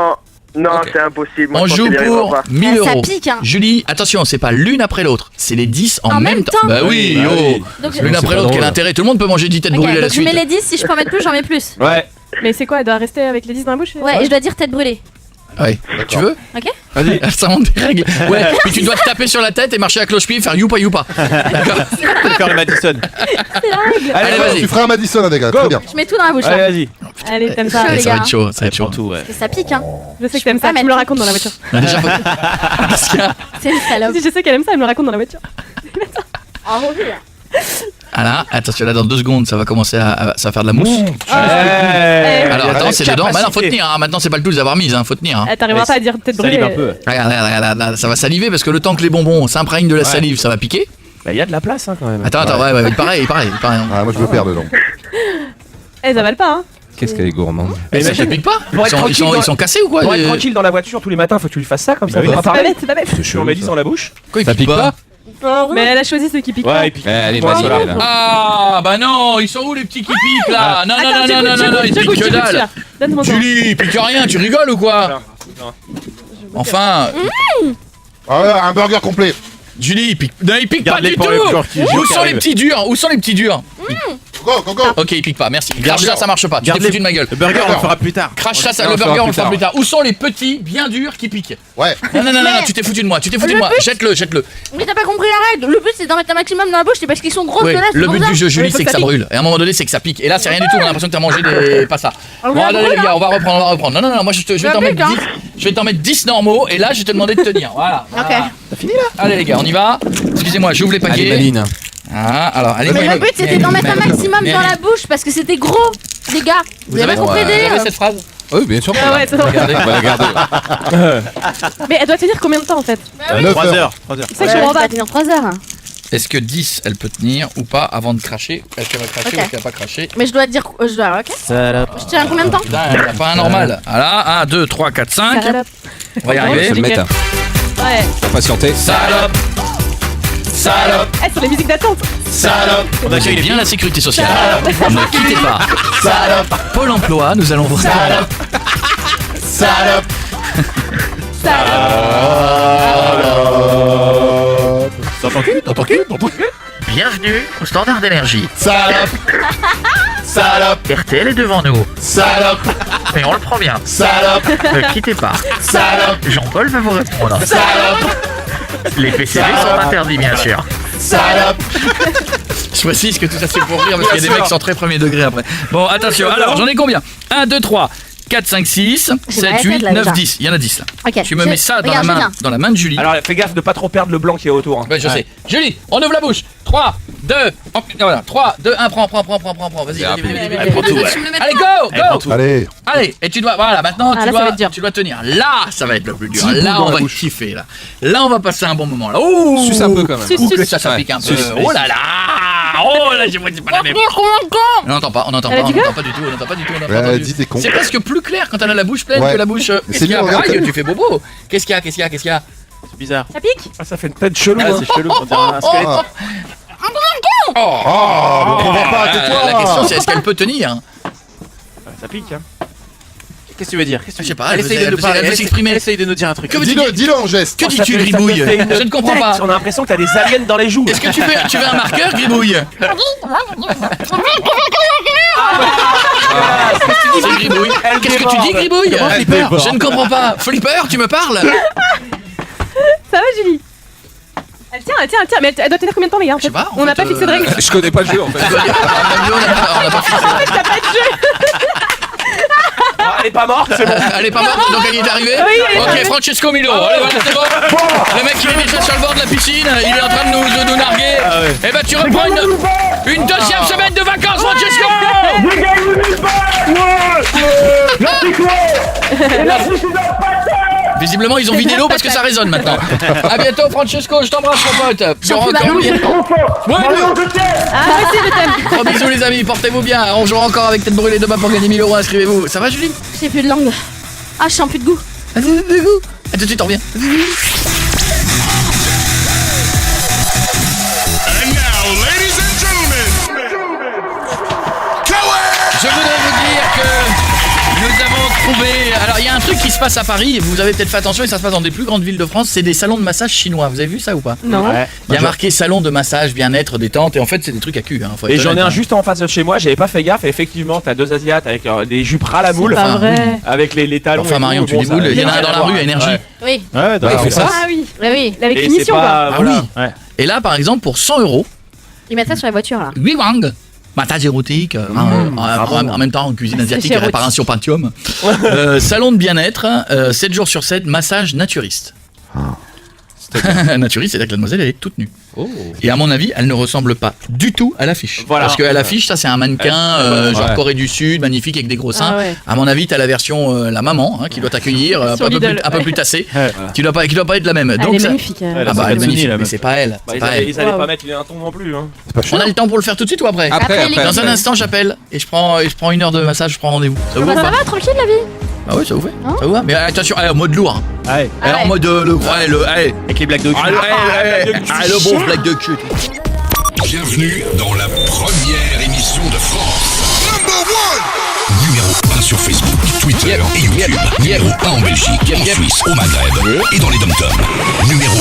Non, c'est impossible. On joue pour 1000 Ça euros. pique, hein. Julie, attention, c'est pas l'une après l'autre, c'est les 10 en même temps. Bah oui, Donc, l'une après l'autre, quel intérêt? Tout le monde peut manger 10 têtes brûlées à la donc je suite. mets les 10, si je peux en mettre plus, j'en mets plus. Ouais. Mais c'est quoi, elle doit rester avec les 10 dans la bouche? Ouais, et je dois dire tête brûlée. Ouais, tu veux? Ok. Vas-y, ça monte des règles. Ouais, puis tu dois te taper sur la tête et marcher à cloche-pied et faire youpa youpa. D'accord. Faire le Madison. Allez, vas-y. Tu feras un Madison avec elle, très bien. Je mets tout dans la bouche. Allez, là. vas-y. Allez, t'aimes ça. Chaud, les Ça va gars. être chaud, ça va être chaud. Tout, ouais. Ça pique, hein. Je sais que t'aimes ça, tu me le racontes dans la voiture. Déjà, qu'est-ce qu'il y a? C'est une salope. Je sais qu'elle aime ça, elle me le raconte dans la voiture. En revue. Ah là, attention, là dans 2 secondes, ça va commencer à ça va faire de la mousse. Alors attends, c'est dedans. Maintenant, faut tenir. Hein. Maintenant, c'est pas le tout de les avoir mises. Hein. Faut tenir. Hein. T'arriveras pas à dire tête brûlée. Salive un peu. Regarde, ça va saliver parce que le temps que les bonbons s'imprègnent de la salive, ça va piquer. Bah, il y a de la place quand même. Attends, ouais, pareil. Ah, moi je me perds dedans. Elles avalent pas, hein. Qu'est-ce qu'elle est gourmande. Mais ça pique pas. Pour être Ils sont cassés ou quoi? Pour être tranquille dans la voiture tous les matins, faut que tu lui fasses ça comme ça. oui. On va C'est pas parler. bête, c'est pas bête. Tu en mets 10 dans la bouche. Quoi, Ça pique pas? Mais elle a choisi ceux qui piquent. Ouais, et puis. Elle est Ouais, magnifique, voilà. là. Ah bah non, ils sont où les petits qui piquent là? Non, ils piquent que dalle. Donne-moi ça. Julie, il pique rien, tu rigoles ou quoi? Enfin, Ah ouais, un burger complet. Julie, il pique. Non, il pique pas Garde-les du pour tout. le jour qui Où sont arrive. les petits durs? Où sont les petits durs? Go. Ok, il pique pas, merci. Crache ça marche pas. Tu t'es Garde-les. foutu de ma gueule. Le burger, on le fera plus tard. Crache ça, On le burger, on le fera tard. plus tard. Où sont les petits bien durs qui piquent? Ouais. Non, tu t'es foutu de moi, Jette-le. Mais t'as pas compris la règle. Le but c'est d'en mettre un maximum dans la bouche, c'est parce qu'ils sont gros Oui, de là. le but du jeu, Julie, c'est que ça brûle. Et à un moment donné, c'est que ça pique. Et là, c'est rien du tout. On a l'impression que t'as mangé des. Pas ça. Bon, allez, les gars, on va reprendre. Non, moi je vais t'en mettre 10. Je vais t'en mettre 10 normaux. Et là, je vais te demander de tenir. Voilà. Ok. T'as fini là? Allez, les gars, on y va. Excusez-moi, j'ouvre les Allez, paquets. Maline. Ah, alors, allez, Mais le but c'était d'en mettre un maximum dans la bouche parce que c'était gros, les gars. Vous avez compris le Vous avez délire? cette phrase? Oui, bien sûr. Ah ouais, c'est ça. Regardez. On va la garder. Mais elle doit tenir combien de temps en fait? 3 heures. C'est ça que je comprends pas. tenir 3 heures. Est-ce que 10 elle peut tenir ou pas avant de cracher? Est-ce qu'elle va cracher Ok. ou est-ce qu'elle va pas cracher? Mais je dois dire. Ok. Je tiens combien de temps? Putain, il n'y a pas un normal. Voilà, 1, 2, 3, 4, 5. Salope. On va y Je vais arriver. le mettre. Ouais. Faut patienter. Salope. Eh, sur les musiques d'attente. On accueille bien la sécurité sociale. Ne quittez pas. Pôle emploi, nous allons voir. T'entends qui? Bienvenue au standard d'énergie. Salope. RTL est devant nous. Mais on le prend bien. Ne quittez pas. Jean-Paul va vous répondre. Les PCB sont interdits, bien sûr. Je précise que tout ça c'est pour rire parce qu'il y a des mecs qui sont très premier degré après. Bon, attention, alors j'en ai combien? 1, 2, 3, 4, 5, 6, 7, 8, 9, 10. Il y en a 10 là. Ok. Tu me mets ça dans la main de Julie. Alors fais gaffe de pas trop perdre le blanc qui est autour. Hein. Ouais, je sais. Julie, on ouvre la bouche. 3, 2, voilà. 3, 2, 1, prends. Vas-y, Elle prend tout, ouais. Allez, go. Allez. Allez, et tu dois, voilà, maintenant Ah, là, ça va être dur. tu dois tenir. Là, ça va être le plus dur. 10 Là, boules on dans va la bouche. kiffer là. Là, on va passer un bon moment là. Ouh, Suce un peu quand même. Ouh, que ça pique un peu. Suce. Oh là là. Oh là, c'est pas la même. On n'entend pas du tout. Dis t'es con. C'est presque plus clair quand on a la bouche pleine Ouais. que la bouche. Qu'est-ce C'est qu'il y a? mieux, regarde. Aïe, tu fais bobo. Qu'est-ce qu'il y a? C'est bizarre. Ça pique? Ah, ça fait une tête chelou. Ah, Hein. C'est chelou. On dirait un squelette. On va pas, tais-toi. La question c'est est-ce qu'elle peut tenir? Ouais, ça pique. Hein. Qu'est-ce que tu veux dire? Je sais pas, elle veut s'exprimer. Essaye de nous dire un truc. Que veux-tu dire? Dis-le en geste. Que dis-tu, Gribouille? Je ne comprends pas. On a l'impression que t'as des aliens dans les joues. Est-ce que tu veux un marqueur, Gribouille? C'est Gribouille. Qu'est-ce que tu dis, Gribouille? Je ne comprends pas. Flipper, tu me parles? Ça va, Julie? Elle tient. Mais elle doit tenir combien de temps, les gars? En Je sais fait pas, en On n'a fait, pas fixé de règle. Je connais pas le jeu en fait. On a pas fixé. En fait, t'as pas de jeu. Elle est pas morte, c'est bon. Elle est pas morte, donc elle y est arrivée. Ok, Francesco Milo. Allez, voilà, c'est bon. Le mec, il est déjà sur le bord de la piscine. Il est en train de nous narguer. Eh ben, tu reprends une deuxième semaine de vacances, Francesco. Visiblement, ils ont vidé l'eau parce que ça résonne maintenant. À bientôt, Francesco. Je t'embrasse, mon pote. Gros bisous, les amis. Portez-vous bien. On jouera encore avec Tête Brûlée demain pour gagner 1000 €. Inscrivez-vous. Ça va, Julie? J'ai plus de langue. Ah, je sens plus de goût. A tout de suite, on revient. Je voudrais vous dire que nous avons trouvé... Alors, il y a un truc qui se passe à Paris, vous avez peut-être fait attention, et ça se passe dans des plus grandes villes de France, c'est des salons de massage chinois. Vous avez vu ça ou pas? Non. Ouais. Il y a marqué salon de massage, bien-être, détente, et en fait, c'est des trucs à cul. Hein, Et j'en ai un juste en face de chez moi, j'avais pas fait gaffe, et effectivement, t'as deux Asiates avec des jupes ras la moule, avec les talons. Enfin, Marion, tu dis boule, il y en a un dans la rue à Énergie. Oui. Ouais, il fait ça. Ah oui. Oui. Avec Et finition, c'est pas- quoi. voilà. Ah oui. Et là, par exemple, pour 100 €, Ils mettent ça sur la voiture, là. oui, Wang. Massage érotique, en même temps en cuisine asiatique et réparation Pentium. Salon de bien-être, 7 jours sur 7, massage naturiste. Naturiste, c'est-à-dire que la demoiselle, elle est toute nue. Et à mon avis, elle ne ressemble pas du tout à l'affiche. Voilà. Parce qu'à l'affiche, ça c'est un mannequin, genre Corée du Sud, magnifique avec des gros seins. Ah ouais. À mon avis, t'as la version la maman qui doit t'accueillir, un peu plus tassée, qui doit pas être la même. Elle Donc est ça... magnifique. Ouais, Ah bah elle est magnifique, là, mais c'est pas elle. C'est pas elle. Ils allaient pas mettre un ton non plus. Hein. On a le temps pour le faire tout de suite ou après? Après. Dans un instant, j'appelle et je prends 1 heure de massage, je prends rendez-vous. Ça vous Bah, va ou ça pas? va, tranquille, la vie. Ah ouais, ça vous fait? Hein? Ça vous va? Mais attention, en mode lourd. Ouais. En mode Avec les blagues de cul. le bon blague de cul. Bienvenue dans la première émission de France. Numéro 1 sur Facebook, Twitter et YouTube. Numéro 1 en Belgique, en Suisse, au Maghreb et dans les dom-toms. Numéro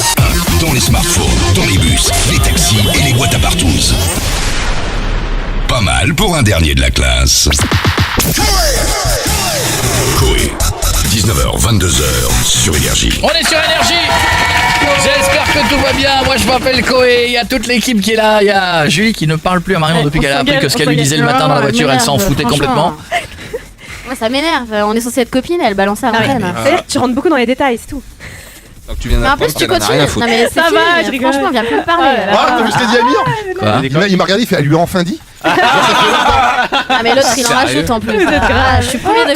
1 dans les smartphones, dans les bus, les taxis et les boîtes à partous. Pas mal pour un dernier de la classe. Koé, 19h, 22h sur Énergie. On est sur Énergie. J'espère que tout va bien. Moi, je m'appelle Koé. Il y a toute l'équipe qui est là. Il y a Julie qui ne parle plus à Marion depuis qu'elle a appris que ce qu'elle lui disait le matin dans la voiture, elle s'en foutait complètement. Moi, ça m'énerve. On est censé être copines, elle balance ça à l'antenne. C'est-à-dire que tu rentres beaucoup dans les détails, c'est tout. Donc tu viens Mais en plus, tu continues. Non, mais Ça va, je rigole. franchement, viens plus me parler. Ah, t'as vu ce qu'il a dit à Amir? Il m'a regardé, elle lui a enfin dit. Ah, mais l'autre, il en rajoute en plus. Je suis premier de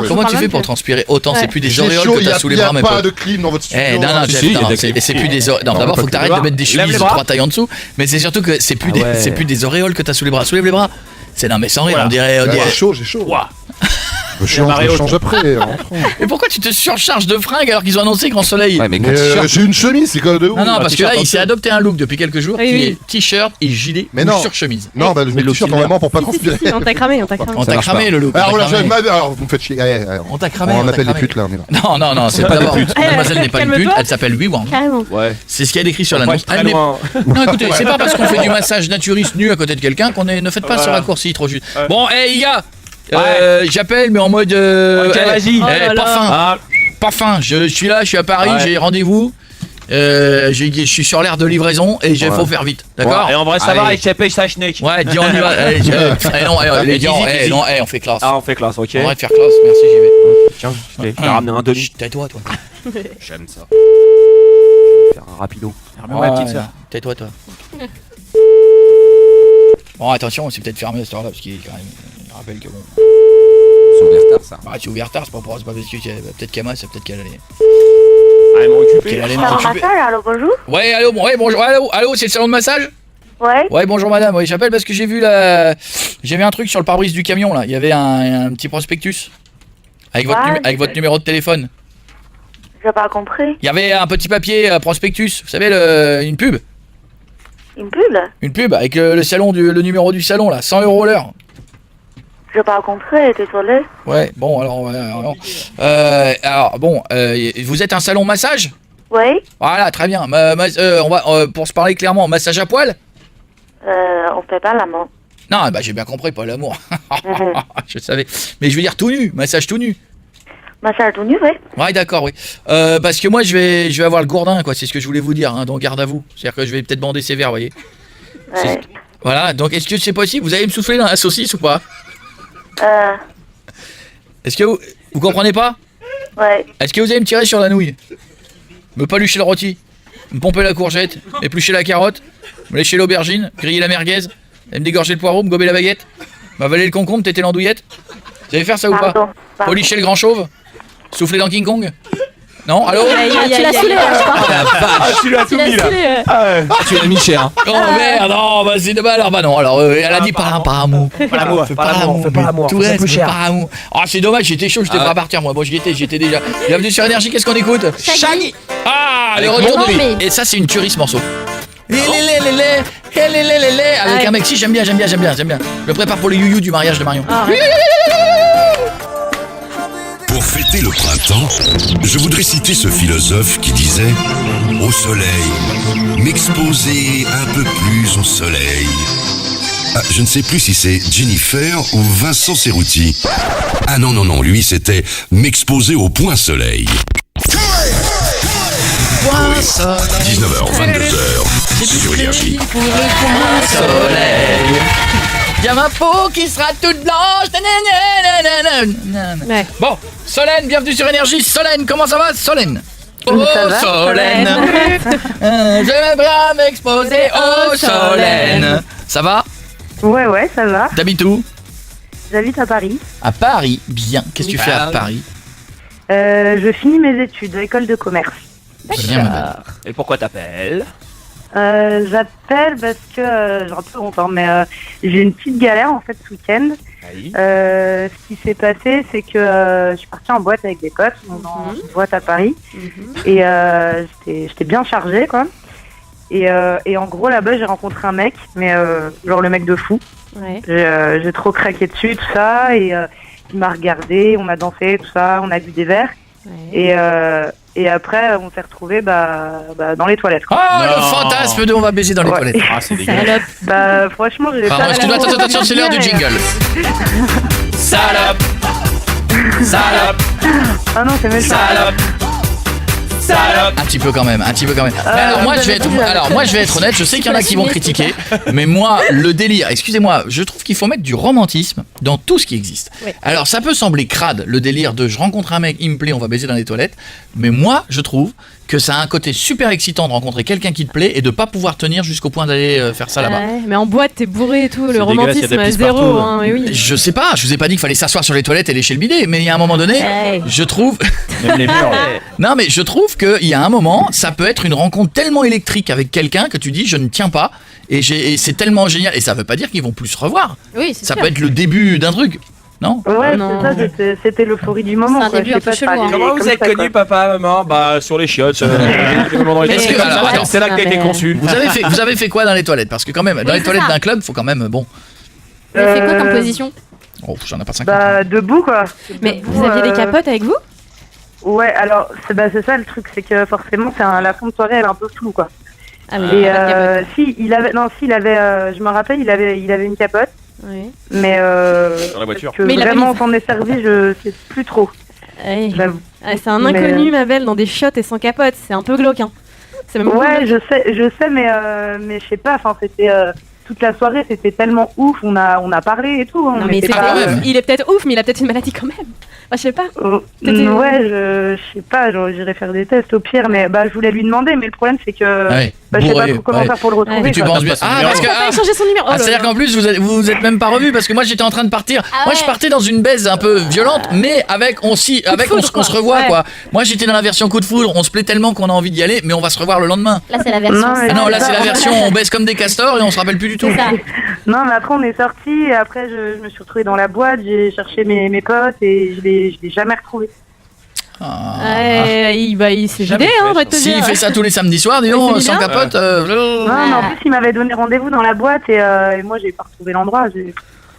Comment tu fais pour transpirer autant? C'est plus des auréoles que t'as sous les bras, Il mes n'y a pas potes. de clim dans votre studio. Non, Jeff, non, c'est plus des auréoles. Non, d'abord, faut que t'arrêtes de mettre des chemises de 3 tailles en dessous. Mais c'est surtout que c'est plus des auréoles que t'as sous les bras. Soulève les bras. C'est non, mais sans rire, on dirait. J'ai chaud. Je change après. Et pourquoi tu te surcharges de fringues alors qu'ils ont annoncé grand soleil? Ouais, mais J'ai une chemise, c'est quoi de ouf? Non, parce que là, il s'est adopté un look depuis quelques jours qui est t-shirt et gilet ou sur-chemise. Non, bah je mets le t-shirt normalement pour pas transpirer. On t'a cramé. On t'a cramé le look. Alors vous me faites chier. On t'a cramé. On appelle des putes là, on est là. Non, c'est pas d'abord. Mademoiselle n'est pas une pute, elle s'appelle Wee Wang. Carrément. C'est ce qu'il y a écrit sur l'annonce. Non, écoutez, c'est pas parce qu'on fait du massage naturiste nu à côté de quelqu'un qu'on ne faites pas ce raccourci trop juste. Bon, les gars, j'appelle mais en mode vas-y. Pas fin. Je suis là, je suis à Paris, j'ai rendez-vous. Je suis sur l'aire de livraison et il faut faire vite, d'accord? Et on va savoir avec Chapé Sachnek. Ouais, dis on y va. On fait classe. Ah, on fait classe, ok. On va faire classe, merci, j'y vais. Tiens, je vais ramener un demi. Tais-toi, toi. J'aime ça. Faire un rapido. Ouais, petite sœur. Tais-toi, toi. Bon, attention, c'est peut-être fermé à cette heure-là parce qu'il rappelle que bon. C'est ouvert tard, ça. Ah, c'est ouvert tard, c'est pas parce que peut-être qu'Emma, c'est peut-être qu'elle allait. Ah, ils m'ont occupé. Qu'elle allait m'occuper. Allô, bonjour. Ouais, bonjour. Allô, c'est le salon de massage? Ouais. Ouais, bonjour madame. Oui, j'appelle parce que j'ai vu un truc sur le pare-brise du camion là. Il y avait un petit prospectus avec votre numéro de téléphone. J'ai pas compris. Il y avait un petit papier prospectus, vous savez, une pub. Une pub? Une pub avec le numéro du salon là, 100 € l'heure. J'ai pas compris, désolé. Ouais, bon alors vous êtes un salon massage? Oui. Voilà, très bien. On va pour se parler clairement, massage à poil? On fait pas l'amour. Non, bah j'ai bien compris, pas l'amour. Je savais. Mais je veux dire tout nu, massage tout nu. Massage tout nu, oui. Ouais, d'accord, oui. Parce que moi je vais avoir le gourdin, quoi. C'est ce que je voulais vous dire, hein, donc garde à vous. C'est-à-dire que je vais peut-être bander sévère, vous voyez. Ouais. Voilà, donc est-ce que c'est possible? Vous allez me souffler dans la saucisse ou pas? Est-ce que vous comprenez pas? Ouais. Est-ce que vous allez me tirer sur la nouille? Me palucher le rôti? Me pomper la courgette? Éplucher la carotte? Me lécher l'aubergine? Griller la merguez? Me dégorger le poireau? Me gober la baguette? M'avaler le concombre? Téter l'andouillette? Vous allez faire ça ou pas? Policher le grand chauve? Souffler dans King Kong? Non, allô? Tu l'as saoulé, je crois. Tu l'as tout mis là. Tu l'as mis cher. Oh merde, non, bah c'est dommage. Alors, bah non, alors elle a dit par amour. Fais pas l'amour. Tout reste, fais par amour. Oh, c'est dommage, j'étais chaud, j'étais pas à partir moi. Bon, j'étais déjà. Bienvenue sur Énergie, qu'est-ce qu'on écoute? Shaggy. Ah, le retour de lui. Et ça, c'est une tuerie ce morceau. Avec un mec, si, j'aime bien. Je le prépare pour le you-you du mariage de Marion. Pour fêter le printemps, je voudrais citer ce philosophe qui disait « Au soleil, m'exposer un peu plus au soleil ». Ah, je ne sais plus si c'est Jennifer ou Vincent Cerruti. Ah non, lui c'était « M'exposer au point soleil ». 19h, 22h, sur Énergie. Soleil. Y'a ma peau qui sera toute blanche. Ouais. Bon, Solène, bienvenue sur Énergie. Solène, comment ça va, Solène? Oh, Solène. J'aimerais bien m'exposer au Solène. Ça va? Ouais, ça va. T'habites où? J'habite à Paris. À Paris, bien. Qu'est-ce que tu fais à Paris? Je finis mes études à l'école de commerce. Bien, ma belle. Et pourquoi t'appelles? J'appelle parce que j'ai un peu longtemps, mais j'ai une petite galère en fait ce week-end. Oui. Ce qui s'est passé, c'est que je suis partie en boîte avec des potes, dans une boîte à Paris, et j'étais bien chargée quoi. Et en gros là-bas j'ai rencontré un mec, mais genre le mec de fou. Ouais. J'ai trop craqué dessus, tout ça, et il m'a regardé, on a dansé, tout ça, on a bu des verres. Ouais. Et après, on s'est retrouvés dans les toilettes. Quoi. Oh, le fantasme de on va baiser dans les toilettes. Ah, c'est dégueulasse. Franchement, j'ai pas... Attention, c'est l'heure du jingle. Salope. Ah non, c'est méchant. Un petit peu quand même. Alors moi je vais être honnête, je sais qu'il y en a qui vont critiquer, mais moi le délire, excusez-moi, je trouve qu'il faut mettre du romantisme dans tout ce qui existe. Oui. Alors ça peut sembler crade le délire de je rencontre un mec, il me plaît, on va baiser dans les toilettes, mais moi je trouve que ça a un côté super excitant de rencontrer quelqu'un qui te plaît et de pas pouvoir tenir jusqu'au point d'aller faire ça là-bas. Ouais, mais en boîte t'es bourré et tout, le romantisme zéro. Hein, mais oui. Je sais pas, je vous ai pas dit qu'il fallait s'asseoir sur les toilettes et lécher le bidet, mais il y a un moment donné, je trouve... Même les murs. Non mais je trouve qu'il y a un moment, ça peut être une rencontre tellement électrique avec quelqu'un que tu dis je ne tiens pas et c'est tellement génial et ça veut pas dire qu'ils vont plus se revoir. Oui, c'est ça sûr. peut être le début d'un truc. Non? Ouais, c'est ça, c'était l'euphorie du moment. C'est un début un peu chelou. Comment vous êtes connus, papa, maman? Bah, sur les chiottes. C'est là que t'as été conçu. Vous avez fait quoi dans les toilettes? Parce que quand même, dans les toilettes d'un club, faut quand même, bon. Vous avez fait quoi comme position? Oh, j'en ai pas 50. Debout, quoi. Mais vous aviez des capotes avec vous? Ouais, alors, c'est ça le truc, c'est que forcément, la fin de soirée, elle est un peu floue, quoi. Ah oui. Et il avait, je me rappelle, il avait une capote. Oui. Mais dans la voiture. Que mais vraiment s'en est servi, je sais plus trop. Oui. C'est un inconnu, ma belle, dans des shots et sans capote. C'est un peu glauque, hein. C'est même je sais, mais je sais pas. Enfin, c'était toute la soirée, c'était tellement ouf. On a parlé et tout. Hein, non, mais il est peut-être ouf, mais il a peut-être une maladie quand même. Bah, je sais pas. Ouais, je sais pas. J'irai faire des tests au pire, mais je voulais lui demander. Mais le problème, c'est que je sais pas comment faire pour le retrouver. Mais tu penses bien. Parce que changer son numéro. C'est-à-dire qu'en plus, vous êtes même pas revus parce que moi, j'étais en train de partir. Moi, je partais dans une baise un peu violente, mais on se revoit quoi. Moi, j'étais dans la version coup de foudre. On se plaît tellement qu'on a envie d'y aller, mais on va se revoir le lendemain. Là, c'est la version. Non, là, c'est la version. On baisse comme des castors et on se rappelle plus du tout. Non, mais après on est sortis et après je me suis retrouvée dans la boîte, j'ai cherché mes potes et je l'ai jamais retrouvé. Il s'est vidé, hein, on va te dire. S'il fait ça tous les samedis soirs, dis donc, sans capote. Non, mais en plus il m'avait donné rendez-vous dans la boîte et moi j'ai pas retrouvé l'endroit.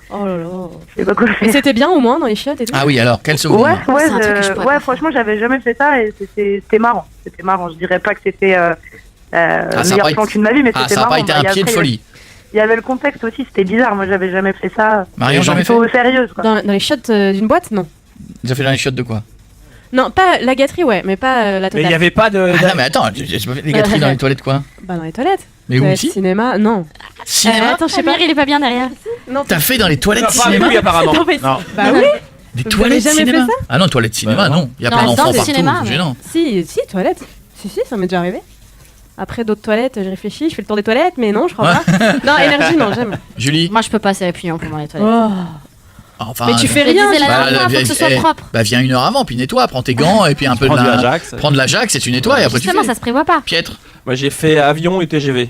Oh là là. Je sais pas quoi faire. Et c'était bien au moins dans les chiottes et tout. Ah oui, alors quel souvenir. Ouais, franchement j'avais jamais fait ça et c'était marrant. C'était marrant. Je dirais pas que c'était le meilleur plan qu'une de ma vie, mais c'était marrant. Ça n'a pas été un pied de folie. Il y avait le contexte aussi, c'était bizarre. Moi, j'avais jamais fait ça. Marion, jamais fait. Sérieuse, quoi. Dans les shots d'une boîte, non. Vous avez fait dans les shots de quoi? Non, pas la gâterie, ouais, mais pas la totale. Mais il y avait pas de. Ah non, mais attends, j'ai pas fait les gâteries dans les toilettes, quoi. Bah, dans les toilettes. Mais où ici? Cinéma, non. Cinéma? Attends, je sais pas, il est pas bien derrière. Non. T'as fait dans les toilettes cinéma? Oui, apparemment. Non. Bah oui. Des Vous toilettes avez jamais cinéma. fait ça? Ah non, toilettes cinéma, non. Il y a Non, plein dans d'enfants le partout. cinéma, C'est mais- gênant. Si, toilettes. Si, ça m'est déjà arrivé. Après d'autres toilettes, je réfléchis, je fais le tour des toilettes, mais non, je crois pas. Non, énergie, non, j'aime. Julie. Moi, je peux pas, c'est répugnant pour moi les toilettes. Oh. Enfin, Mais tu fais rien, disais la bah, dernière fois, faut que ce soit propre. Bah viens 1 heure avant, puis nettoie, prends tes gants et puis un peu Prends de de l'Ajax. Prends de l'Ajax et tu nettoies et après tu Justement, fais. ça se prévoit pas. Piètre. Moi j'ai fait avion et TGV.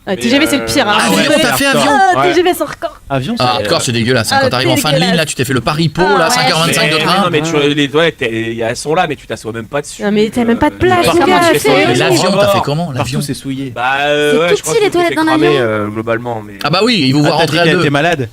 TGV, c'est le pire. hein. Ah, avion, t'as fait avion. Ah, TGV, c'est hardcore. Avion, Ah, hardcore, c'est dégueulasse. Ah, Quand t'arrives en fin de ligne, là, tu t'es fait le Paris-Pau, là, ouais, 5h25 de train. Non, mais les toilettes, elles sont là, mais tu t'assois même pas dessus. Non, mais t'as même pas de place, Comment gars, tu fais ça? c'est- Mais l'avion, t'as fait comment? Partout, L'avion. c'est souillé. Bah, C'est ouais, tout je crois petit, que les je me fais toilettes d'un cramer, avion. globalement. Mais... Ah bah oui, ils vous voient rentrer à deux. T'es malade.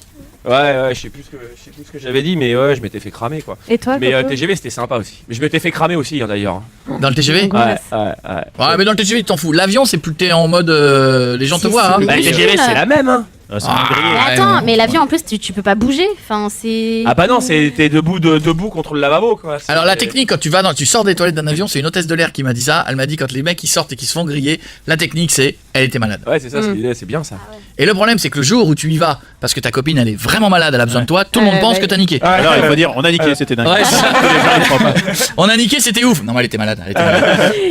Ouais, je sais plus ce que j'avais dit, mais ouais, je m'étais fait cramer quoi. Et toi, Mais Coco TGV c'était sympa aussi. Mais je m'étais fait cramer aussi hein, d'ailleurs. Dans le TGV? Ouais. Ouais, mais dans le TGV, tu t'en fous. L'avion, c'est plus t'es en mode. Les gens te C'est- voient, hein. c'est- Bah, le TGV c'est la même hein. Ah, c'est Ah. un grillé. Mais attends, mais l'avion en plus, tu peux pas bouger. Enfin, c'est. Ah bah non, t'es debout contre le lavabo quoi. Alors la technique quand tu sors des toilettes d'un avion, c'est une hôtesse de l'air qui m'a dit ça. Elle m'a dit quand les mecs ils sortent et qu'ils se font griller, la technique c'est elle était malade. Ouais, c'est ça, c'est bien ça. Et le problème c'est que le jour où tu y vas parce que ta copine elle est vraiment malade, elle a besoin de toi, tout le monde pense ouais. que t'as niqué. Alors, il faut dire, on a niqué, c'était dingue. Ouais, c'est ça. Les gens, ils croient pas. On a niqué, c'était ouf. Non, mais elle était malade.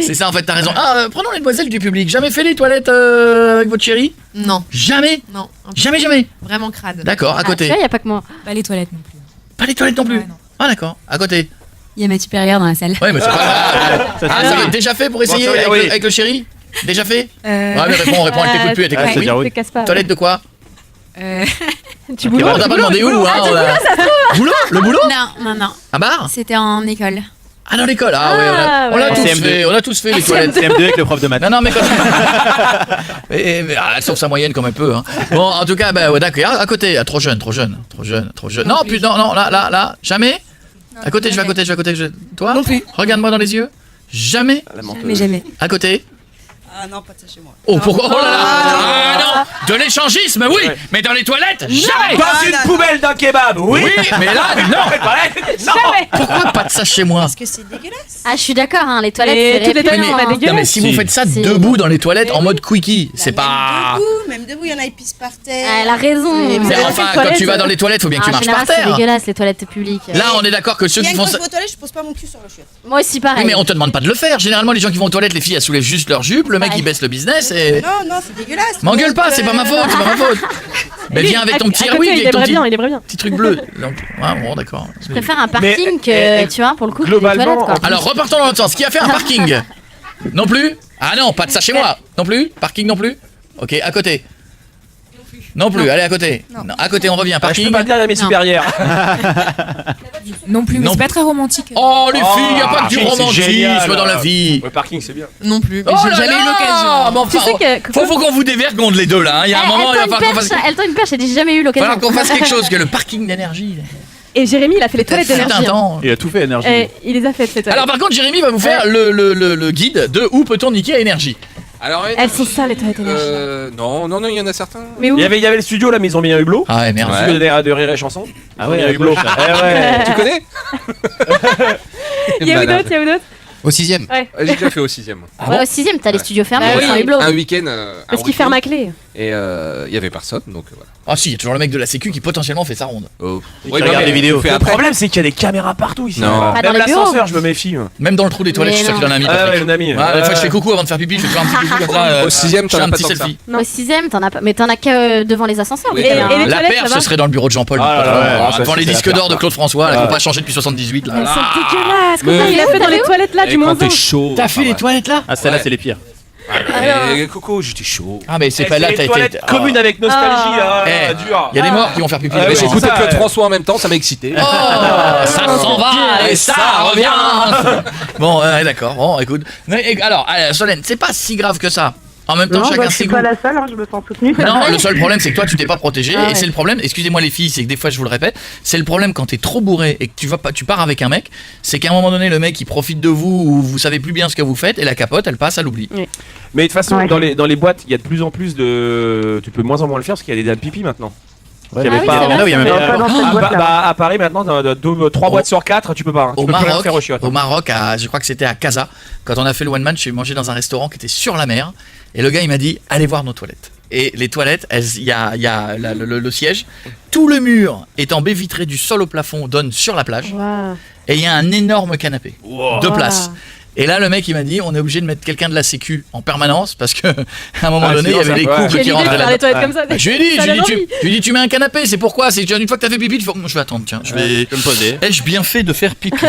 C'est ça en fait, t'as raison. Ah, prenons les demoiselles du public. Jamais fait les toilettes avec votre chérie? Non. Jamais? Non. Jamais. Vraiment crade. D'accord, à Tu côté. vois, y a pas que moi. Pas les toilettes non plus. Pas les toilettes non plus. Ouais, non. Ah d'accord, à côté. Il y a ma supérieure dans la salle. Ouais, mais c'est pas grave. Ça, Ah, ça y est, déjà fait pour essayer Bon, ça, avec, oui. avec le chéri? Déjà fait? Euh, Ouais, mais réponds, elle t'écoute plus, elle t'écoute Ouais, plus. c'est-à-dire oui. Te casse pas. Toilette de quoi? Tu boules. On t'a pas demandé où, hein? on a- Boulot? Le boulot? Non. Un bar? C'était en école. Ah, dans l'école. Ah, ouais, on l'a ouais. tous CM2. fait. On a tous fait les toilettes. CM2 avec le prof de maths. Non, mais quand. mais, elle sauve sa moyenne comme elle peut. Hein. Bon, en tout cas, bah, ouais, d'accord. À côté, trop jeune. Non, plus, non, là, jamais. À côté, je vais à côté. Toi? Non plus. Regarde-moi dans les yeux. Jamais. Mais jamais. À côté. Ah non, pas de ça chez moi. Oh, pourquoi? Oh là là! Ah non! De l'échangisme, oui! Mais dans les toilettes, jamais! Dans une poubelle d'un kebab, oui. Mais là, non! Jamais. Pourquoi pas de ça chez moi? Parce que c'est dégueulasse. Ah, je suis d'accord, hein, les Et toilettes, toutes les répugnant, toilettes, on a hein. dégueulasse. Non, mais si vous Si. faites ça Si. debout dans les toilettes en mode quickie, c'est pas. Même debout, il y en a, ils pissent par terre. Ah, elle a raison. Mais vous Mais avez enfin, fait quand toilettes, tu vas dans les toilettes, faut bien que En tu marches général, par c'est terre. dégueulasse, les toilettes publiques. Là, on est d'accord que ceux Rien qui que font quand ça. je vais aux toilettes, je pose pas mon cul sur le chiotte. Moi aussi, pareil. Oui, mais on te demande pas de le faire. Généralement, les gens qui vont aux toilettes, les filles, elles soulèvent juste leur jupe, le mec il baisse le business et. Non, c'est dégueulasse. M'engueule pas, c'est pas ma faute, c'est pas ma faute. Mais Lui, viens avec ton à- petit à côté, Airwick, il avec ton aimerait petit, bien, il aimerait bien. petit truc bleu. Donc, ouais, bon, d'accord. Je préfère un parking que, tu vois, pour le coup, que les globalement, toilettes, quoi. Alors, repartons dans l'autre sens. Qui a fait un parking? Non plus? Ah non, pas de ça chez moi. Non plus? Parking non plus? Ok, à côté. Non plus, allez à côté. Non, à côté, on revient. Je Parking. peux pas dire à mes supérieurs. Non plus, mais Non. c'est pas très romantique. Oh les filles, y a pas que du parking, c'est romantisme génial. dans la vie. Le parking c'est bien. Non plus. Mais Oh j'ai là jamais là, eu l'occasion. mais enfin, Tu sais que- faut qu'on vous dévergonde les deux là. Il y a un moment, il va falloir qu'on fasse. Elle tend une perche, elle dit j'ai jamais eu l'occasion. Falloir qu'on fasse quelque chose, que le parking d'énergie. Et Jérémy, il a fait les toilettes Fut un d'énergie. hein. temps. Il a tout fait, énergie. Il les a faites, ces toilettes. Alors par contre, Jérémy va vous faire le guide de où peut-on niquer à énergie. Alors, Elles sont sales, les toilettes d'énergie. non, il y en a certains. Mais où? Il y avait le studio là, mais ils ont mis un hublot. Ah ouais, merde. Le studio de Rire et Chanson. Ah Ils ont ouais, mis un à hublot. gauche, là. Eh ouais. Tu connais? Il y a où d'autres? Il y a où d'autres? Au 6ème. Ouais. J'ai déjà fait au 6ème. Ouais, au 6ème, t'as les studios fermés, Bah c'est oui. un hublot. Un week-end. Parce qu'il ferme à clé. Et il y avait personne, donc voilà. Ah si, il y a toujours le mec de la sécu qui potentiellement fait sa ronde. Oh. Ouais, regarde les vidéos. Le problème c'est qu'il y a des caméras partout ici. Non. Pas dans Même les bureaux. l'ascenseur, je me méfie. Même dans le trou des toilettes, Mais je suis sûr non. qu'il en a mis. Ah Patrick. ouais, il en a mis. Ouais, la fois je fais coucou avant de faire pipi, je fais un petit coucou comme ça. Au 6ème, je fais t'en as un pas petit tant que ça. selfie. Au 6ème, t'en as pas. Mais t'en as que devant les ascenseurs. Oui, mais et t'as un- les La toilettes, perche, ça ce va serait dans le bureau de Jean-Paul. Ah là là, ouais, ça, Devant les c'est disques la d'or de Claude François, là, qui Ouais. n'ont pas changé depuis 78. Là. Elles sont Ah. dégueulasses. Mais- Comment il a fait dans les toilettes là Et du moins quand t'es 1? chaud. T'as fait les toilettes là? Ah, celle-là, Ouais. c'est les pires. Et Coco, j'étais chaud. Ah mais c'est Eh, pas là, les t'as été. toilettes communes avec nostalgie là, Eh, dur. Il y a des morts qui vont faire pipi. Ah, dans les oui, J'ai chambres. écouté ça, Claude François en même temps, ça m'a excité. Oh, ça s'en va et ça revient. Bon, d'accord. Bon, écoute. Mais, alors, Solène, c'est pas si grave que ça. En même temps, Non, chacun je ses suis goûts. pas la seule, hein, je me sens soutenue. Non, le seul problème c'est que toi tu t'es pas protégé Ah et ouais. c'est le problème. Excusez-moi les filles, c'est que des fois je vous le répète, c'est le problème quand t'es trop bourré et que tu pars avec un mec, c'est qu'à un moment donné le mec il profite de vous ou vous savez plus bien ce que vous faites et la capote elle passe à l'oubli. Mais de toute façon, Ouais. dans les boîtes, il y a de plus en plus de. Tu peux de moins en moins le faire parce qu'il y a des dames pipi maintenant. Ouais, Il y avait Ah oui, pas c'est avant. vrai, il y a même Non, pas dans cette boîte-là. À Paris maintenant, dans 3 boîtes sur 4, tu peux pas. Tu Au peux plus rien Maroc, faire au chiottes. au Maroc, je crois que c'était à Casa, quand on a fait le one man, je suis mangé dans un restaurant qui était sur la mer et le gars il m'a dit allez voir nos toilettes. et les toilettes, il y a le siège. Tout le mur est en baie vitrée du sol au plafond, donne sur la plage. Wow. Et il y a un énorme canapé. 2 places. Et là, le mec, il m'a dit, on est obligé de mettre quelqu'un de la sécu en permanence parce que à un moment donné, il y avait des couples qui rentraient là. Je lui ai dit, tu mets un canapé, c'est pourquoi? C'est une fois que t'as fait pipi, je vais attendre, tiens, je vais me poser. Ai-je bien fait de faire pipi?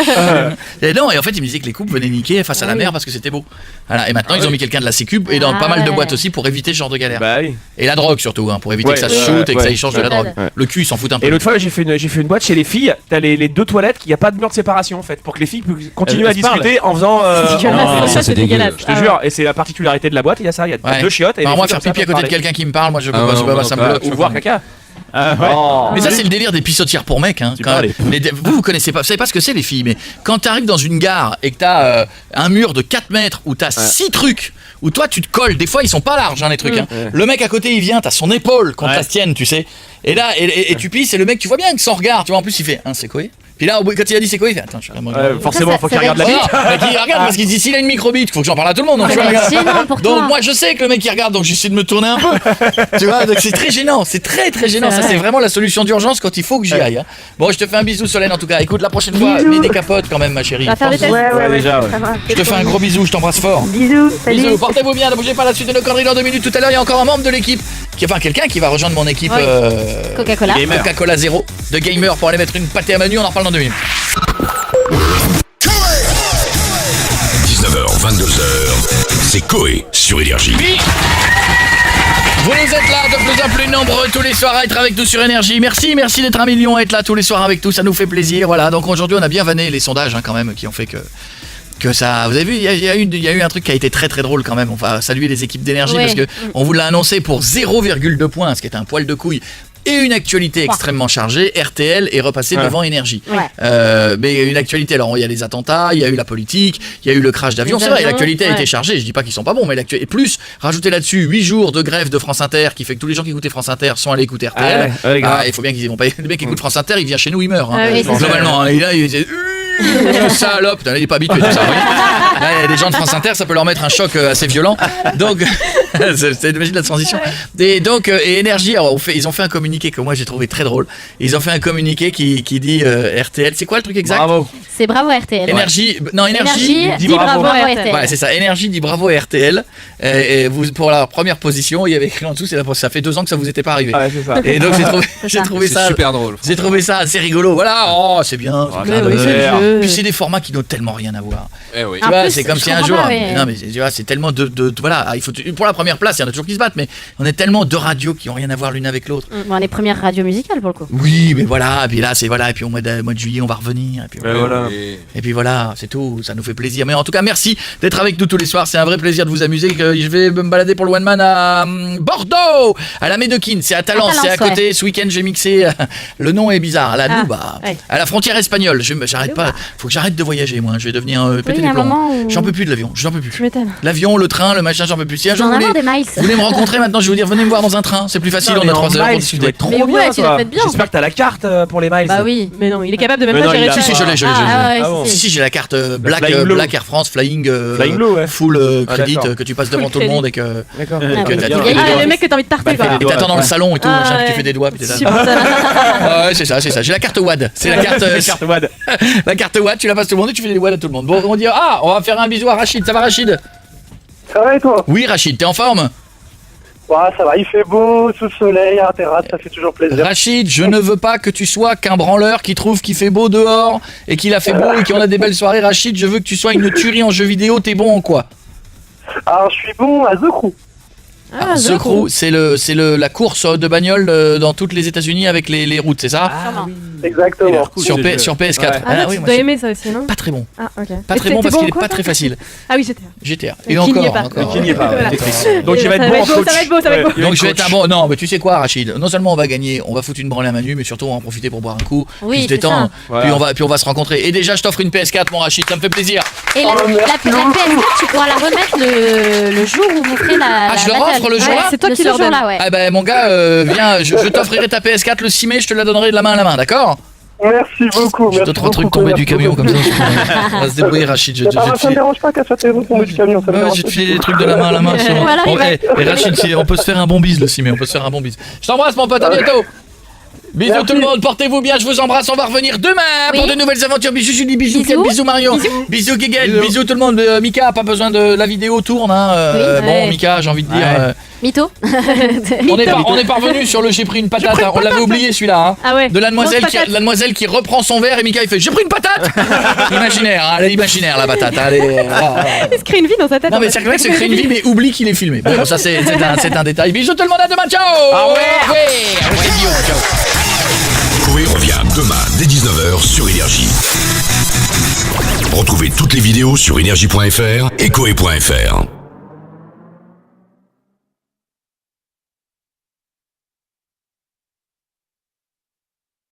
Et non, et en fait, il me disait que les couples venaient niquer face à la mer parce que c'était beau. Voilà. Et maintenant, ils ont mis quelqu'un de la sécu et dans pas mal de boîtes aussi pour éviter ce genre de galère. Bah oui. Et la drogue surtout, pour éviter que ça se shoot et que ça échange de la drogue. Le cul, il s'en fout un peu. Et l'autre fois, j'ai fait une boîte chez les filles. T'as les 2 toilettes, il n'y a pas de mur de séparation en fait, pour que les filles puissent continuer à discuter en faisant. Ça, c'est dégueulasse. Je te jure, et c'est la particularité de la boîte, il y a ça, il y a 2 chiottes. Et moi, faire pipi à côté de quelqu'un qui me parle, moi je peux pas, ça me bloque. Ou voir caca. Mais ça c'est le délire des pissotières pour mecs vous connaissez pas, vous savez pas ce que c'est les filles, mais quand t'arrives dans une gare et que t'as un mur de 4 mètres où t'as 6 trucs où toi tu te colles, des fois ils sont pas larges les trucs le mec à côté il vient, t'as son épaule contre la tienne, tu sais, et là et tu pisses et le mec tu vois bien que son regard, tu vois, en plus il fait c'est quoi. Puis là, quand il a dit c'est quoi, il fait attends, forcément, faut qu'il regarde la bite. Il regarde parce qu'il dit s'il a une microbite, faut que j'en parle à tout le monde. Donc moi je sais que le mec il regarde, donc j'essaie de me tourner un peu. Tu vois, donc c'est très gênant, c'est très gênant. Ça c'est vraiment la solution d'urgence quand il faut que j'y aille. Bon, je te fais un bisou Solène en tout cas. Écoute, la prochaine fois, mets des capotes quand même ma chérie. Déjà. Je te fais un gros bisou, je t'embrasse fort. Bisous, salut. Bisous, portez-vous bien, ne bougez pas, la suite de nos conneries dans 2 minutes. Tout à l'heure, il y a encore un membre de l'équipe, quelqu'un qui va rejoindre mon équipe Coca-Cola Zéro de gamer pour aller mettre une pâtée à Manu, on en reparle dans 2 minutes. 19h, 22h, c'est Coé sur Énergie. Vous êtes là de plus en plus nombreux tous les soirs à être avec nous sur Énergie. Merci d'être 1 million à être là tous les soirs avec nous, ça nous fait plaisir. Voilà, donc aujourd'hui on a bien vanné les sondages quand même qui ont fait que ça, vous avez vu, il y a eu un truc qui a été très drôle quand même. On va saluer les équipes d'Énergie parce que on vous l'a annoncé pour 0,2 points, ce qui est un poil de couille. Et une actualité extrêmement chargée, RTL est repassé devant Énergie. Mais une actualité, alors il y a les attentats, il y a eu la politique, il y a eu le crash d'avion, c'est vrai, l'actualité a été chargée, je dis pas qu'ils sont pas bons, mais l'actualité, et plus, rajoutez là-dessus 8 jours de grève de France Inter, qui fait que tous les gens qui écoutaient France Inter sont allés écouter RTL. Il faut bien qu'ils y vont pas, le mec qui écoute France Inter, il vient chez nous, il meurt. Globalement, et là, il dit salope, il est pas habitué tout ça. Là, il y a des gens de France Inter, ça peut leur mettre un choc assez violent. Donc, c'est le magie de la transition. Et donc, et Énergie, alors, ils ont fait un communiqué que moi j'ai trouvé très drôle. Ils ont fait un communiqué qui dit RTL. C'est quoi le truc exact? Bravo. C'est bravo RTL. Énergie dit bravo RTL. Ouais, c'est ça. Énergie dit bravo RTL. Et vous, pour la première position, il y avait écrit en dessous, ça fait 2 ans que ça vous était pas arrivé. C'est ça. Et donc j'ai trouvé ça super drôle. J'ai trouvé ça assez rigolo. Voilà, c'est bien. Puis c'est des formats qui n'ont tellement rien à voir. Tu vois, c'est comme si un jour. Non mais tu vois, c'est tellement voilà, il faut pour la première place, il y en a toujours qui se battent, mais on est tellement 2 radios qui ont rien à voir l'une avec l'autre. Bon, les premières radios musicales pour le coup. Oui, mais voilà, et puis là c'est voilà, et puis au mois de juillet on va revenir, et puis voilà. Et puis voilà, c'est tout, ça nous fait plaisir. Mais en tout cas, merci d'être avec nous tous les soirs, c'est un vrai plaisir de vous amuser. Je vais me balader pour le One Man à Bordeaux, à la Médecine, c'est à Talence, c'est à côté. Ce week-end j'ai mixé, le nom est bizarre, à la Nouba, à la frontière espagnole. J'arrête pas, faut que j'arrête de voyager moi, je vais devenir péter les plombs. J'en peux plus de l'avion, j'en peux plus. L'avion, le train, le machin, j'en peux plus. Si un jour vous voulez me rencontrer maintenant, je vais vous dire venez me voir dans un train, c'est plus facile, on a 3 heures pour discuter. Trop bien, j'espère que t'as la carte pour les miles. Bah oui, mais non, il est capable de même pas gérer. Si, je l'ai. Si, j'ai la carte Black Air France Flying Full Credit que tu passes devant tout le monde et que. D'accord. Le mec que t'as envie de tarter quoi. Et t'attends dans le salon et tout, tu fais des doigts. Ouais, c'est ça. J'ai la carte WAD. C'est la carte WAD. La carte WAD, tu la passes tout le monde et tu fais des WAD à tout le monde. Bon, on dit on va faire un bisou à Rachid. Ça va Rachid? Ça va et toi? Oui Rachid, t'es en forme? Ouais, ça va, il fait beau, sous le soleil, à la terrasse, ça fait toujours plaisir. Rachid, je ne veux pas que tu sois qu'un branleur qui trouve qu'il fait beau dehors et qu'il a fait beau et qu'on a des belles soirées. Rachid, je veux que tu sois une tuerie en jeu vidéo. T'es bon en quoi? Alors, je suis bon à The Crew. The Crew, c'est la course de bagnole dans toutes les États-Unis avec les routes, c'est ça? Oui. Exactement. Sur PS4. Ouais. Tu dois aimer ça aussi, non? Pas très bon. Ah, ok. Pas très bon parce qu'il est pas très facile. Ah oui, GTA. Et encore. Qui n'y est pas. Donc il va être bon. Ça va être beau. Donc je vais être un bon. Non, mais tu sais quoi, Rachid? Non seulement on va gagner, on va foutre une branlée à Manu, mais surtout on va en profiter pour boire un coup, puis se détendre, puis on va se rencontrer. Et déjà, je t'offre une PS4, mon Rachid, ça me fait plaisir. Et la PS4, tu pourras la remettre le jour où vous ferez la. Ah, je leur offre le jour-là? C'est toi qui le jour-là, ouais. Ah ben mon gars, viens, je t'offrirai ta PS4 le 6 mai, je te la donnerai de la main à la main, d'accord? Merci beaucoup. J'ai d'autres trucs tomber du camion comme ça. On va se débrouiller, Rachid. Ça me dérange pas qu'elle soit tombée du camion. Ça me Ouais, dérange je te pas. file des trucs de la main à la main. c'est bon. Voilà, Bon, il va- et Rachid, on peut se faire un bon bise, le Simé. On peut se faire un bon bise. Je t'embrasse, mon pote. À bientôt. Bisous Merci. tout le monde, portez-vous bien, je vous embrasse, on va revenir demain pour Oui. de nouvelles aventures. Bisous Julie, bisous Bisous. Ken, bisous Marion, bisous Guéguette, bisous tout le monde. Mika, pas besoin de la vidéo tourne. Hein. Oui. Bon, Ouais. Mika, j'ai envie de dire. Ouais. Mytho. On est parvenu sur le j'ai pris une patate. Hein. On l'avait oublié celui-là. Hein. Ah ouais. De la demoiselle, Grosse patate. la demoiselle qui reprend son verre et Mika il fait j'ai pris une patate. Imaginaire, hein, elle est imaginaire la patate. Hein, elle est- Il se crée une vie dans sa tête. Non en mais fait. c'est vrai que se crée une vie mais oublie qu'il est filmé. Bon ça c'est un détail. Bisous tout le monde, à demain, ciao. Ah ouais. Avec les Guillaume, ciao. Coé revient demain dès 19h sur Énergie. Retrouvez toutes les vidéos sur énergie.fr et coé.fr.